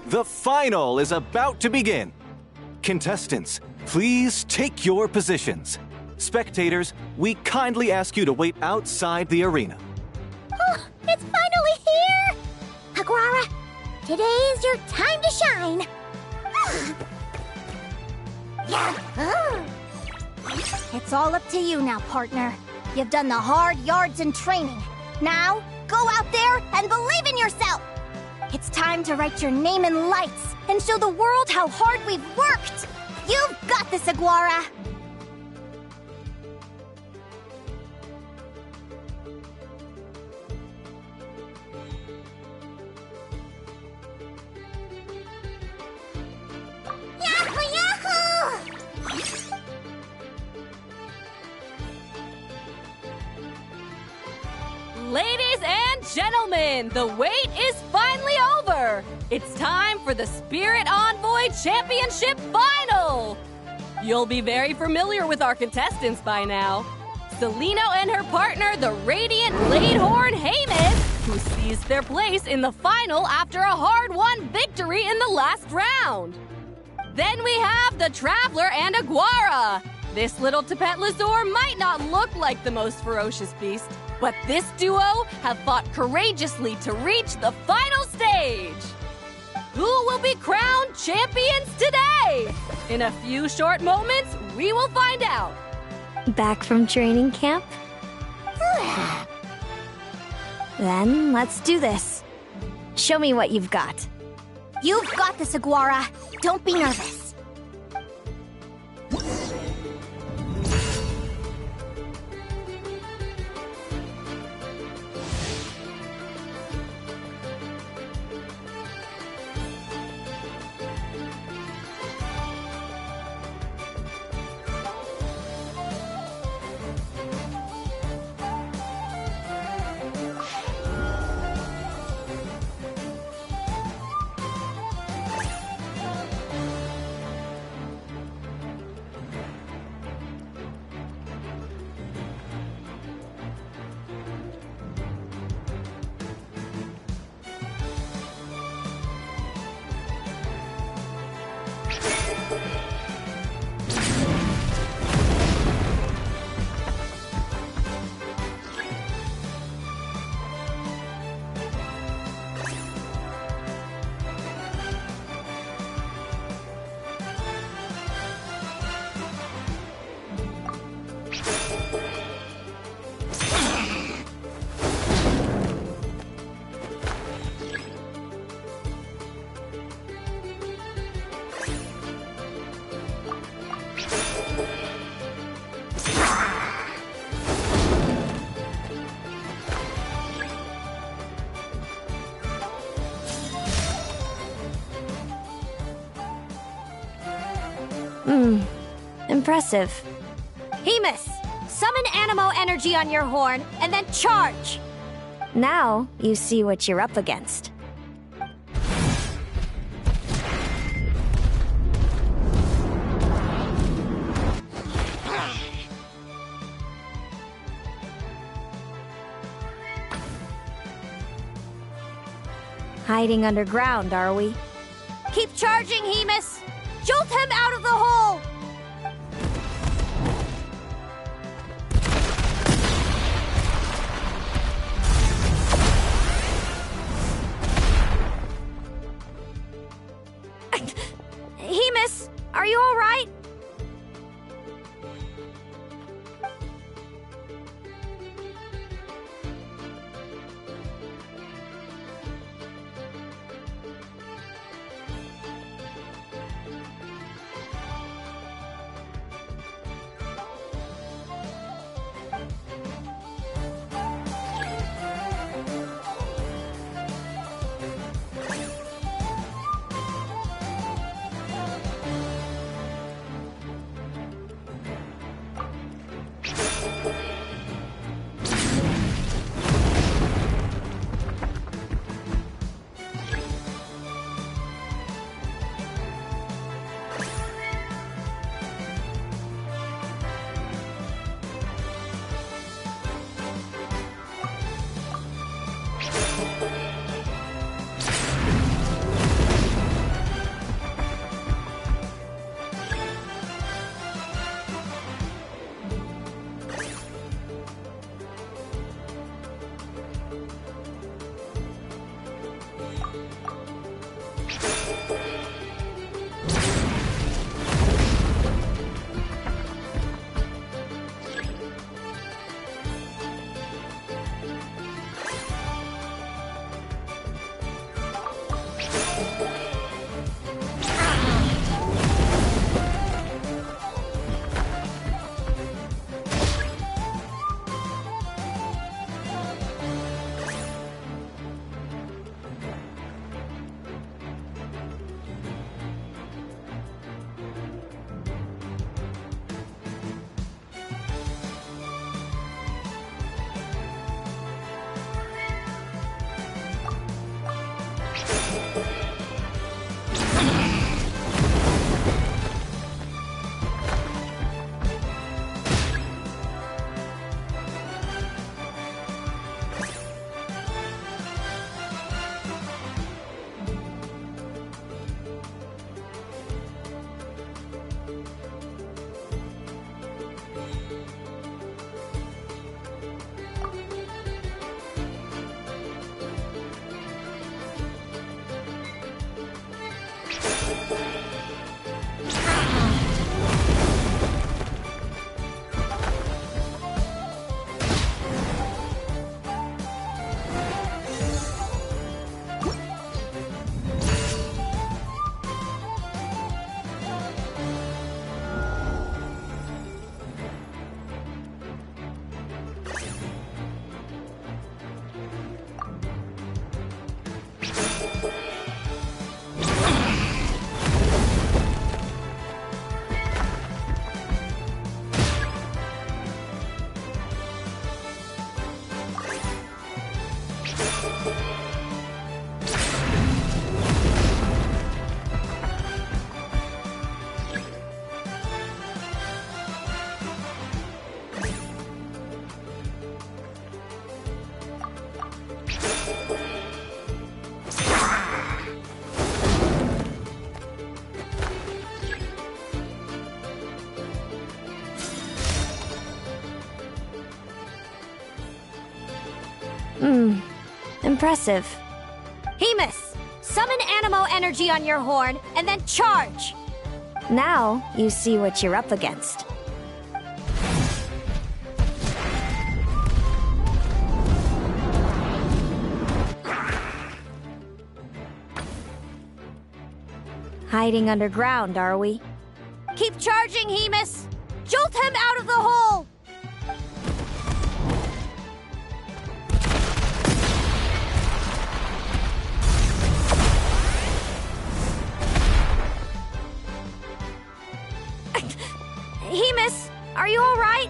The final is about to begin. Contestants, please take your positions. Spectators, we kindly ask you to wait outside the arena. Oh, it's finally here! Aguara, today is your time to shine. It's all up to you now, partner. You've done the hard yards in training. Now, go out there and believe in yourself! It's time to write your name in lights and show the world how hard we've worked! You've got this, Aguara! Yahoo! Yahoo! Ladies and gentlemen, the wait is finally over! It's time for the Spirit Envoy Championship Final! You'll be very familiar with our contestants by now. Celino and her partner, the Radiant Bladehorn Haymis, who seized their place in the final after a hard-won victory in the last round. Then we have the Traveler and Aguara. This little Tapet Lazur might not look like the most ferocious beast, but this duo have fought courageously to reach the final stage. Who will be crowned champions today? In a few short moments, we will find out. Back from training camp? Then let's do this. Show me what you've got. You've got this, Aguara. Don't be nervous. Impressive. Hemus, summon Animo energy on your horn, and then charge! Now, you see what you're up against. Hiding underground, are we? Keep charging, Hemus! Jolt him out of the hole! Hemus, are you all right? Impressive. Hemus, summon Animo energy on your horn, and then charge! Now, you see what you're up against. Hiding underground, are we? Keep charging, Hemus! Jolt him out of the hole! Hemus, are you alright?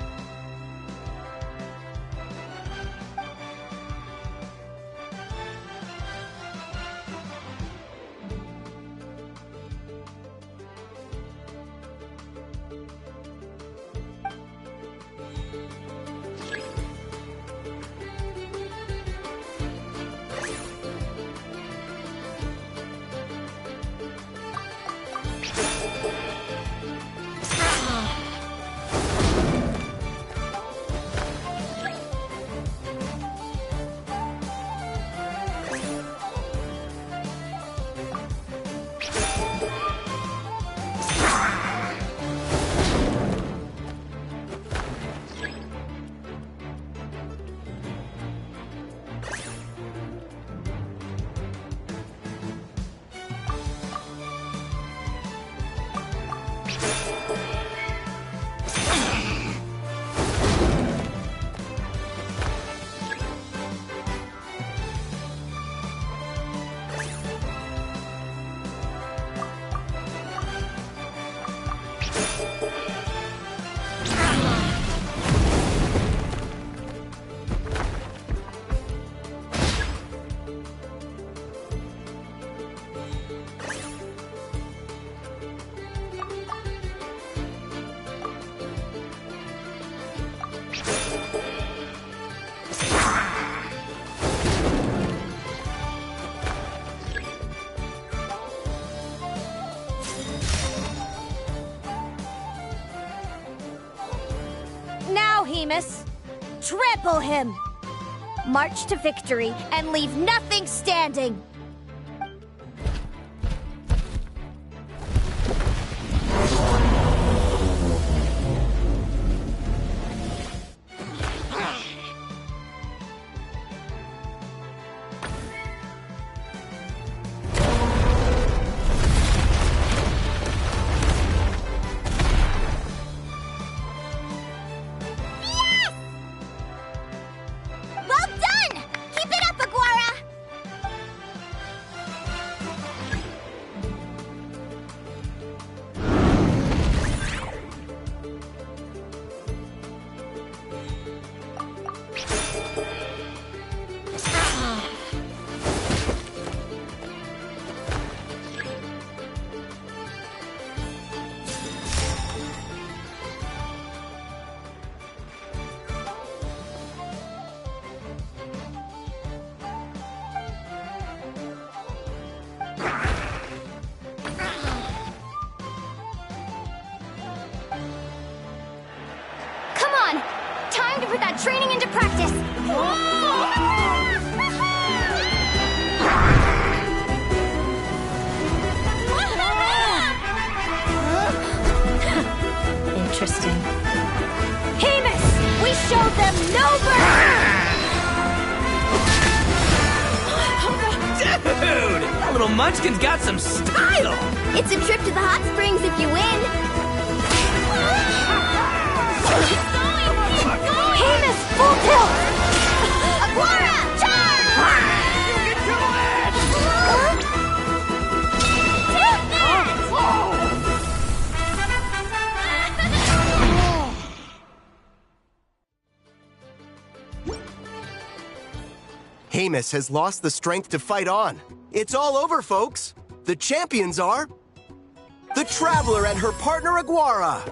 Now, Hemus, trample him! March to victory and leave nothing standing! Well done! Keep it up, Aguara! Come on! Time to put that training into practice! Interesting. Hemus! We showed them no Dude! That little munchkin's got some style! It's a trip to the hot springs if you win! Hemus, full tilt! Aguara! Charge! You get to it! Hemus has lost the strength to fight on. It's all over, folks. The champions are the Traveler and her partner Aguara.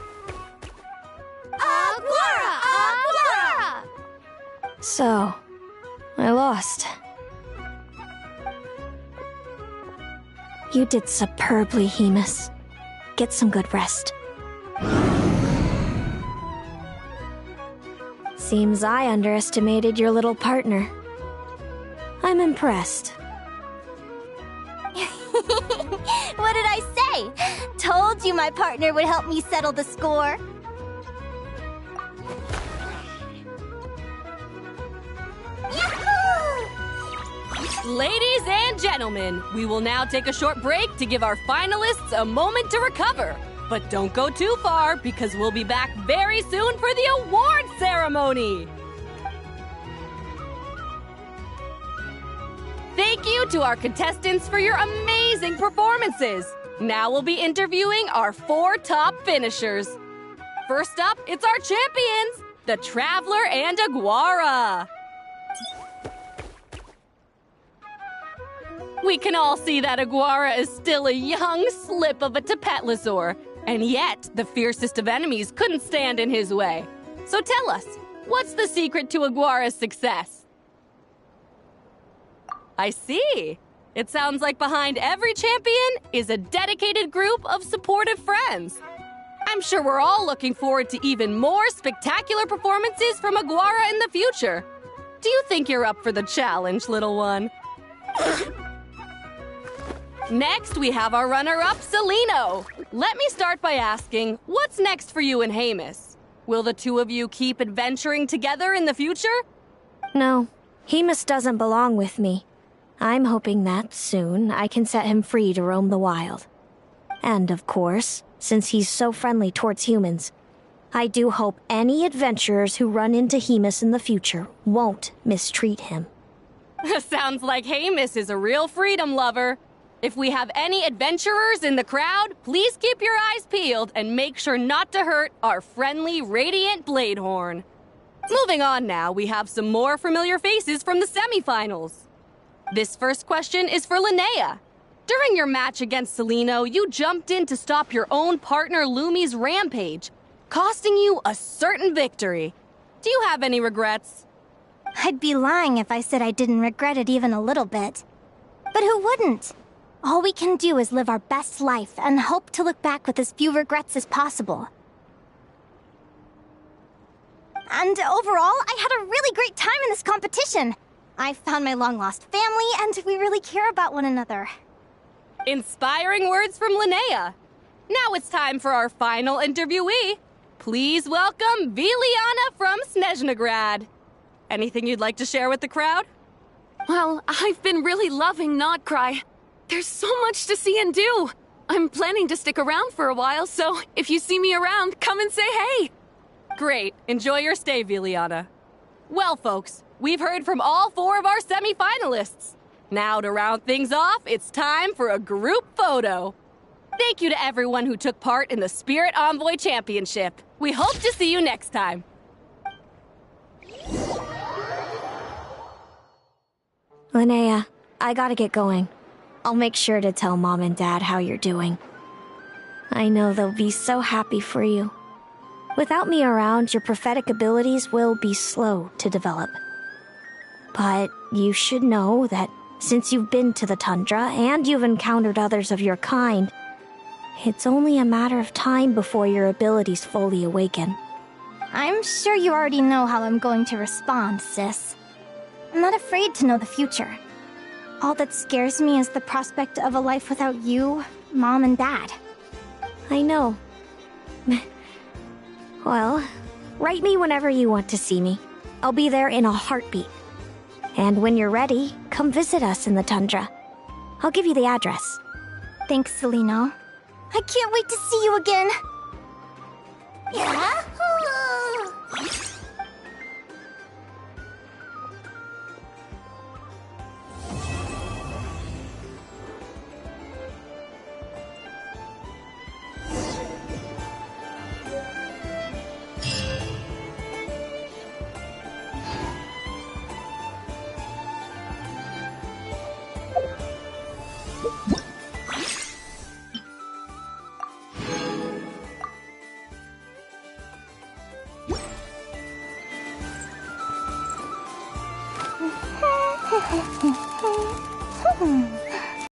Aguara! Aguara! So, I lost. You did superbly, Hemus. Get some good rest. Seems I underestimated your little partner. I'm impressed. What did I say? Told you my partner would help me settle the score. Ladies and gentlemen, we will now take a short break to give our finalists a moment to recover. But don't go too far because we'll be back very soon for the award ceremony. Thank you to our contestants for your amazing performances. Now we'll be interviewing our 4 top finishers. First up, it's our champions, the Traveler and Aguara. We can all see that Aguara is still a young slip of a Tapetlosaur, and yet the fiercest of enemies couldn't stand in his way. So tell us, what's the secret to Aguara's success? I see. It sounds like behind every champion is a dedicated group of supportive friends. I'm sure we're all looking forward to even more spectacular performances from Aguara in the future. Do you think you're up for the challenge, little one? Next, we have our runner-up, Celino. Let me start by asking, what's next for you and Hamus? Will the two of you keep adventuring together in the future? No, Hemus doesn't belong with me. I'm hoping that soon I can set him free to roam the wild. And of course, since he's so friendly towards humans, I do hope any adventurers who run into Hemus in the future won't mistreat him. Sounds like Hamus is a real freedom lover. If we have any adventurers in the crowd, please keep your eyes peeled and make sure not to hurt our friendly, radiant Bladehorn. Moving on now, we have some more familiar faces from the semifinals. This first question is for Linnea. During your match against Celino, you jumped in to stop your own partner Lumi's rampage, costing you a certain victory. Do you have any regrets? I'd be lying if I said I didn't regret it even a little bit. But who wouldn't? All we can do is live our best life and hope to look back with as few regrets as possible. And overall, I had a really great time in this competition. I found my long-lost family, and we really care about one another. Inspiring words from Linnea. Now it's time for our final interviewee. Please welcome Viliana from Snezhnegrad. Anything you'd like to share with the crowd? Well, I've been really loving Notcry. There's so much to see and do. I'm planning to stick around for a while, so if you see me around, come and say hey. Great. Enjoy your stay, Viliana. Well, folks, we've heard from all 4 of our semi-finalists. Now, to round things off, it's time for a group photo. Thank you to everyone who took part in the Spirit Envoy Championship. We hope to see you next time. Linnea, I gotta get going. I'll make sure to tell Mom and Dad how you're doing. I know they'll be so happy for you. Without me around, your prophetic abilities will be slow to develop. But you should know that since you've been to the tundra and you've encountered others of your kind, it's only a matter of time before your abilities fully awaken. I'm sure you already know how I'm going to respond, sis. I'm not afraid to know the future. All that scares me is the prospect of a life without you, Mom, and Dad. I know. Well, write me whenever you want to see me. I'll be there in a heartbeat. And when you're ready, come visit us in the tundra. I'll give you the address. Thanks, Celino. I can't wait to see you again.